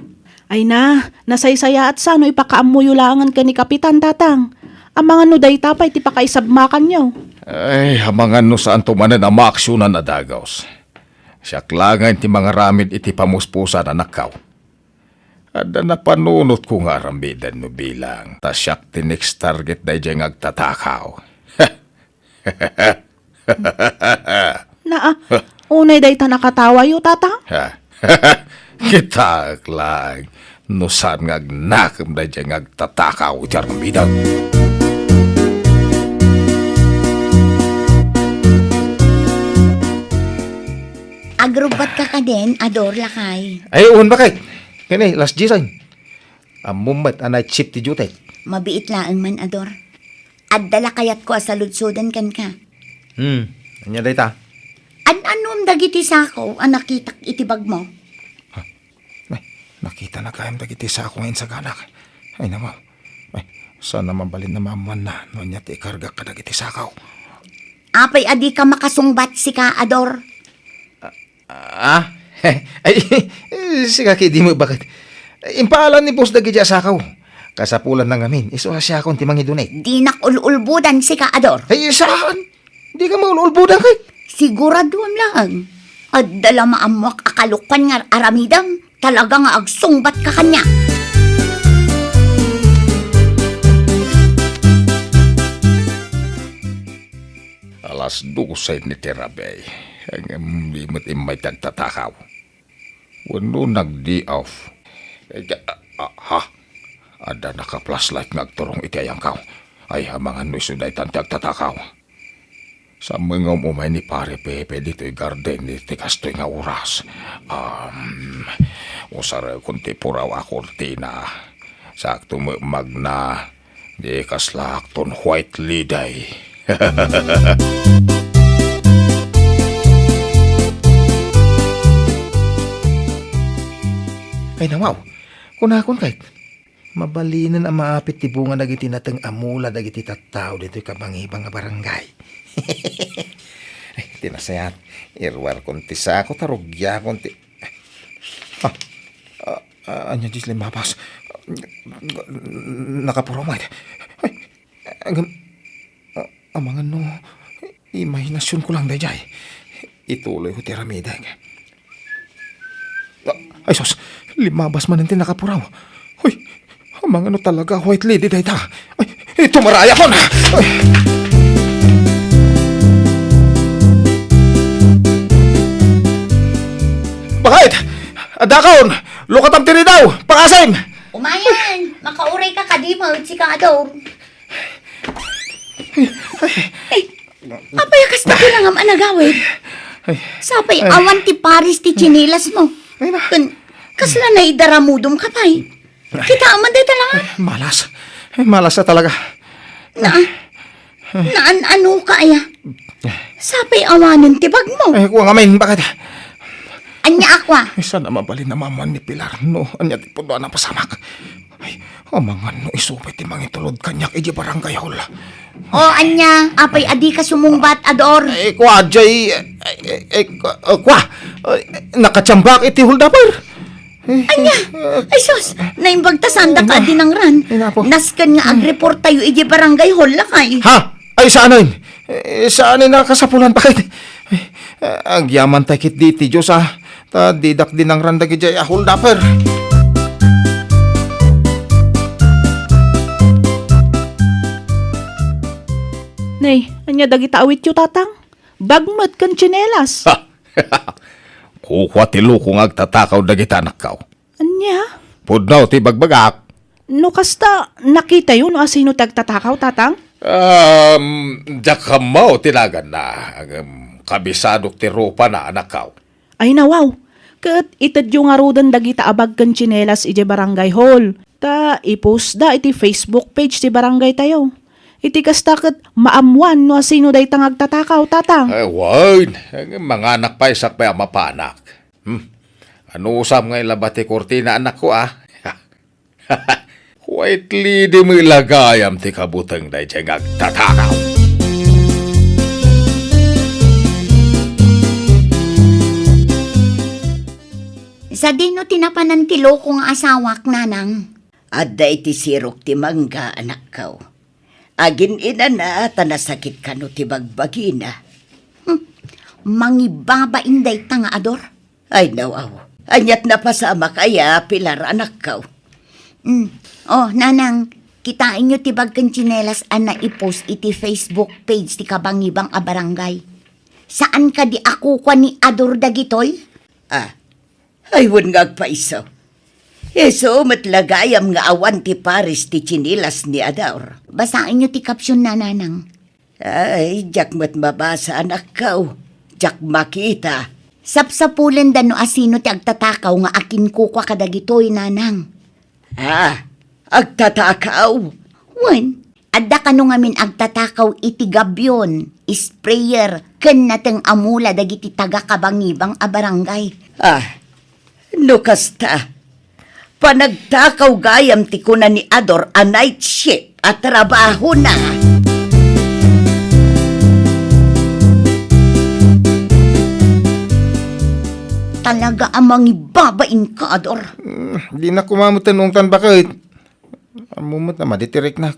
Ay na, nasaysaya at sano ipakaamuyulangan ka ni Kapitan, tatang. Ang mga nuday tapay ti pakaisabmakan niyo. Ay, hamangan no saan tumanan ang maaksyonan na dagaws. Siyak langan ti mga ramid iti pamuspusa na nakaw. Ada na panunot ko nga rambidan no bilang. Ta siyak ti next target da dyan agtatakaw. Na, unay day ta nakatawa yo, tatang? Kita lang. No saan nga agnakam da dyan agtatakaw dyan rambidan. Agrubat ka din, ador, lakay. Ay, uwan ba kay? Kani, last gisan. Amumat anay chip ti jutek. Mabiit laang man, ador. Addala kayat ko asaludsudan kan ka. Anya day ta? An-anom dagiti sako, ang nakitak itibag mo. Ay, nakita na kayang dagiti sa ako ngayon sa ganak. Ay naman. Ay, sana mabalin na mamuan na. No niya ti ikarga ka dagiti sakaw. Apay adi ka makasungbat si ka, ador. Ay, siya kay di mo bakit? Impaalan ni Boss dagiti sakaw. Kasapulan na ngamin. Iso siya akong timang idunay. Di nakululbudan si ka, ador. Ay, saan? Di ka maululbudan kay. Siguraduam lang. Addala maamuak akalukan nga aramidam. Talaga nga agsungbat ka kanya. Alas 12 ni Terabay. Ang limit imay tagtatakaw. Wano nagdi off. Ada naka-flashlight ngagturong iti ayang kaw. Ay hamangan no isuday tagtatakaw. Sa mga umay ni pare Pepe dito'y garden ni tikastoy nga oras. Usara kunti puraw a kortina. Sakto magna. Di kaslak ton white liday. Ay nawaw, kunakon kahit. Mabalinan ang maapit ti bunga dagiti nateng amula dagiti tattao dito'y kabangibang nga barangay. Ay, tinasayat. Irwar konti sa ako, tarugya konti. Anya jis limapas. Nakapuromay. Ay, amangan no, imahinasyon ko lang dayjay. Ituloy ko tiramida. Ay sos, limabas man ang tinakapuraw. Hoy, amangan no talaga, white lady dayta. Ay, tumaraya ko na. Ay. Bakit? Adakaon, lukatam tiri daw, pangasim! Umayan, makauray ka kadimot si ka, ador. Apay kas na pinangam anagawid. Sapay awan ti Paris ti chinilas mo. Ay na. Kasla na idaramudom ka pa'y. Kita aman day talaga. Malas. Malas na talaga. Naan ano ka aya? Sapay awanan tibag mo. Ay, kuha nga main, bakit? Anya akwa. Sana mabalin na maman ni Pilar, no? Anya ti po doon ang pasamak. Ay, amangan no, isupit ti mangitulod kanyak iji barangay hall. O anya, apay adi ka sumungbat, Ador. Ay, kuha, Jay, kuha, nakatsambak iti huldapar. Anya, ay sus, naimbag tasanda ka adi ng ran. Inapo. Naskan nga agreport tayo iji barangay hall lakay. Ha? Ay, saan yun? Saan yun nakasapulan? Bakit? Ay, ang yaman tayo kit diti, Diyos, ha? Ta, didak din ang randag ijay huldapar. Nay, anya dagita awit yu tatang? Bagmat kan tsinelas. Kukuha ti luko nga agtatakaw dagita anak kao. Anya? Pudnaw ti bagbagak. No kasta, nakita yun no asino tagtatakaw tatang? Jakamaw tinagan na. Kabisadok ti rupa na anak kao. Ay nawaw, kat itad yung arudan dagita abag kan tsinelas ije barangay hall. Ta ipost da iti Facebook page ti barangay tayo. Iti kasta kat maamuan no asino day tangag tatakaw tatang. Ay, wine. Mga anak pa isak pa mapanak. Ano usam nga ilabati kortina anak ko, ah? Quietly di mo ilagayam ti kabutang day tiyang agtatakaw. Sa dino tinapanan ti lokong asawak nanang. Adda iti sirok ti mangga anak kao. Agin ina na tanasakit ka no ti bagbagina. Mangibaba inday tanga, Ador. Ay nawaw. Anyat na pasama kaya Pilar anak kao. Oh, nanang, kitain nyo tibag kan tsinelas na ipost iti Facebook page ti kabangibang a barangay. Saan ka di ako kwa ni Ador dagitoy? Ay wun nga agpaisaw. Eso matlagayam nga awan ti Paris ti chinilas ni Adaur. Basain nyo ti kapsyon na nanang. Ay, jak mat mabasa anak kao. Jak makita. Sapsapulen da no asino ti agtatakaw nga akin ko kwa kadagitoy nanang. Agtatakaw. Wen, adda ka no ngamin agtatakaw iti gabyon, sprayer, ken nateng amula dagiti taga kabangibang a barangay. No kasta. Panagtakaw gayam ti kuna ni Ador a night shift at trabaho na. Talaga amang ibabain ka, Ador. Di na kumamutan nung tan bakit. Amumot na maditirik na.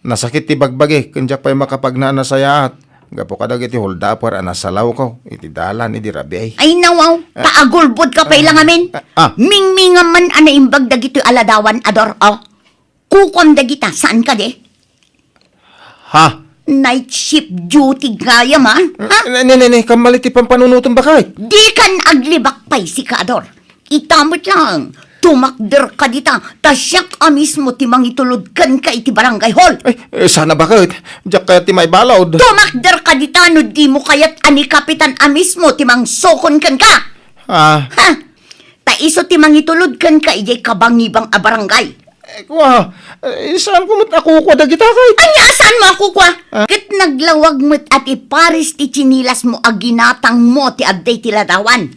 Nasakit ti bagbagi, kanjak pa'y makapagnaan na sayaat. Gapo ka dagiti holdapar anasalaw ko. Iti dalan, iti rabi Ay nawaw, taagulbod ka pa ilang amin. Mingmingan man anaimbag dagito aladawan, Ador. Oh. Kukom dagita, saan ka de? Ha? Night shift duty gaya man. Ha? Ne, kamalit ti pampanunutan bakit? Di kan aglibak pa'y si ka, Ador. Itamot lang. Tumakder ka dita, tasyak mismo ti mangitulod kan ka iti barangay hall. Ay, sana bakit? Diyak kaya ti may balawd. Tumakder ka dita, no di mo kayat ani kapitan mismo ti mangsokon kan ka. Ha? Taiso ti mangitulod kan ka ijay kabangibang a barangay. Kuha, saan kumot ako kwa dagita kahit? Anya, saan mo ako kwa? Kat naglawag mo't at iparis ti chinilas mo aginatang mo ti adday ti ladawan.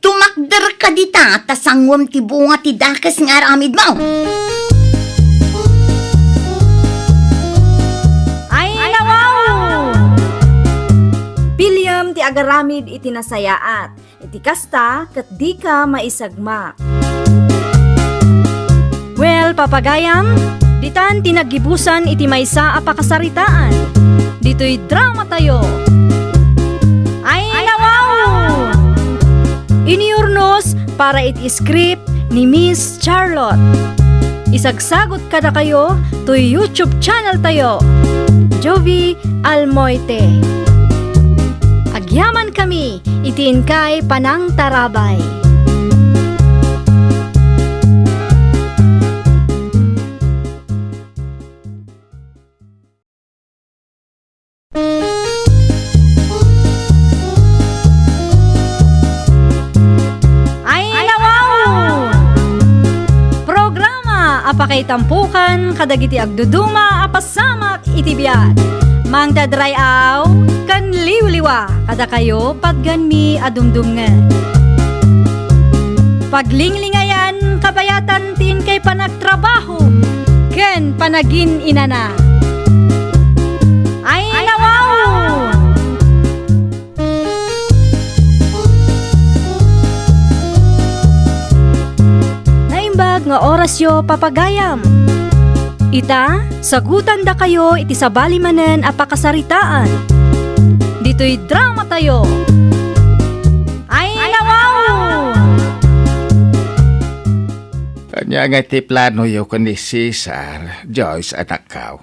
Tumakder ka dita, tasangwam ti bunga ti dakas nga aramid mo. Ay, nawaw! Pilyam ti agaramid iti nasayaat, iti kasta kat di ka maisagma. Well, papagayam, ditan tinagibusan iti maysa a pakasaritaan. Dito'y drama tayo. Ay, nawaw! Iniurnos para iti script ni Miss Charlotte. Isagsagot kada kayo to YouTube channel tayo, Jovi Almoite. Agyaman kami, itiin kay Panang Tarabay. Apakay tampukan, kadagiti agduduma, apasamak, itibiyat. Mang dadray aw, kan liwliwa kada kayo paggan mi adumdum nga. Paglinglingayan kabayatan tin kay panagtrabaho ken panagin inana. Ay nawaw! Naimbag nga oras yo papagayam. Ita, sagutan da kayo iti sabali manen apakasaritaan. Dito'y drama tayo. Ay nawaw! Kanya nga ti plano yo ka ni Cesar, Joyce anak kao.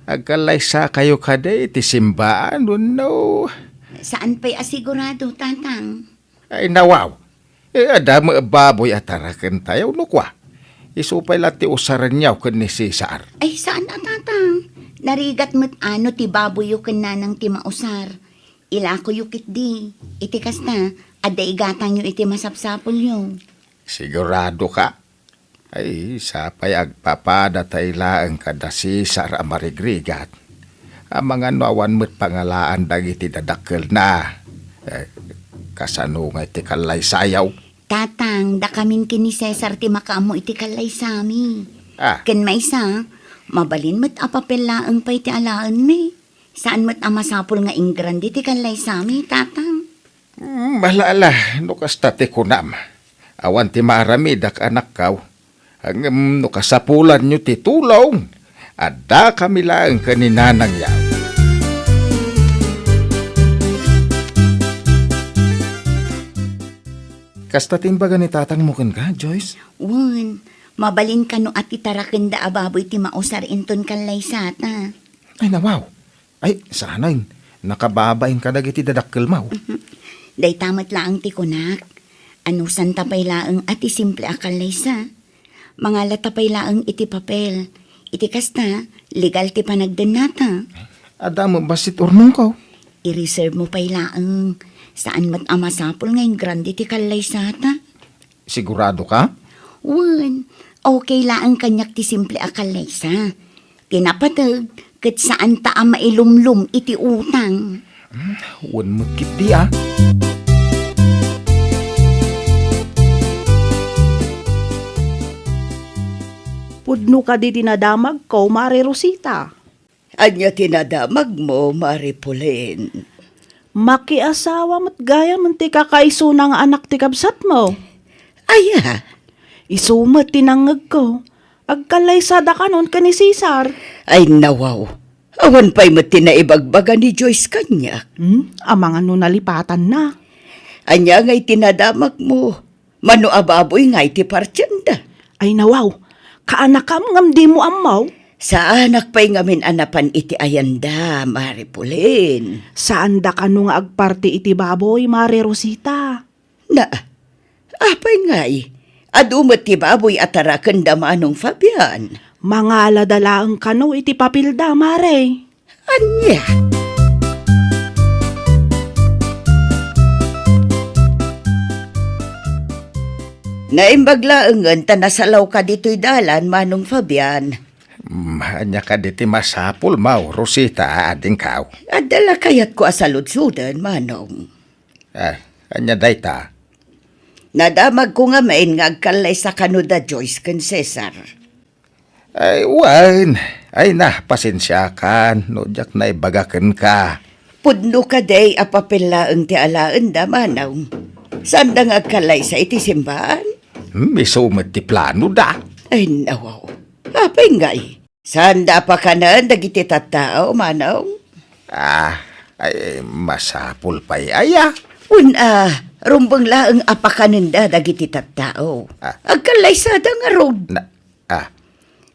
Agkalaysa kayo kada iti simbaan, no? Saan pa'y asigurado, tatang? Ay nawaw. Ada mo baboy atarakan tayo, no kwa? Isupay lati usaran niyaw ka ni Cesar. Ay, saan na, tatang? Narigat mo't ano ti baboy yu kananang ti mausar. Ila ko yukit di. Iti kasta, ada igatang yu iti masapsapol yu. Sigurado ka? Ay, sapay agpapada tayo laang kada Cesar amarigrigat. Ang mga nawan mo't pangalaan dagiti dadakkel na. Kasano nga iti kalay sayaw. Tatang, da kamin kini Cesar ti makaamo iti kalay sami. Ah, Ken maysa, mabalin mo't apapelaang pa iti alaan mi. Saan mo't amasapol nga ingrandi ti kalay sami, tatang? malala, no kastati kunam. Awan ti maramidak anak kaw. Ang no kasapulan nyo ti tulong. Ada kami lang kaninanang yaw. Kasta timbaga ni tatang mo ka, Joyce? Wan, mabalin ka no at itaraken da ababoy ti mausar inton kalay sata. Ay, nawaw. Ay, sanay. Nakababain ka dagiti dadakkel maw. Day tamat laang ti kunak. Ano santa pay laang at simple akalay sa. Mga latapay laang iti papel. Iti kasta, legal ti panagdan nata. Ada mo basit urnong ko. I-reserve mo pay laang. Saan mat amasapol ngayong grande ti kalay sata. Sigurado ka? Wan, okay laang kanyak ti simple akalay sa. Tinapatag, kat saan ta mailumlum iti utang. Wan mo kit di ah. Pudno ka di dinadamag ko, Mare Rosita. Anya tinadamag mo, Maripulin. Makiasawa mo't gaya man ti kakaiso ng anak ti kabsat mo. Aya, Isumat tinangag ko. Agkalay sada ka nun ka ni Cesar. ay nawaw. Awan pa'y mati na ibagbaga ni Joyce kanya. Amang ano nalipatan na. Anya nga'y tinadamag mo. Mano ababoy nga'y ti partyanda. Ay nawaw, kaanakam ngam di mo amaw. Sa anak pa'y ngamin anapan iti ayanda, Maripulin. Saan da ka nung agparti iti baboy, Mare Rosita? Na, apay nga'y. Adumat ti baboy atarakan da manong Fabian. Mga aladalaang kano iti papilda, Mare. Anya? Naimbaglaangan ta nasalaw ka dito'y dalan, Manong Fabian. Anya ka diti masapul maw, Rosita, ading kaw. Adala kayat ko asaludsudan, Manong. Anya dayta. Nadamag ko nga main nga agkalay sa kanuda Joyce kan Cesar. Ay, wan. Ay na, pasensya kan. No, jak na ibagakan ka. Pudno ka day apapelaang ti alaan da, Manong. Saan da nga agkalay sa iti simbahan? Misumat ti plano da. Ay, nawaw. Apay nga'y. Saan da pa ka na dagiti tattao, Manong? Ay, masapul pa'y aya. Rumbang laang apakananda dagiti tattao. Agkalay sa da nga rod.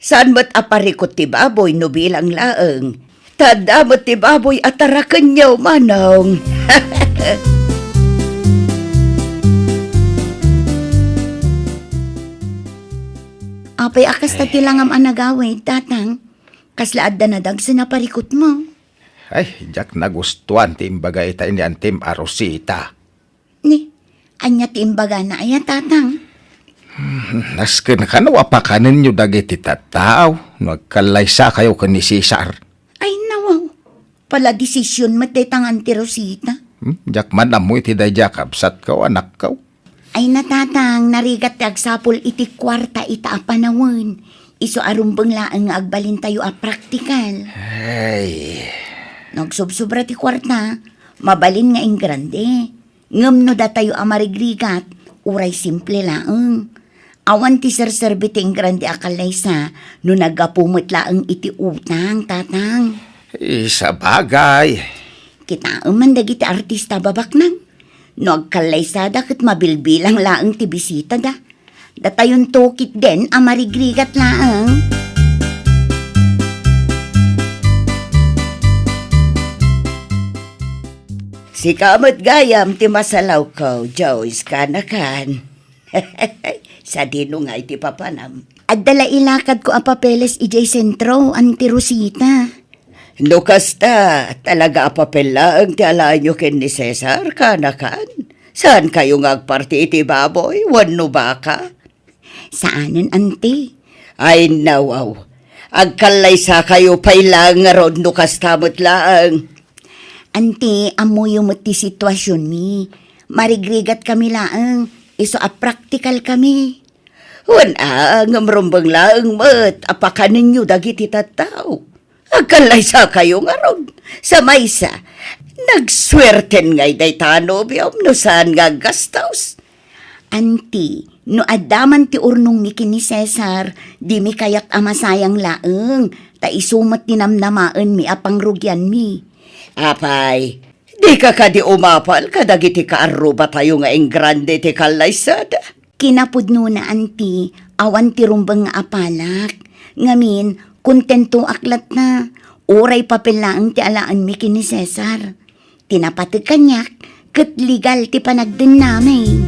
Saan mo't aparikot ti baboy no bilang laang? Tadamot ti baboy atarakan niyaw, Manong. Apay akas ta tilangam anagaway, tatang. Kaslaad da na dag sa naparikot mo. Ay, jak nagustuhan ti imbaga ita ni Antim Arosita. Ni, anya timbaga na aya, tatang. Nasken ka na wapakanin nyo dagiti tattao. Nagkalaysa kayo ka ni Cesar. Ay nawaw, Pala desisyon mat day tangan ti Rosita. Jak man amoy ti day jakab sat kaw anak kaw. Ay natatang, narigat ti agsapol iti kwarta ita a panawon. Iso arumbang laang nga agbalin tayo a praktikal. Ay, Nagsubsobra ti kwarta, mabalin nga ing grande. Ngam no da tayo a marigrigat, uray simple laang. Awan ti serserbi ti ing grande akalay sa, no nagapumot laang iti utang, tatang. isa bagay. Kita man dagiti artista babaknang. No agkalay sa da kat mabilbilang laang ti bisita da. Datayon tokit den a marigrigat laang. Si kamat gayam ti masalaw ko, Joyce kanakan. Sa dino nga iti papanam. At dala ilakad ko a papeles ijay sentro, anti Rosita. No kasta, talaga apapel lang ti alanyo ken ni Cesar kanakan. Saan kayo nga agparti iti baboy? Wano baka? Saanan, anti? Ay nawaw. Agkalay sa kayo pailang nga rod no kastamot lang. Anti, amoy mo ti sitwasyon mi. Marigrigat kami laang. Iso a practical kami. Wana, ngamrumbang lang mat, apakanin nyo dagiti tattao. Agkalay sa kayo nga rod. Sa maysa, nagswerten ngay day tanobiyom no saan nga gastaws. Anti, no adaman ti urnong mi ni Cesar, di mi kayak amasayang laang. Ta isumat tinamnamaan mi apang rugyan mi. Apay, di ka kadi umapal kadagiti kaaruba tayo nga ing grande ti kalaysada. Kinapudno na, anti, awan ti rumbang nga apalak. Ngamin, kontento aklat na. Uray papel laang ti alaan mi ni Cesar. Tinapatid kanyak, kat legal ti panagdin namin.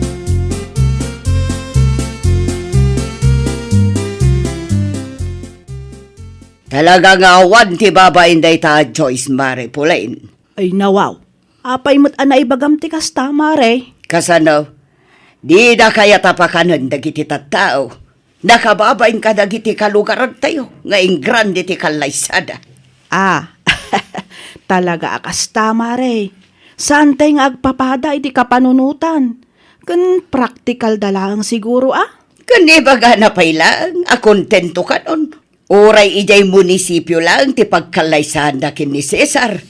Talaga nga awan ti babayin day ta Joyce Mare Pulain. Ay nawaw. Apay mo't anay bagam ti kasta, mare. Kasano, di na kaya tapakanan dagiti tattao. Nakababayin ka dagiti kalugaran tayo, nga ing grande ti kalaysada. Ah, talaga akasta, mare. Saan tayo nga agpapada iti kapanunutan? Kan practical dalang siguro, ah? Kani baga na pailang, akontento ka nun. Oray ijay munisipyo lang ti pagkalaysahan na kin ni Cesar.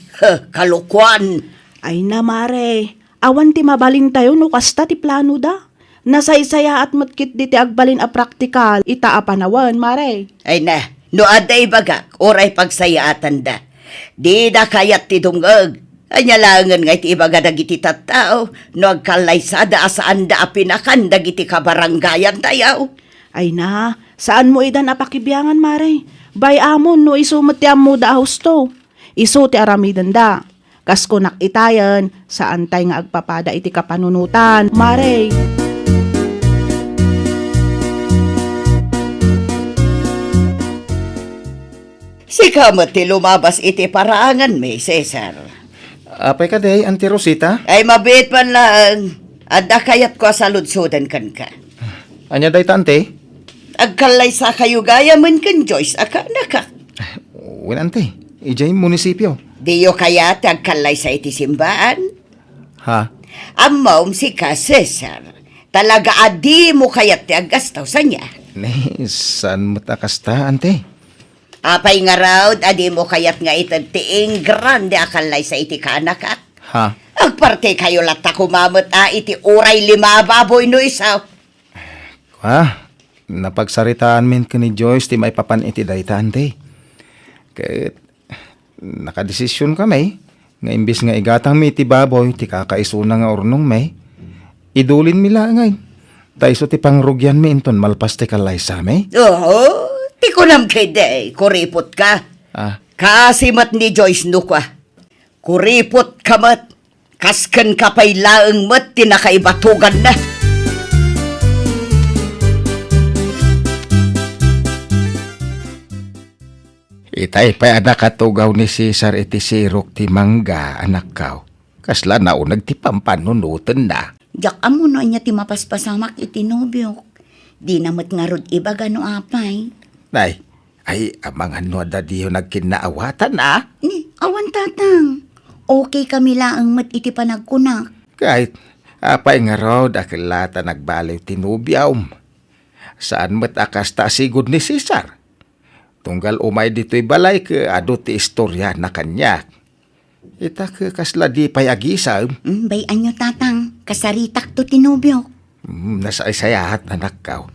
Kalukwan. Ay na, mare. Awan ti mabalin tayo no kasta ti plano da. Nasaysaya at matkit di ti agbalin a praktikal, ita a panawan, mare. Ay na, no aday baga, oray pagsayaatan da. Di da kayat ti dungag. Anyalangan nga iti ibaga dagiti tattao, no agkalaysada asaan da apinakan dagiti kabaranggayan tayaw. Ay na, saan mo idan apakibiyangan, mare? Bay amon no isumot ti ammo da husto. Isu ti aramidan da. Kasko nakitayan, saan tayo nga agpapada iti kapanunutan, mare. Si kamat ti lumabas iti paraangan may Cesar. Apay ka day, Auntie Rosita? Ay mabit man lang. Adda kayat ko sa ludsodan kan ka. Anya day tante? Agkalay sa kayo gaya man kan Joyce aka naka. Wen ante, ijay munisipyo. Diyo kaya agkalay sa iti simbaan. Ha? Amom si ka Cesar. Talaga adi mo kayat ti agastaw sa niya. Ne, saan mo takasta, ante? Apay nga raw, adi mo kayat nga itad tiing grande akalay sa iti kanakak. Ha? Agparte kayo lata kumamot iti uray 5 baboy no isaw. Napagsaritaan min ka ni Joyce ti may papan iti dayta, ante. Kahit nakadesisyon kami, nga imbis nga igatang mi iti baboy, ti kakaisuna nga urnong may, idulin mi lang ngay. Taiso ti pangrugyan mi inton malpas ti kalay sa may. Oo, ti ko nam kede, kuripot ka. Kasimat ni Joyce no ka. Kuripot ka mat, kasken ka pa'y laeng mat, tinakaibatugan na. Itay pa anak katugaw ni Cesar iti sirok ti mangga, anak kaw. Kasla naunag ti pampanunutan na. Jak amo no niya ti mapaspasamak iti nobyok. Di namat nga rod iba gano apay. Ay, amang ano da diyo nagkinaawatan na. Ni, Awan tatang, okay kami laang mat iti panagkunak. Kahit apay nga raw dakilata nagbaliw tinubyaw. Saan mat akas ta sigud ni Cesar? Tunggal umay dito'y balay ke ado ti istorya na kanyak. Ita ke kasla di payagisa. Bayan nyo tatang, kasaritak to tinubyo. Nasaisayahat anak kaw.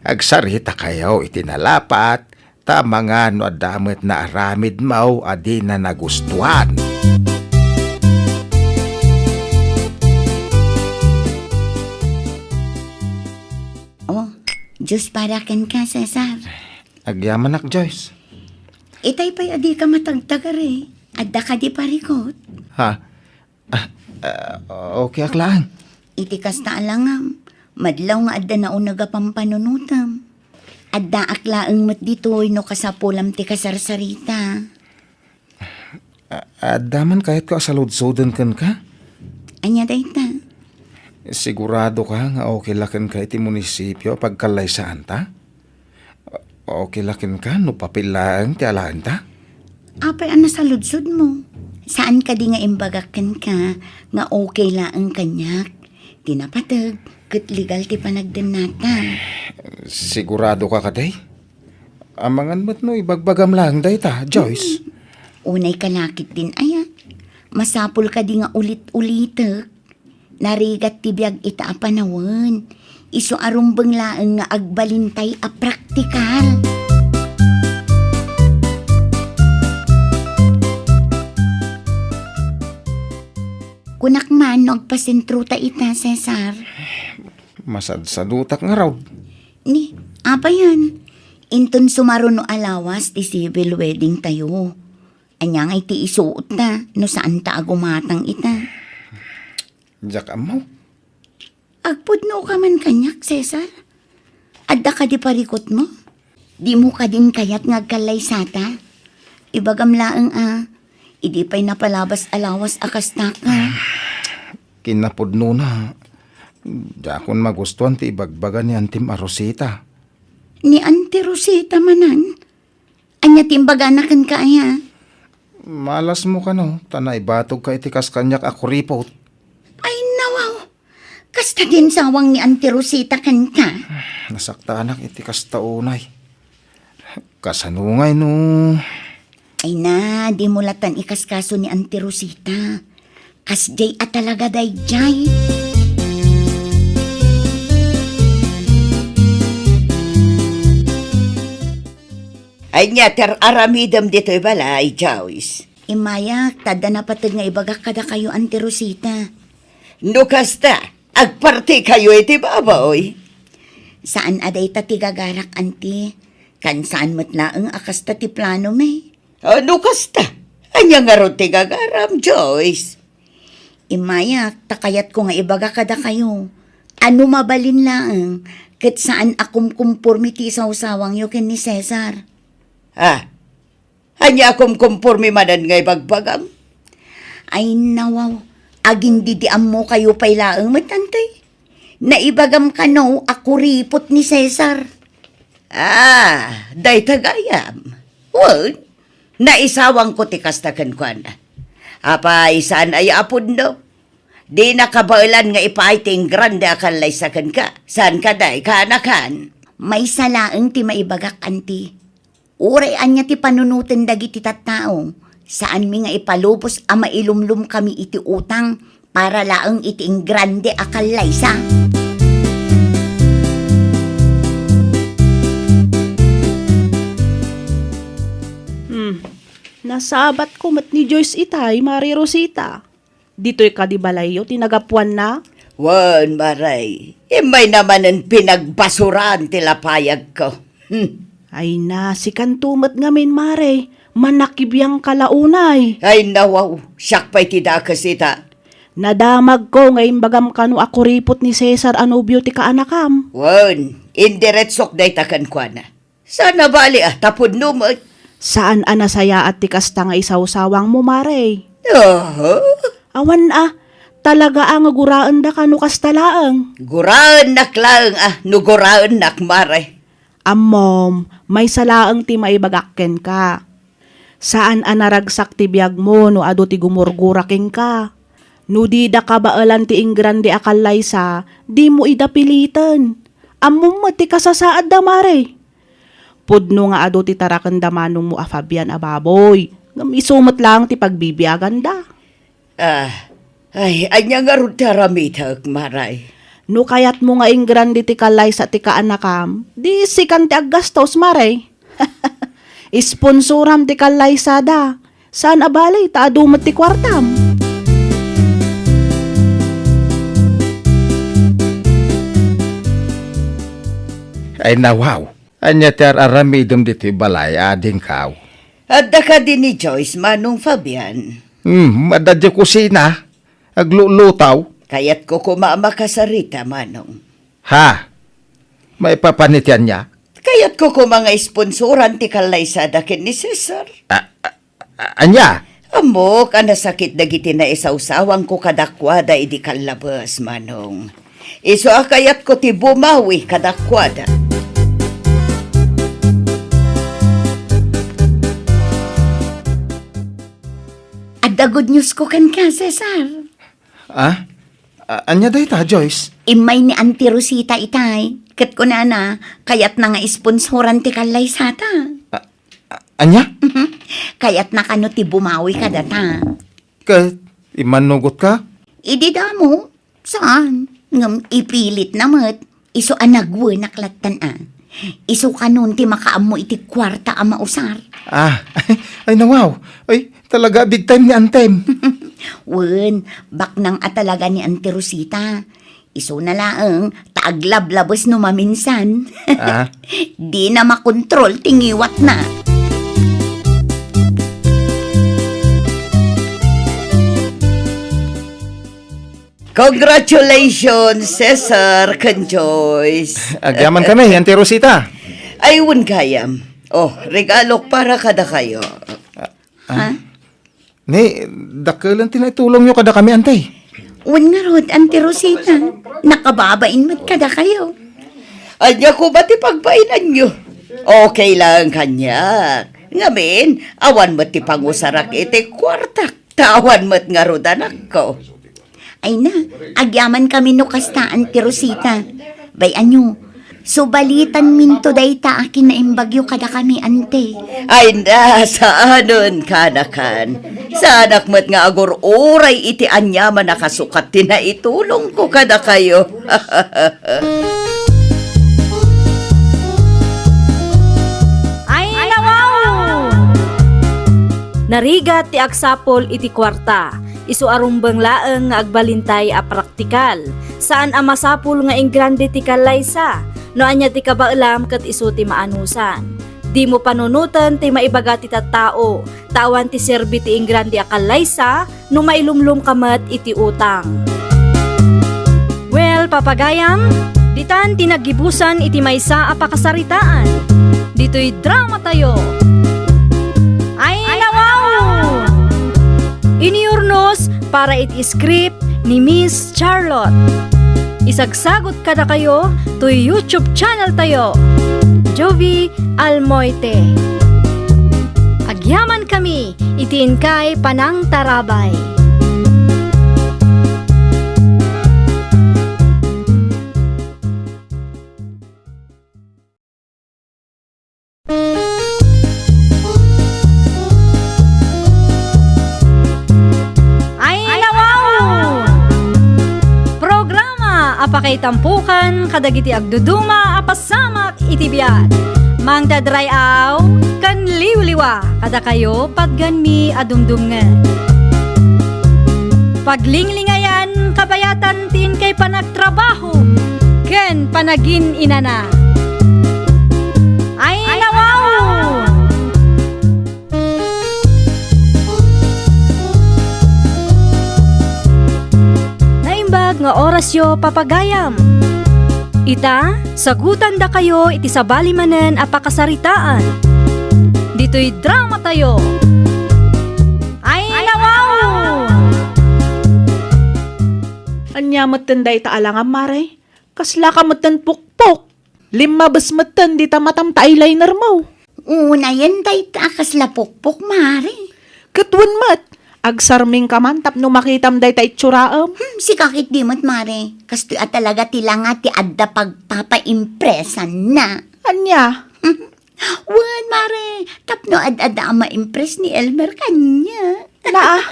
Agsarita kayo itinalapat, ta mga no adamit na aramid mau adi na nagustuhan. Oh, Diyos para ken ka, Cesar. Agyaman nak Joyce. Itay pa'y adi ka matagtagar eh. Adda ka di parikot. Ha? Okay aklaan. Iti kasta alangam. Madlaw nga adda na unaga pampanunutam. Adda aklaang mat dito'y no kasapulam ti kasarsarita. Daman kahit ko asaludsodan kan ka? Anya dayta. Sigurado ka nga okay lakin ka iti munisipyo pagkalay saan ta? Okay lakin ka no papilaang ti alaan ta? Apay ang nasaludsod mo. Saan ka di nga imbagakan ka nga okay laang kanyak? Tinapatag, kat legal ti panagdanata. Sigurado ka kaday? Amangan mo't no ibagbagam lang day ta, Joyce. Unay kalakit din aya. Masapul ka di nga ulit-ulitek. Narigat ti biyag ita a panawan. Iso arumbang laang nga agbalintay a praktikal. Kunak man no agpasentro ta ita, Cesar. Masadsadutak nga raw. Ni, apa yan? Inton sumaro no alawas ti civil wedding tayo. Anya nga iti isuot ta, no saan ta agumatang ita. Diyak amaw. Agpudno ka man kanyak, Cesar. Adda ka di parikot mo? Di mo ka din kayat ngagkalay sata? Ibagam laang idi pa'y napalabas alawas akas ta ka. Kinapudno na. Dakon magustuhan ti ibagbagan ni Antim Arosita. Ni Auntie Rosita manan. Anya timbaganakan ka aya. Malas mo ka no, tanay batog ka itikas kanyak ako ripot. Ay nawaw. Kasta din sawang ni Auntie Rosita kan ka. Nasakta anak itikas taunay. Kasanungay no. Ay na, di mulatan ikaskaso ni Auntie Rosita. Kasjay at talaga dayjay. Ay niya, aramidam dito'y balay, Joyce. Imayak, tada na patag nga ibagak kada kayo, Auntie Rosita. No kasta, agparti kayo iti babaoy. Saan aday ta tigagarak, Auntie? Kan saan matlaang akas ta ti plano may? No kasta, anya nga ro ti gagaram, Joyce. Imayak, takayat ko nga ibaga kada kayo. Ano mabalin laang, kat saan akum kumpormiti sa usawang yo ken ni Cesar. Anya akong kumpormi manan ngay bagbagam. Ay nawaw, agin didiam mo kayo pay laang matantay. Naibagam ka no, ako ripot ni Cesar. Day tagayam. Well, naisawang ko ti kastakan ko na. Apay, saan ay apod no? Di nakabailan nga ipaiting grande akalay sakan ka. Saan ka day kanakan? May salaang ti maibagak, Auntie. Uray anya ti panunutan dagiti tattao. Saan mi nga ipalubos a mailumlum kami iti utang para laang iti grande akalay sa. Nasabat ko mat ni Joyce itay, Mari Rosita. Dito'y kadibalayo, tinagapuan na. Wan, maray. Imay naman ang pinagbasuran tilapayag ko. Ay na, si kantumat ngamin, Mare. Manakibiyang kalaunay. Ay nawaw, siyak pa'y tidakas ita. Nadamag ko ngayon bagam kano ako ripot ni Cesar anubyo ti kaanakam. Wan, indiretsok day takan kwa na. Sana bali tapod numot. Saan anasaya at ti kasta nga isawsawang mo, Mare? Uh-huh. Awan talaga ang guraan da kano kastalaang. Guraan naklaang nuguraan nakmare. Amom, may salaang ti maibagakken ka. Saan anaragsak ti biyag mo no ado ti gumurguraking ka? No di da kabaalan ti ingrande akalay sa, di mo idapilitan. Amom mo ti kasasaad da mare. Pudno nga ado ti tarakan da manong mo a Fabian a baboy. Ngam isumot lang ti pagbibiyagan da. Anya nga ron taramitag, maray. No kayat mo nga ingrande ti kalay sa ti kaanakam, di sikan ti aggastos mare. Isponsoram ti kalay sa da. Saan abalay ta adumat ti kwartam? Ay nawaw. Anya ti aramidom diti balay ading kaw. Adda ka din ni Joyce, Manong Fabian. Madadya kusina. Aglulutaw. Kaya't ko kumama ka sa Rita, Manong. Ha? May papanitian niya? Kaya't ko mga sponsoran ti kalay sa dakin ni Cesar. Anya? Amo, kanasakit dagiti na isaw-sawang ko kadakwada idi kalabas, Manong. Iso akayat ko ti bumawi kadakwada. Adda good news ko kan ka, Cesar. Anya day ta, Joyce? Imay ni Auntie Rosita itay. Kat ko na kayat na nga isponsoran ti kalay sata. Anya? Kayat na kano ti bumawi ka data. Imanugot ka? Idi damo. Saan? Ngam ipilit namat. Iso anagwa naklatan Iso kanon ti makaamo iti kwarta ang mausar. Ay nawaw. Ay, talaga big time ni Antem. Wen, baknang atalaga ni Auntie Rosita. Iso na laang, taaglablabos no maminsan. Di na makontrol, tingiwat na. Congratulations, Cesar kan Joyce. Agyaman kami, Auntie Rosita. Ayun kayam. Oh, regalo para kada kayo. Ni, dakalan tinaitulong nyo kada kami, Antay. Wen nga rod, Auntie Rosita. Nakababain mat kada kayo. Anya ko ba't ipagpainan nyo? Okay lang kanya. Ngamin, awan mo't ipangusarak iti kwartak. Tawan mo't nga rod anak ko. Ay na, agyaman kami no kasta, Auntie Rosita. Bay anyo, subalitan minto day ta akin na imbagyo kada kami, ante. Ay na, saanon kanakan. Sa anak mo't nga agor oray iti anyaman nakasukat tinaitulong ko kada kayo. Ay nawaw! Narigat ti agsapol iti kwarta. Isu arumbang laeng nga agbalintay a praktikal. Saan a masapul nga ingrande ti kalaysa. No anya ti kabailam ket isu ti maanusan. Di mo panunutan ti maibaga ti tattao. Tawan ti serbi ti ingrande a kalaysa no mailumlum kamet iti utang. Well, papagayam, ditan tinagibusan iti maysa a pakasaritaan. Dito'y drama tayo. Ay nawaw! Iniurnos para iti-script ni Miss Charlotte. Isagsagot kada kayo to YouTube channel tayo. Jovi Almoite. Agyaman kami, itiin kay Panang Tarabay. Apakay tampukan, kadagiti agduduma, apasamak itibiyat. Mang dadray aw, kan liwliwa, kada kayo pagganmi adumdumngan. Paglinglingayan, kabayatan tin kay panagtrabaho, ken panagin inana. Ay nawaw! Nga oras yo papagayam. Ita, sagutan da kayo iti sabali manen apakasaritaan. Dito'y drama tayo. Ay nawaw! Anya matenday ta alangan mare. Kasla ka matan pukpok. 5 bas matan di ta matam ta eyeliner mo. Una yan day takas lapukpok, Mari. Katwan mat, agsarming kamantap no makitam day ta itsuraam. Si kakit di mo't, Mari. Kasto at talaga tila nga ti adda pagpapa-impresan na. Anya? Wan, Mari. Tapno ad-ada ang ma-impress ni Elmer kanya. Na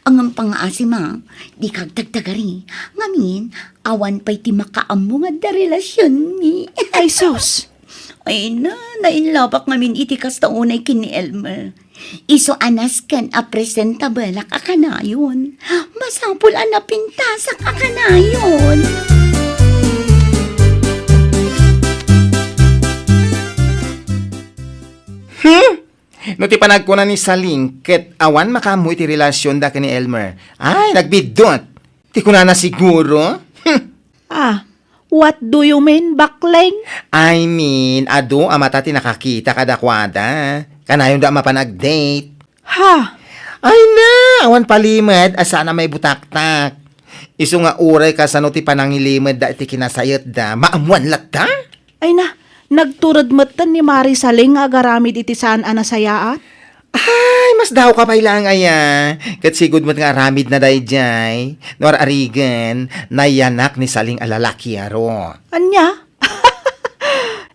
Ang pangaasi ma, di kag tagtagari. Ngamin, awan pa'y ti makaammo nga da relasyon ni. ay sus. Ay na, nainlabak ngamin iti kasta unay kini Elmer. Iso anas ken a presentable na kakanayon. Masapul na pinta sa kakanayon. No ti panagkunan ni Saling, ket awan makamu iti relasyon da ni Elmer. Ay, nagbidot. Ti kuna na siguro? Ah, what do you mean, bakling? I mean, ado amata ti nakakita kadakwada. Kanayon da mapanag-date. Ha? Ay na, awan palimad, asa na may butaktak. Isu nga uray ka sa no ti panangilimad da iti kinasayot da, maamuan latta? Ay na, nagturod matan ni Mari Saling agaramid iti saan anasayaat? Ay, mas daw ka pa ilang aya. Kat sigud mo't nga aramid na dayjay. Nor arigan, nayanak ni Saling alalaki aro. Anya?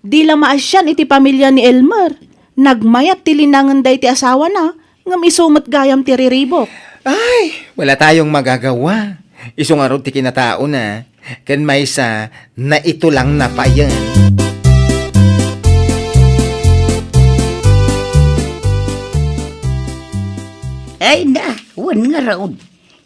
Di lamaasyan iti pamilya ni Elmer. Nagmayat ti linangan day ti asawa na, ngam isumot gayam ti riribok. Ay, wala tayong magagawa. Isu nga ro ti kinatao na. Kan may sa na ito lang na pa yan. Ay na, wan nga raon.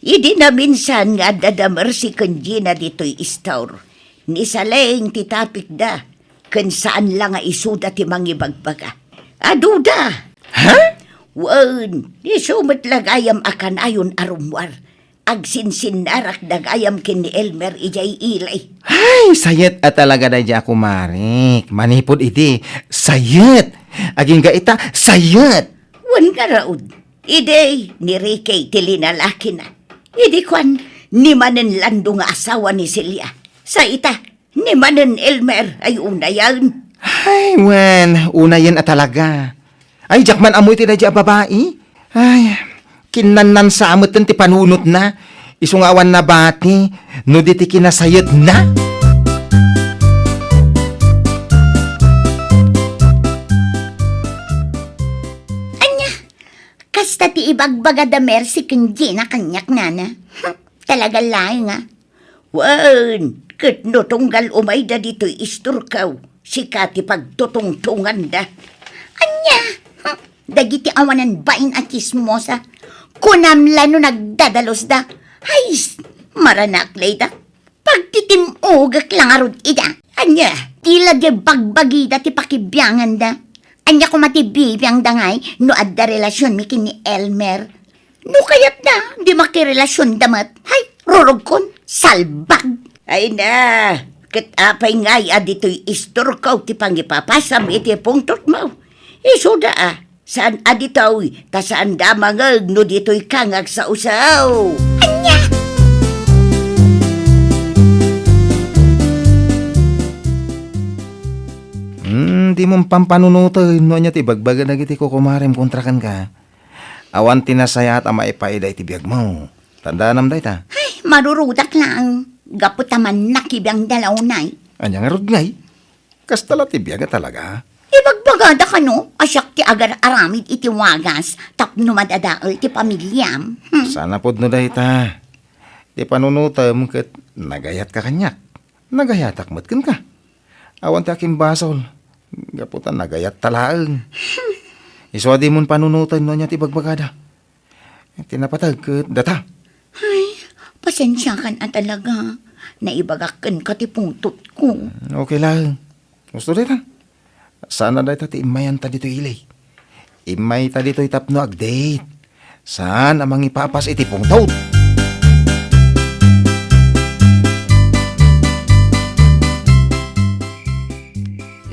Idi na minsan nga dadamar si Kanjina dito'y istaur. Ni Saleng ti tapik da, kan saan lang nga isuda ti mangibagbaga. Aduda! Ha? Wan, ni sumat lagayam akan ayon arumwar. Agsinsin narak dagayam kin ni Elmer ijay ilay. Ay, sayet at talaga na dya kumarik. Manipod iti, sayet. Aging ga ita, sayet. Wan nga raon. Ide, ni Ricky tilinalaki na. Idi kwan, ni manen lando nga asawa ni Celia. Sa ita, ni manen Elmer ay unayan. Ay, wen, una yan at talaga. Ay, jakman amoy ti na dya babae. Ay, kinanan sa amot ti panunot na. Isungawan na bati, no di ti kinasayet na. Kasta ti ibagbaga da mersi kundi na kanyak nana. Talaga lang nga. Wan, kat no tunggal umay da dito'y isturkaw. Sika ti pagtutungtungan da. Anya? Dagiti awanan bain at chismosa. Kunamla no nagdadalos da. Ay, maranaklay da. Pagtitimugak lang arod ida. Anya? Tila di bagbagi da ti pakibiyangan da. Anya ko matibibiyang dangay no adda relasyon mi kini Elmer. No kayat na, di makirelasyon damat. Hay, rurog kon, salbag. Ay na, kat apay ngay adito'y isturkaw ti pangipapasam iti pungtot mo. Isuda saan adito'y, ta saan damangag no dito'y kangag sa usaw. Anya? Di mong pampanunutoy, no niya ti bagbaga na giti ko kumarim kontrakan ka. Awan tinasayat ama ipaida iti biyag mo. Tandaan day ta. Ay, marurudak lang. Gaputaman nakibiyang dalawnay. Anya nga rudngay. Kastala ti biyag talaga. Ibagbagada ka no, asyak ti agar aramid iti wagas, tapno madadaol ti pamilyam. Sana pod no day ta. Di panunutom kat nagayat ka kanyak. Nagayatak mat kan ka. Awan ti aking basol. Gaputan nagayat talaan. Iswadi mon panunutan no niya ti bagbagada. Tinapatag kat data. Ay, pasensya kan at talaga. Naibagakan ka ti pungtot ko. Okay lang. Gusto day ta. Sana day ta ti imayan ta dito ilay. Imay ta dito itapno ag-date. Saan amang ipapas iti pungtot?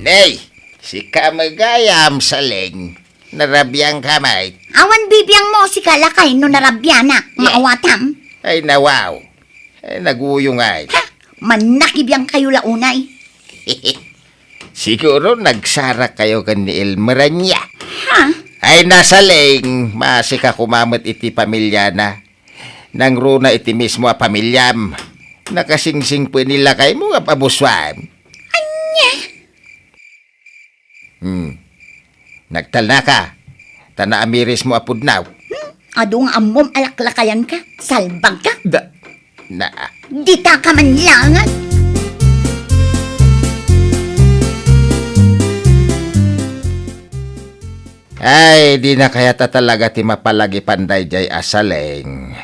Nay, si Kamagayam Saling, narabiyang kamay, Awan bibiyang mo si kalakay no narabyana, maawatam. ay nawaw, ay naguyong ay. Ha, manakibiyang kayo launay. Siguro nagsara kayo kan ni Elmer niya. Ha? Ay nasaling, masika kumamot iti pamilya na. Nang runa iti mismo a pamilyam. Nakasingsing po nila kay mo nga pabuswan. Anya? Nagtalna ka. Tana amiris mo apudnaw. Adong amom alaklakayan ka. Salbag ka. Na, Dita ka man langan. ay, di na kaya ta talaga ti mapalagi panday jay asaleng.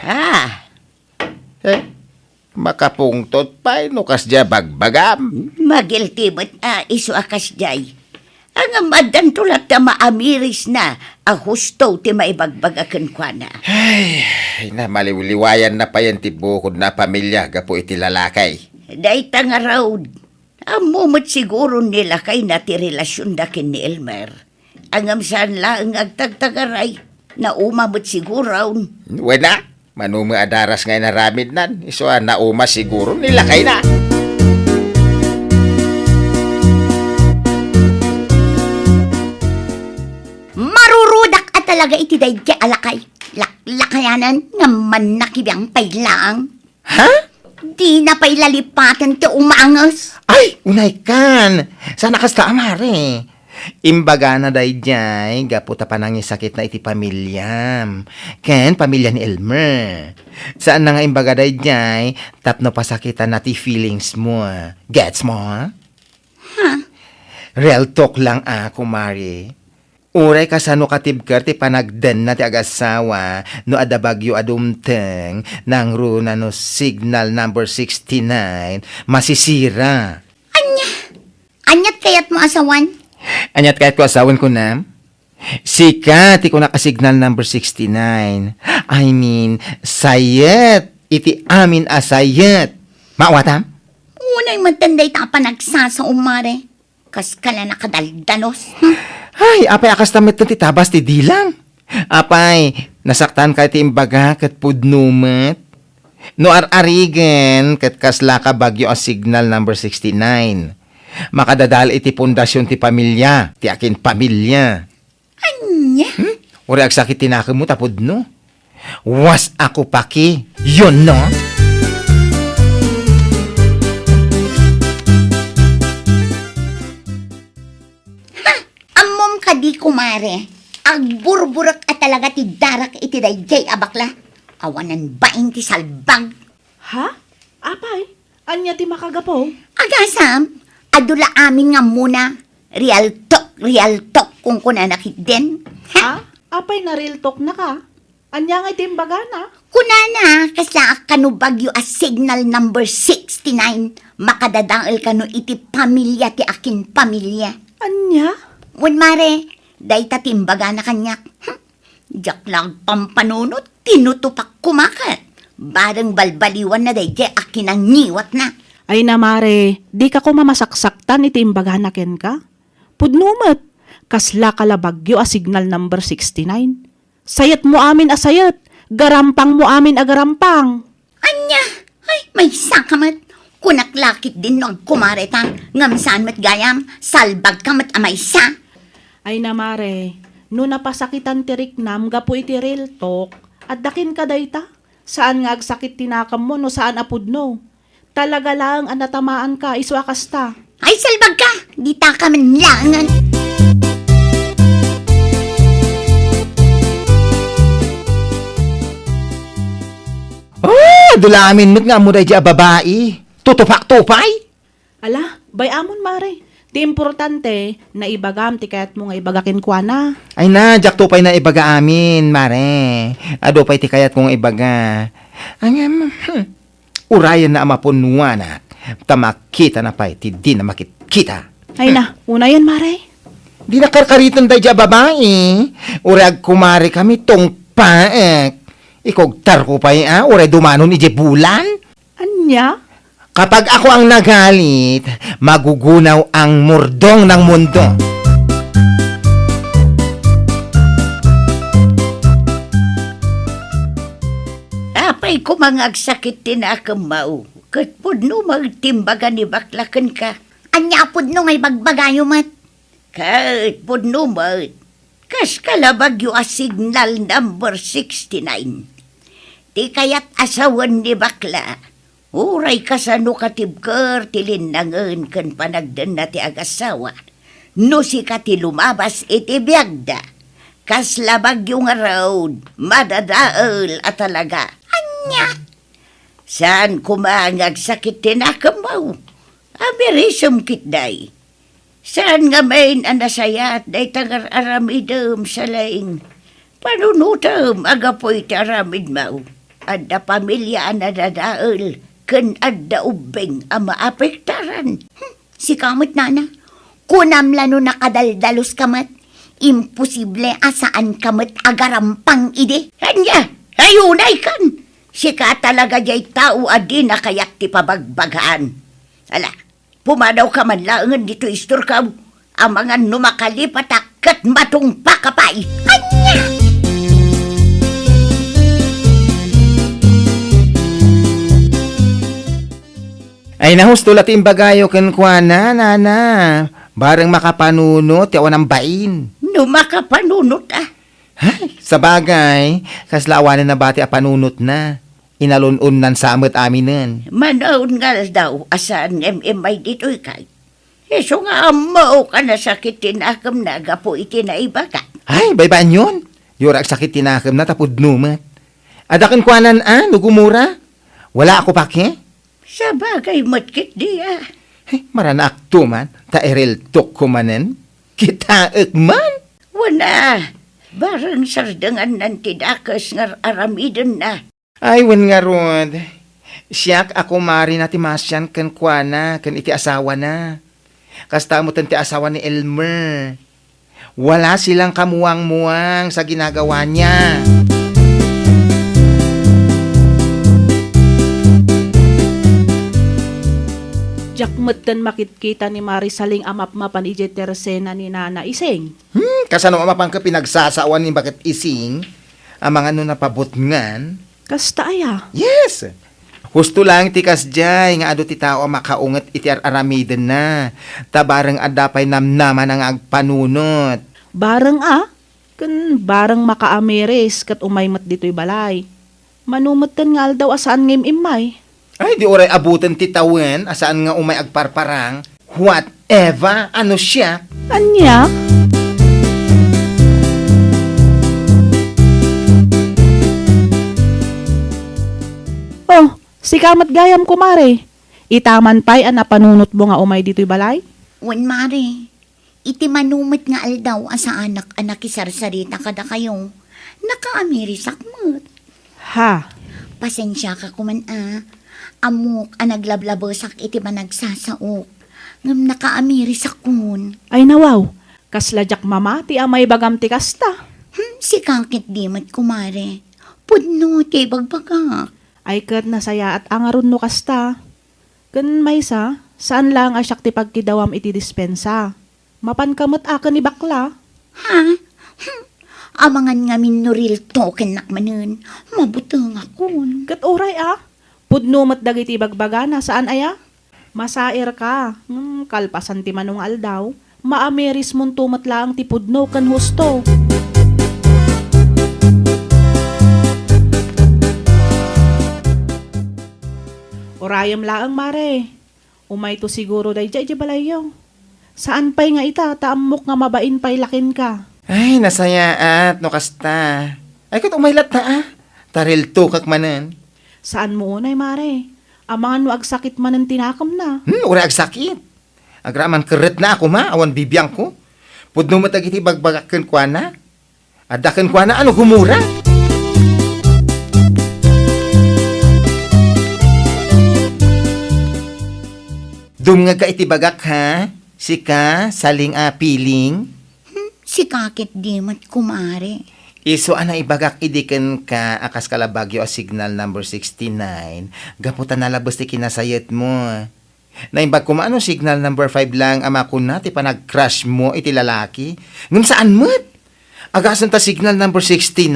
Makapungtot pa, nukas dya bagbagam. Magiltimot iso akas jay. Ang amadan tulad na maamiris na, husto ti maibagbagakan kwa na. Ay, na maliwliwayan na pa yan ti bukod na pamilya, gapo iti lalakay. Day nga raw, amumot siguro nila kay na ti relasyon dakin ni Elmer. Ang amsan lang agtagtagaray, na umamot siguro. Wena, manuma adaras ngay naramid nan, iso na uma siguro nila kay na. Marurudak at talaga iti dayjay alakay. Laklakayanan nga man nakibiyang pailang. Ha? Di na pailalipatan ti umangos. Ay, unay kan. Sana kasta amare. Imbaga na dayjay, gaputa pa nang sakit na iti pamilyam. Ken, pamilya ni Elmer. Saan na nga imbaga dayjay, tapno pasakitan na ti feelings mo. Gets mo, ha? Real talk lang kumare. Uray kasano katibker ti panagden na ti agasawa no adabagyo adumteng nang runa no signal number 69 masisira. Anyat kayat mo asawan? Anyat kahit ko asawan ko na? Sika, ti ko nakasignal number 69. I mean, sayet. Iti amin asayet. Maawatam? Unay matanday tapa nagsasa umare. Kas kala nakadaldanos. Ay, apay akas tamit ti tabas ti dilang. Apay, nasaktan ka ti imbaga kat pudnumet. No ar-arigen kat kasla ka bagyo a signal number 69. Makadadal iti pundasyon ti pamilya, ti akin pamilya. Anya? Uri agsakit tinaka mo tapod no. Was ako paki, yun no? Amom ka di kumare. Agburburak at talaga ti darak iti dayjay abakla. Awanan baing ti salbag. Ha? Apay? Anya ti makagapo? Agasam, adula amin nga muna. Real talk kung kunanakit din. Ha? Apay na real talk na ka? Anya nga itimbaga na? Kunana, kasla kanu bagyo a signal number 69. Makadadaal kanu iti pamilya ti akin pamilya. Anya? Wen mare, day tatimbaga na kanyak. Diyak lang pampanunot, tinutupak kumakat. Barang balbaliwan na day akin ang ngiwat na. Ay namare, di ka ko mamasaksaktan itimbaga na ken ka? Pudnumet, kasla kalabagyo a signal number 69. Sayat mo amin a sayat, garampang mo amin a garampang. Anya, ay may sakamat. Kunaklakit din no kumaretang. Ngamsaan mat gayam, salbag ka mat amay sa. Ay namare, no napasakitan tirik nam gapo iti real talk, at dakin ka dayta. Saan nga agsakit tinakam mo no saan apudno? Talaga lang ang natamaan ka, iswakas ta. Ay salbag ka, di ta ka man langan. Oh, dulamin mo't nga mo day a babae. Tutupak-tupay. Ala, bayamon mare. Ti importante, na ibagam ti kayat mo nga ibagakin kwa na. Ay na, jak tupay na ibaga amin, mare. Ado pa'y ti kayat kong ibaga. Angam, urayan na amapunuanak. Tamakita na pa'y ti di na makikita. Ay na, una yan mare. Di na karkaritan day a babae. Urag kumari kami tong paek. Ikogtar ko pa'y uray dumanon ije bulan. Anya? Kapag ako ang nagalit, magugunaw ang murdong ng mundo. Apay ko mga agsakit tinakam mao. Kat pudno magtimbaga ni baklakan ka. Anya pod no ngay bagbagayo mat. Kahit punumat, kas kalabagyo a signal number 69. Di kaya't asawan ni bakla. Uray kasano katibker tilinangan kan panagdan na ti agasawa. No si kati lumabas iti biyagda. Kas labagyo nga road, madadaal at talaga. Anya. Saan kumangag sakit tinakamaw? Amirisum kitday. Saan nga main anasayat day tangar aramidem sa laing. Panunutam agapoy ti aramid mau. Adda pamilya anadadaal ken adda ubeng ang maapektaran. Si kamot nana. Kunam lano nakadaldalos kamat. Imposible asaan kamat agarampang ide. Kanya, ayunay kan. Sika talaga jay tao adi na kayak ti pabagbagaan. Ala, pumadaw ka man laangan dito istor ka. Ang mga numakalipat akat matong pakapay. Anya. Ay nahusto lating bagayo ken kuana, nana. Bareng makapanunot, yawan ang bain. Numakapanunot ah. Hay, sa bagay, kaslawanan na bati a panunot na. Inalun-un nan samot aminen. Manaon nga daw asan MMI dito ikay. Eso nga amaw ka na sakit tinakam na gapo iti na ibaga. Ay, baybaan yun. Yurak sakit tinakam na tapod numat. Adakan kuanan nugumura. Wala ako pake. Sa bagay matkit di ah. Hey, maranak tuman, ta erel tok kumanen. Kita man. Wana, barang sardangan ng tidakas nga aramidon na. Ay, wen nga rod. Siyak ako mari na timasyan kan kuana, kan iti asawa na. Kasta mo ti asawa ni Elmer. Wala silang kamuwang-muwang sa ginagawa niya. Jakmet dan makitkita ni Marisaling amap mapan ije tersena ni Nana Iseng. Kasano mapang ka pinagsasawan ni bakit ising, ang mga napabot ngan. Kasta aya. Yes! Husto lang tikas jay, nga ado ti tao makaunget iti aramiden na. Tabarang adapay namnaman ang agpanunot. Bareng kan bareng makaamiris kat umaymat dito'y balay. Manumatan nga daw asaan ngim imay. Ay, di oray abutan ti tawen, asaan nga umay agparparang. Whatever, ano siya? Anya? Oh, si kamat gayam kumare. Itaman pa'y napanunot mo nga umay dito'y balay? Wan mare. Iti manumit nga aldaw asa anak isarsarita kada kayo. Nakaamirisak mo't. Ha? Pasensya ka kuman Amok naglablabosak iti managsasaok. Ngam nakaamirisak kun. Ay nawaw, kasladyak mama ti amay bagam ti kasta. Si kakit dimot kumare. Pudno ti bagbagak. Ay kat nasaya at angaron no kasta. Kan maysa, saan lang asyak ti pagkidawam iti dispensa? Mapan kamot akan ni bakla. Ha? Amangan nga minuril token nakmanen. Mabutang akon. Kat oray Pudno mat dagiti bagbagana saan aya? Masair ka. Kalpasan ti manong aldaw. Maameris mon tumat lang ti pudno kan husto. Orayam laang mare. Umay to siguro day jay balayo. Saan pa'y nga ita, taamok nga mabain pa'y lakin ka. Ay, nasaya at no kasta. Ay, kat umaylat na Taril tukak manen. Saan mo unay mare? Amangan no agsakit man ang tinakam na. Ura agsakit. Agraman keret na ako awan bibiyang ko. Pudno mo tagiti bagbagakan kwa na. Adakan kwa na, ano gumura? Dumnga ka iti bagak ha? Sika, saling piling. Si kakit dimot kumare. Iso ana ibagak idiken ka akas kalabagyo a signal number 69. Gaputan nalabas ti kinasayet mo. Naimbag ko maano signal number 5 lang ama ko na ti panag-crush mo iti lalaki. Ngam saan mo't? Agasan ta signal number 69.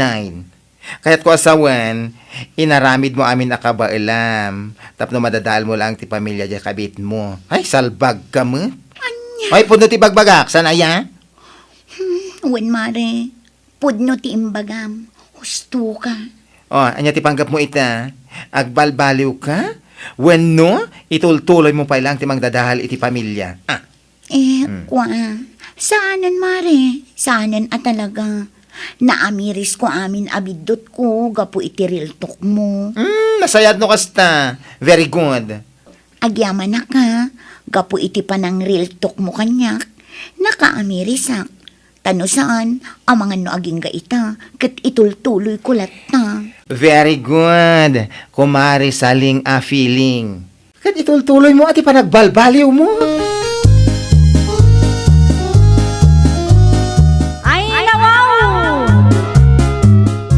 Kaya't ko asawan, inaramid mo amin akabailam. Tapno madadal mo lang ti pamilya di kabit mo. Ay, salbag ka mo. Ay, puno ti bagbagak. Sana ya? Wen mare, pudno ti imbagam. Husto ka. Oh, anya ti panggap mo ita. Agbalbaliw ka? When no, itultuloy mo pa lang ti magdadahal iti pamilya. Ah, Kwa, saanan mare? Saanan talaga? Naamiris ko amin abidot ko, gapu iti real talk mo. nasayad no kasta. Very good. Agyaman na ka, gapu iti panang real talk mo kanyak. Nakaamirisak. Tano saan, ang mga no aging gaita, kat itultuloy ko latta. Very good. Kumari saling a feeling. Kat itultuloy mo at ipanagbalbaliw mo. Ay, nawaw!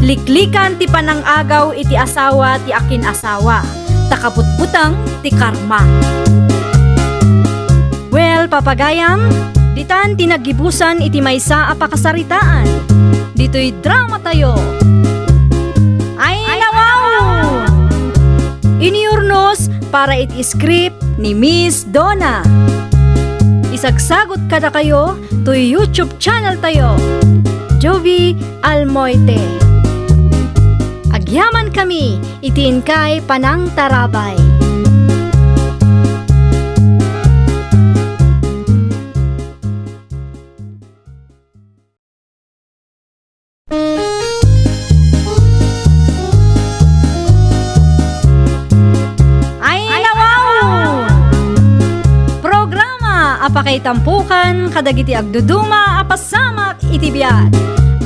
Liklikan ti panang agaw iti asawa ti akin asawa. Takabutbutang ti karma. Well, papagayam, ditan tinagibusan iti maysa a pakasaritaan. Dito'y drama tayo. Ay, nawaw! Iniurnos para iti script ni Miss Donna. Isagsagot kada kayo to YouTube channel tayo. Jovi Almoite. Agyaman kami, itiin kay Panang Tarabay. Apakay tampukan, kadagiti agduduma, apasamak itibiyat.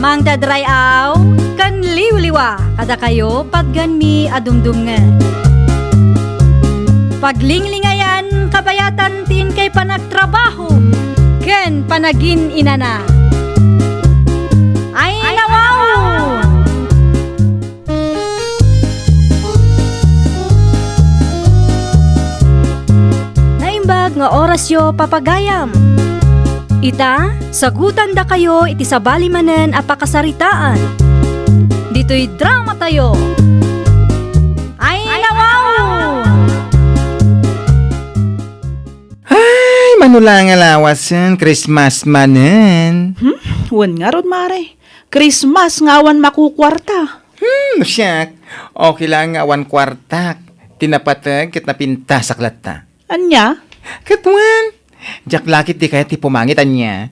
Mang dadrayaw, kan liwliwa, kada kayo patganmi adumdumngan. Paglinglingayan, kabayatan tin kay panagtrabaho, ken panagin inana. Ay, nawaw! Nga oras yo papagayam. Ita, sagutan da kayo iti sabali manen a pakasaritaan. Dito'y drama tayo. Ay, nawaw! Ay, manulang alawasan, Christmas manen. Wen nga rod mare. Christmas ngawan makukwarta. Siyak. Okay lang nga 1 kwartak. Tinapatag kit napinta sa klata. Anya? Katuan. Jak lakit di kaya ti pumangitan niya.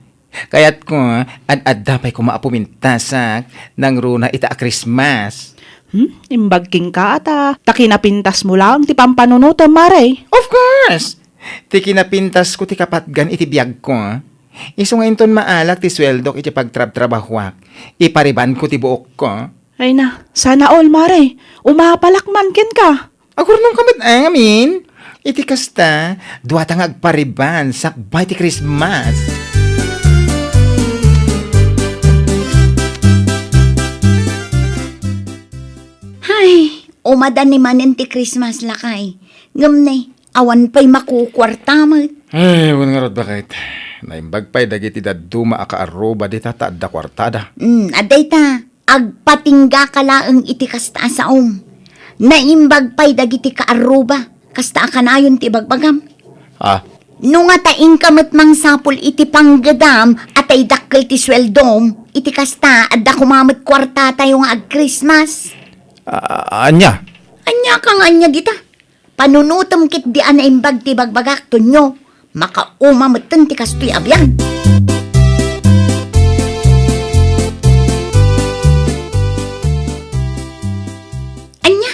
Kaya't ko, ad-ad-dapay ko maapumintasak nang runa ita a Christmas. Imbagking ka ata. Takinapintas mo lang ti pampanunutom mare. Of course! Ti kinapintas ko ti kapatgan iti biyag ko. Iso nga inton maalak ti sweldok iti pagtrab-trabahwak. Ipariban ko ti buok ko. Ay na, sana all mare. Umapalakman ken ka. Agur nung kamit amin. Iti kasta, duwatang agpariban sakbay ti Christmas. Hay, umadan ni manen ti Christmas lakay. Ngamne, awan pa'y makukwarta mo. Ay, wan nga rod bakit. Naimbag pa'y dagiti daduma akaaroba di tataadda kwartada. Aday ta, agpatingga ka laang iti kasta sa Naimbag pa'y dagiti kaaruba. Kasta akanayon ti bagbagam. Ah, Nung nga taing kamot mang sapul iti panggadam at ay dakkel ti sweldom, iti kasta at da kumamot kwarta tayo nga ag-Christmas. anya? Anya kang anya dita. Panunutom kit di anaimbag ti bagbagak to nyo. Makaumamatan ti kastoy abyan. Anya,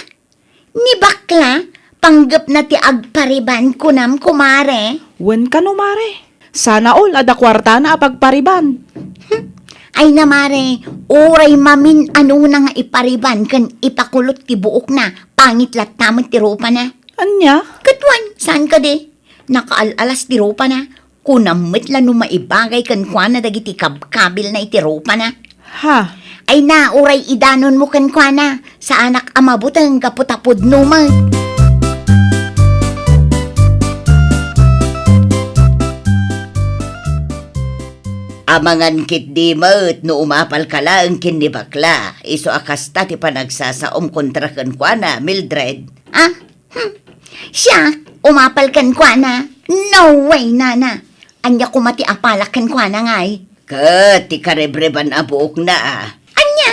ni bakla, panggap na ti agpariban kunam kumare. Wen ka no mare. Sana all ada kwarta na apagpariban. Ay na mare, oray mamin ano na nga ipariban kan ipakulot ti buok na, pangit latamot ti ropa na. Anya? Katwan, saan ka di? Nakaalalas ti ropa na, kunamit lang no maibagay kan kwa na dagiti kabkabil na iti ropa na. Ha? Ay na, oray idanon mo kan kwa na, sa anak amabutang kaputapod no mag. Amangan kit di mo't no umapal ka lang kin ni bakla. Iso akasta ti panagsasaom kontra kan kwa na, Mildred. Ah? Siya, umapal kan kwa na. No way, nana. Anya kumati apalak kan kwa na ngay. Kat, ti karebreban a buok na ah. Anya?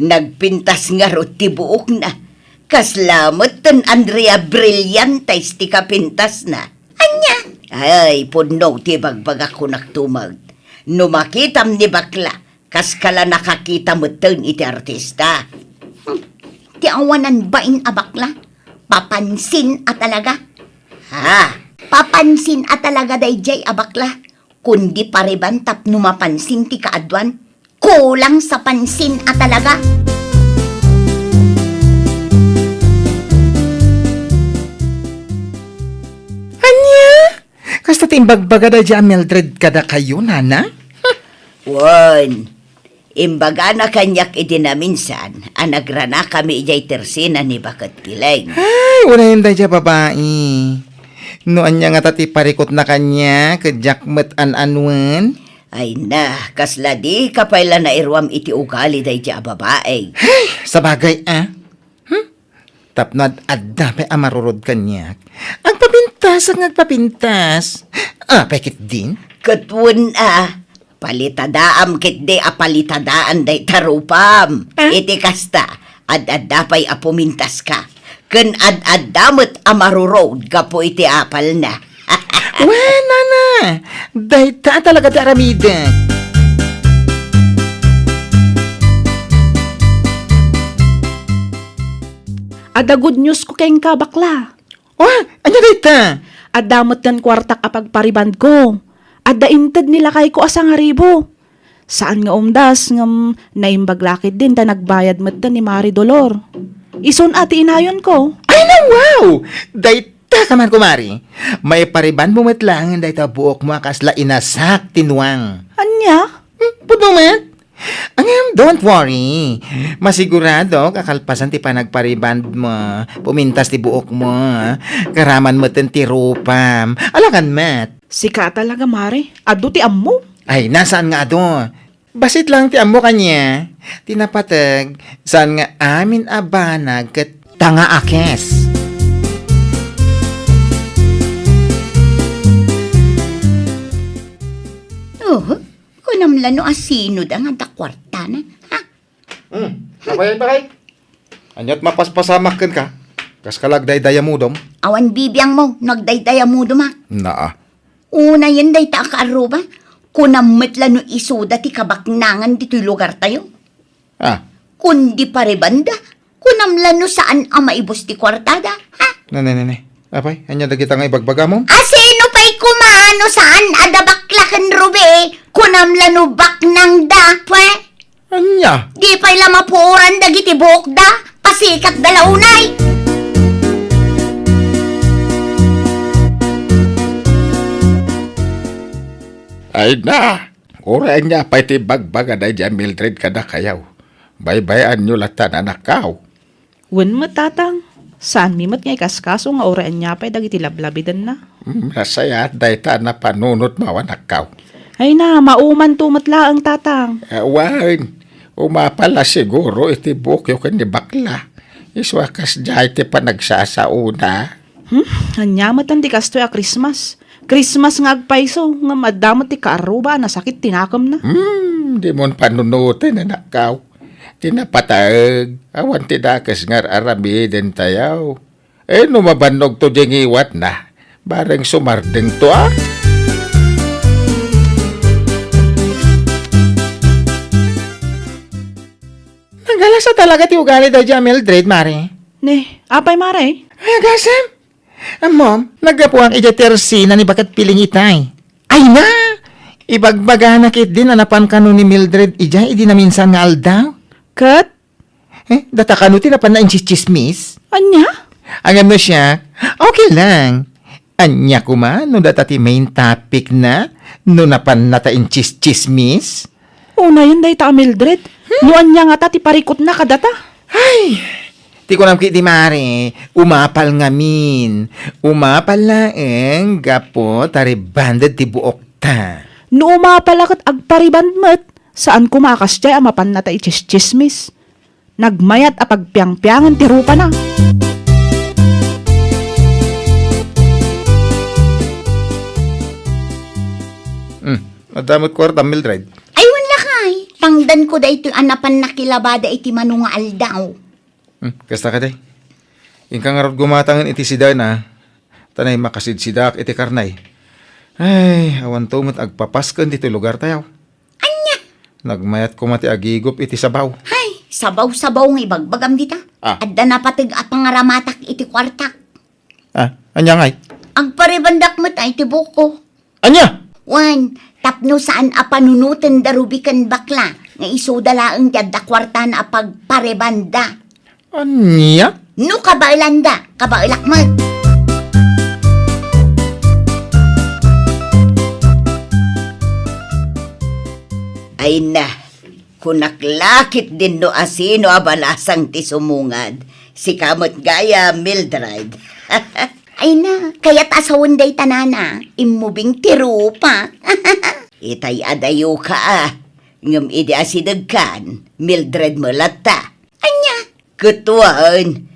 Nagpintas nga ro ti buok na. Kaslamot ten Andrea Brillantes ti kapintas na. Anya? Ay, puno ti bagbag ako naktumag. No makitam ni bakla, kas kala nakakita mo ten iti artista. Ti awanan bain abakla? Papansin at talaga? Ha? Papansin at talaga dayjay abakla? Kundi pariban tapno mapansin ti kaadwan? Kulang sa pansin at talaga? Anya? Kasta timbagbaga da dyan, Mildred, kada kayo, nana? Wan, imbaga na kanyak idinaminsan, anagrana kami ijay tersina ni Bakat Kileng. Ay, wala yun da dyan, babae. Noan niya nga tati parikot na kanya, kajakmet an-anuan. Ay na, kasla di kapayla na irwam iti ugali day dya babae. Sa bagay, Tapnad adda pa amarurod kanya. Ang papintas ang nagpapintas. Pekit din? Katwun palitadaam kit de apalitadaan day tarupam. Iti kasta, ad-addapay apumintas ka. Ken ad-addamot amarurod kapo iti apal na. Wala na. Dahil ta talaga di aramida. Ada good news ko kayong kabakla. Ano dahil ta? Adamot kan kwartak apagpariband ko. Adda inted nila kay ko asang haribo. Saan nga umdas ngam naimbaglakid din ta nagbayad mat ni Mari Dolor. Ison ati inayon ko. Ay na, wow! Dahil ta kaman kumari. May pariban mo matlangan dahil ta buok mo akasla inasak tinuang. Anya? Pudumet? Don't worry. Masigurado, kakalpasan ti panagpariband mo. Pumintas ti buok mo. Karaman mo ti rupam. Alakan mat. Sika talaga, Mari. Ado ti ammo. Ay, nasaan nga ado? Basit lang ti amo kanya. Tinapatag, saan nga amin abanag kat tanga akes. Kunamlano asino da nga dakwarta na. Ha? Kabayan ba kay? Anyat mapaspasamak ka. Kas kalagday daya mo dom. Awan bibiyang mo, nagdaydaya mo dumak. Naa. Una yan day ta kaaruba. Kunamit lano isuda ti kabaknangan dito'y lugar tayo. Kundi paribanda. Kunamlano saan ang maibos ti kwartada. Ha? Nene. Apay, anya dagita nga ibagbaga mo? Asino pa'y kumano saan adabaklakan rube? Kunamlano bak nang da, pwe? Anya? Di pa'y lamapuran dagiti buok da. Pasikat dalaunay. Ay na, oray niya pa iti bagbaga na dyan Mildred kada kayaw. Baybayan nyo latan anak kaw. Wen matatang. Saan mimat ngay kaskaso nga oraan niya pa'y dagiti lablabidan na. Nasaya day ta na panunot mawanak kaw. Ay na, mauman tumatla ang tatang. Awan, umapala siguro iti bukyo kan ni bakla. Iswakas dyan iti panagsasauna. Anyamatan ti kastoy a Christmas. Christmas nga agpaiso, nga madamot ti kaaruba na sakit tinakam na. Di mon panunutin anak kaw. Tinapataag, awan ti dakas ngar aramiden tayaw. Numabanog to ding iwat na. Bareng sumardeng to Nagalasa talaga ti ugali daw dyan, Mildred, Mari. Ne, apay Mare? Ay, agasam. Mom, nagapuang ija-tersina ni bakat piling itay. Ay na! Ibagbaga na kit din anapan kanu ni Mildred ija, idi na minsan nga aldaw. Kat? Data kanu tinapan na inchismis. Anya? Ang ano siya, okay lang. Anya kuma, no data ti main topic na, no napan nata inchismis. Una yun day ta Mildred. Nuan niya nga ta ti parikot na kadata. Ay, ti ko nam kiti Mari, umapal ngamin. Umapal laeng gapo taribandad ti buok ta. No mapalakat agpariband met, saan kumakas jay amapan na ta chismis. Nagmayat a pagpiang-piangan ti rupa na. Madamot kwarta, Mildred. Ay, wala kay. Tangdan ko da ito anapan na kilabada iti manungaal daw. Kasta ka day. Ingkang nga gumatangan iti sida na, tanay makasid sidak iti karnay. Ay, awan tumot agpapaskan dito lugar tayo. Anya? Nagmayat ko mati agigop iti sabaw. Ay, sabaw-sabaw ng ibagbagam dita. Adda na patig a pangaramatak iti kwartak. Anya ngay? Agparibandak mo tayo iti buko. Anya? Wan, tapno saan a panunutan darubikan bakla nga iso dalaang tiyadda kwarta na pagparebanda. Anya? No kabailanda, kabailak mo. Ay na, kunaklakit din no asino abalasang ti sumungad. Si kamot gaya Mildred. Ay na, kaya't asawon day tanana, imubing tirupa. Itay adayo ka ngam idi asidagkan, Mildred malata. Anya? Kutuan,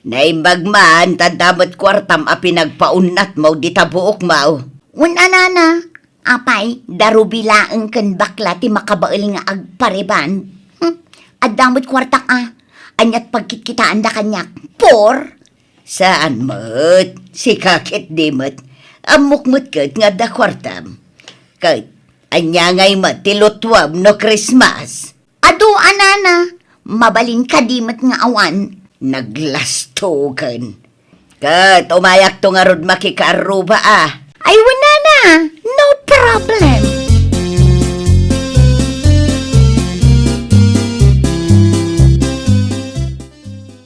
naimbagman tandamot kwartam a pinagpaunat mo di tabuok mo. Wan anana, apay, darubilaang kan bakla ti makabail nga agpariban. At damot kwartak anyat pagkitkitaan da kanyak. Por? Saan mo't? Si kakit di mo't. Amukmut kat nga da kwartam. Kat, anya ngay matilutwam no Christmas. Ado anana, mabalin kadimat nga awan. Naglastogan. Kat, umayak to nga rod makikaruba Ay wala na, no problem.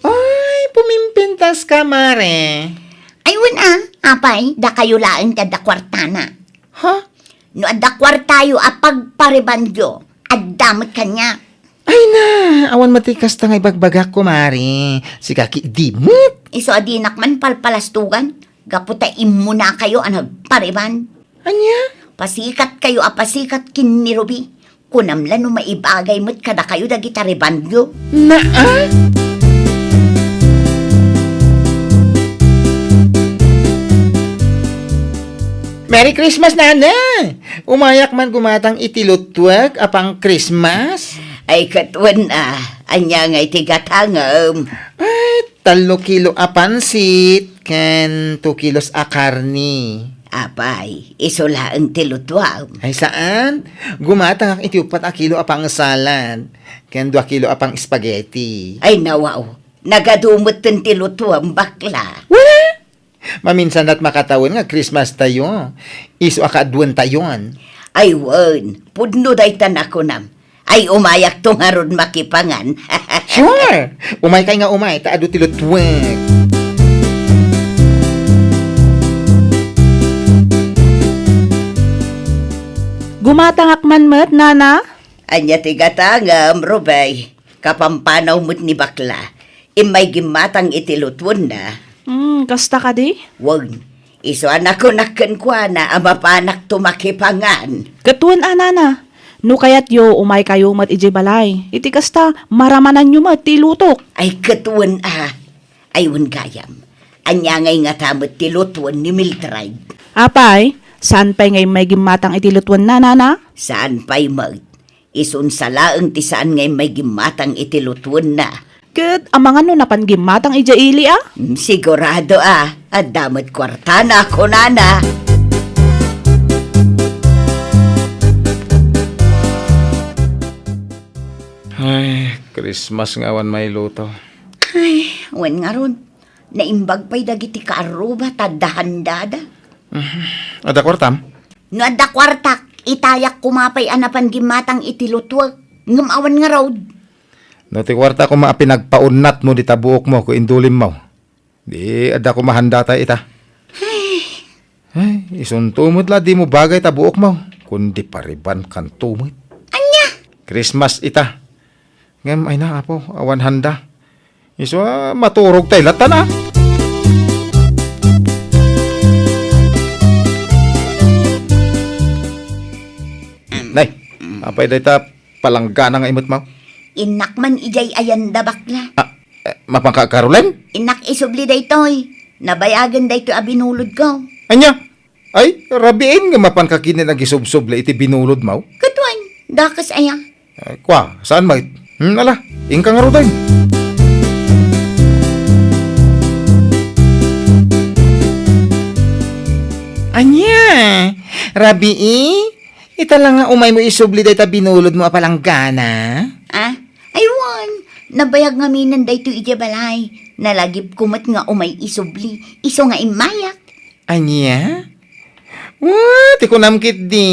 Ay, pumimpintas ka, mare. Ay wala, apay, da kayo laang kada kwartana. Ha? No adda kwartayo a pagparibandyo, addamot kanya. Ay na, awan matikas ta nga ibagbagak ko, mare. Si kaki dimut. Iso adinak man palpalastugan, gaputa imo na kayo ang nagpariban. Anya? Pasikat kayo a pasikat kin ni Ruby. Kunamlan no maibagay mo't kada kayo da gitaribandyo. Naa? Merry Christmas, Nana! Umayak man gumatang itilutwag apang Christmas. Ay katwan anya ngay tigatangam. Ay, 3 kilo a pansit, ken 2 kilos a karni. Apay, isula ang tilutwam. Ay saan? Gumatang ang iti 4 kilo apang salad, ken 2 kilo apang spaghetti. Ay nawaw, nagadumot ng tilutwam bakla. Wala! Maminsan at makatawin nga Christmas tayo. Iso akaduan tayon. Ay wan, pudno day tanako nam. Ay umayak to nga ron makipangan. Sure! Umay kay nga umay, taado tilutwag. Gumatangak man met, nana? Anya tigatangam, Robay. Kapampanaw mo't ni bakla. Imay gimatang itilutwon na. Kasta ka di? Wag, iso anak ko nakkenkwa na amapanak tumakipangan. Katuan anana. No kayat yo umay kayo mat ije balay. Iti kasta maramanan nyo mat tilutok. Ay katuan ayun gayam. Anya ngay nga tamot tilutwon ni Mildred. Apay, saan pa'y ngay may gimatang itilutuan na, nana? Saan pa'y mag? Isun sa laang ti saan ngay may gimatang itilutwon na. Kat, amang ano napan gimatang ije ili Sigurado at damot kwarta na ako nana. Ay, Christmas nga awan may luto. Ay, wan nga ron. Naimbag pa'y dagiti kaaruba, tadahandada. Ada kwartam? No adda kwartak, itayak kumapay anapan gimatang itilutwag. Ngamawan nga road. No ti kwarta ko maapinagpaunat mo di tabuok mo ko indulim mo. Di ada ko mahanda tayo ita. Ay, isuntumot la di mo bagay tabuok mo. Kundi pariban kan tumot. Anya? Christmas ita. Ngem ay na apo, awan handa. Iso maturog tayo latan Apay dayta palanggana nga imot, Maw. Inak man ijay ayanda bakla. Mapangkakarulan? Inak isubli daytoy. Nabayagan dayto abinulod ko. Anya? Ay, rabiin nga mapankakinin ang isubsob iti binulod, Maw. Katuan, dakas aya. Kwa, saan, Mait? Ala, ingka nga ruday. Anya, Rabi, ita lang nga umay mo isubli dayta binulod mo apalanggana. Ah, aywan. Nabayag nga minan dayto ija balay. Nalagip kumat nga umay isubli. Iso nga imayak. Anya? Ti kunamkit di.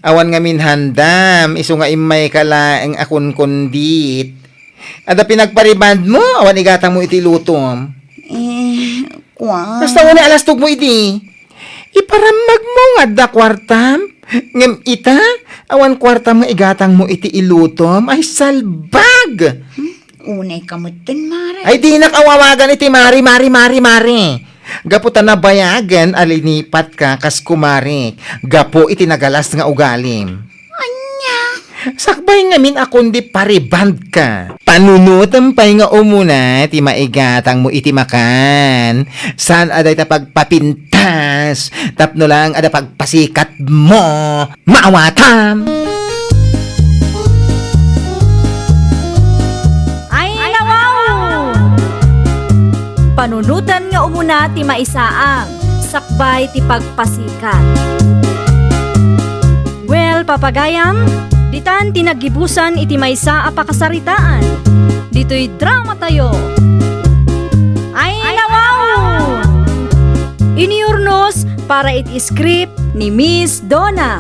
Awan nga minhandam, iso nga imay kalaeng akon kondit. Ada pinagpariband mo, awan igatang mo iti lutom. Kwa. Basta wala alastog mo iti. Iparamag mo nga da kwartam. Ngem ita, awan kwartam nga igatang mo iti ilutom, ay salbag. Unay kamutan, Mare. Ay di nakawawagan iti mari. Gapo ta nabayagan alinipat ka kas kumari. Gapo iti nagalas nga ugalim. Anya. Sakbay nga min akon di pariband ka. Panunutan pa'y nga umuna ti maigatang mo iti makan. Saan aday ta pagpapintas. Tapno lang ada pagpasikat mo. Maawatam. Ay nawaw! Panunutan nga umuna ti maisaang, sakbay ti pagpasikat. Well, papagayam, ditan tinagibusan iti maysa a pakasaritaan. Dito'y drama tayo. Ay nawaw! Iniurnos para iti script ni Miss Donna.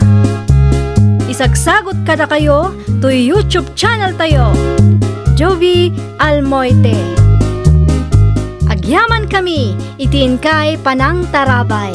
Isagsagot kada kayo to YouTube channel tayo. Jovi Almoite. Agyaman kami, itin kay Panang Tarabay.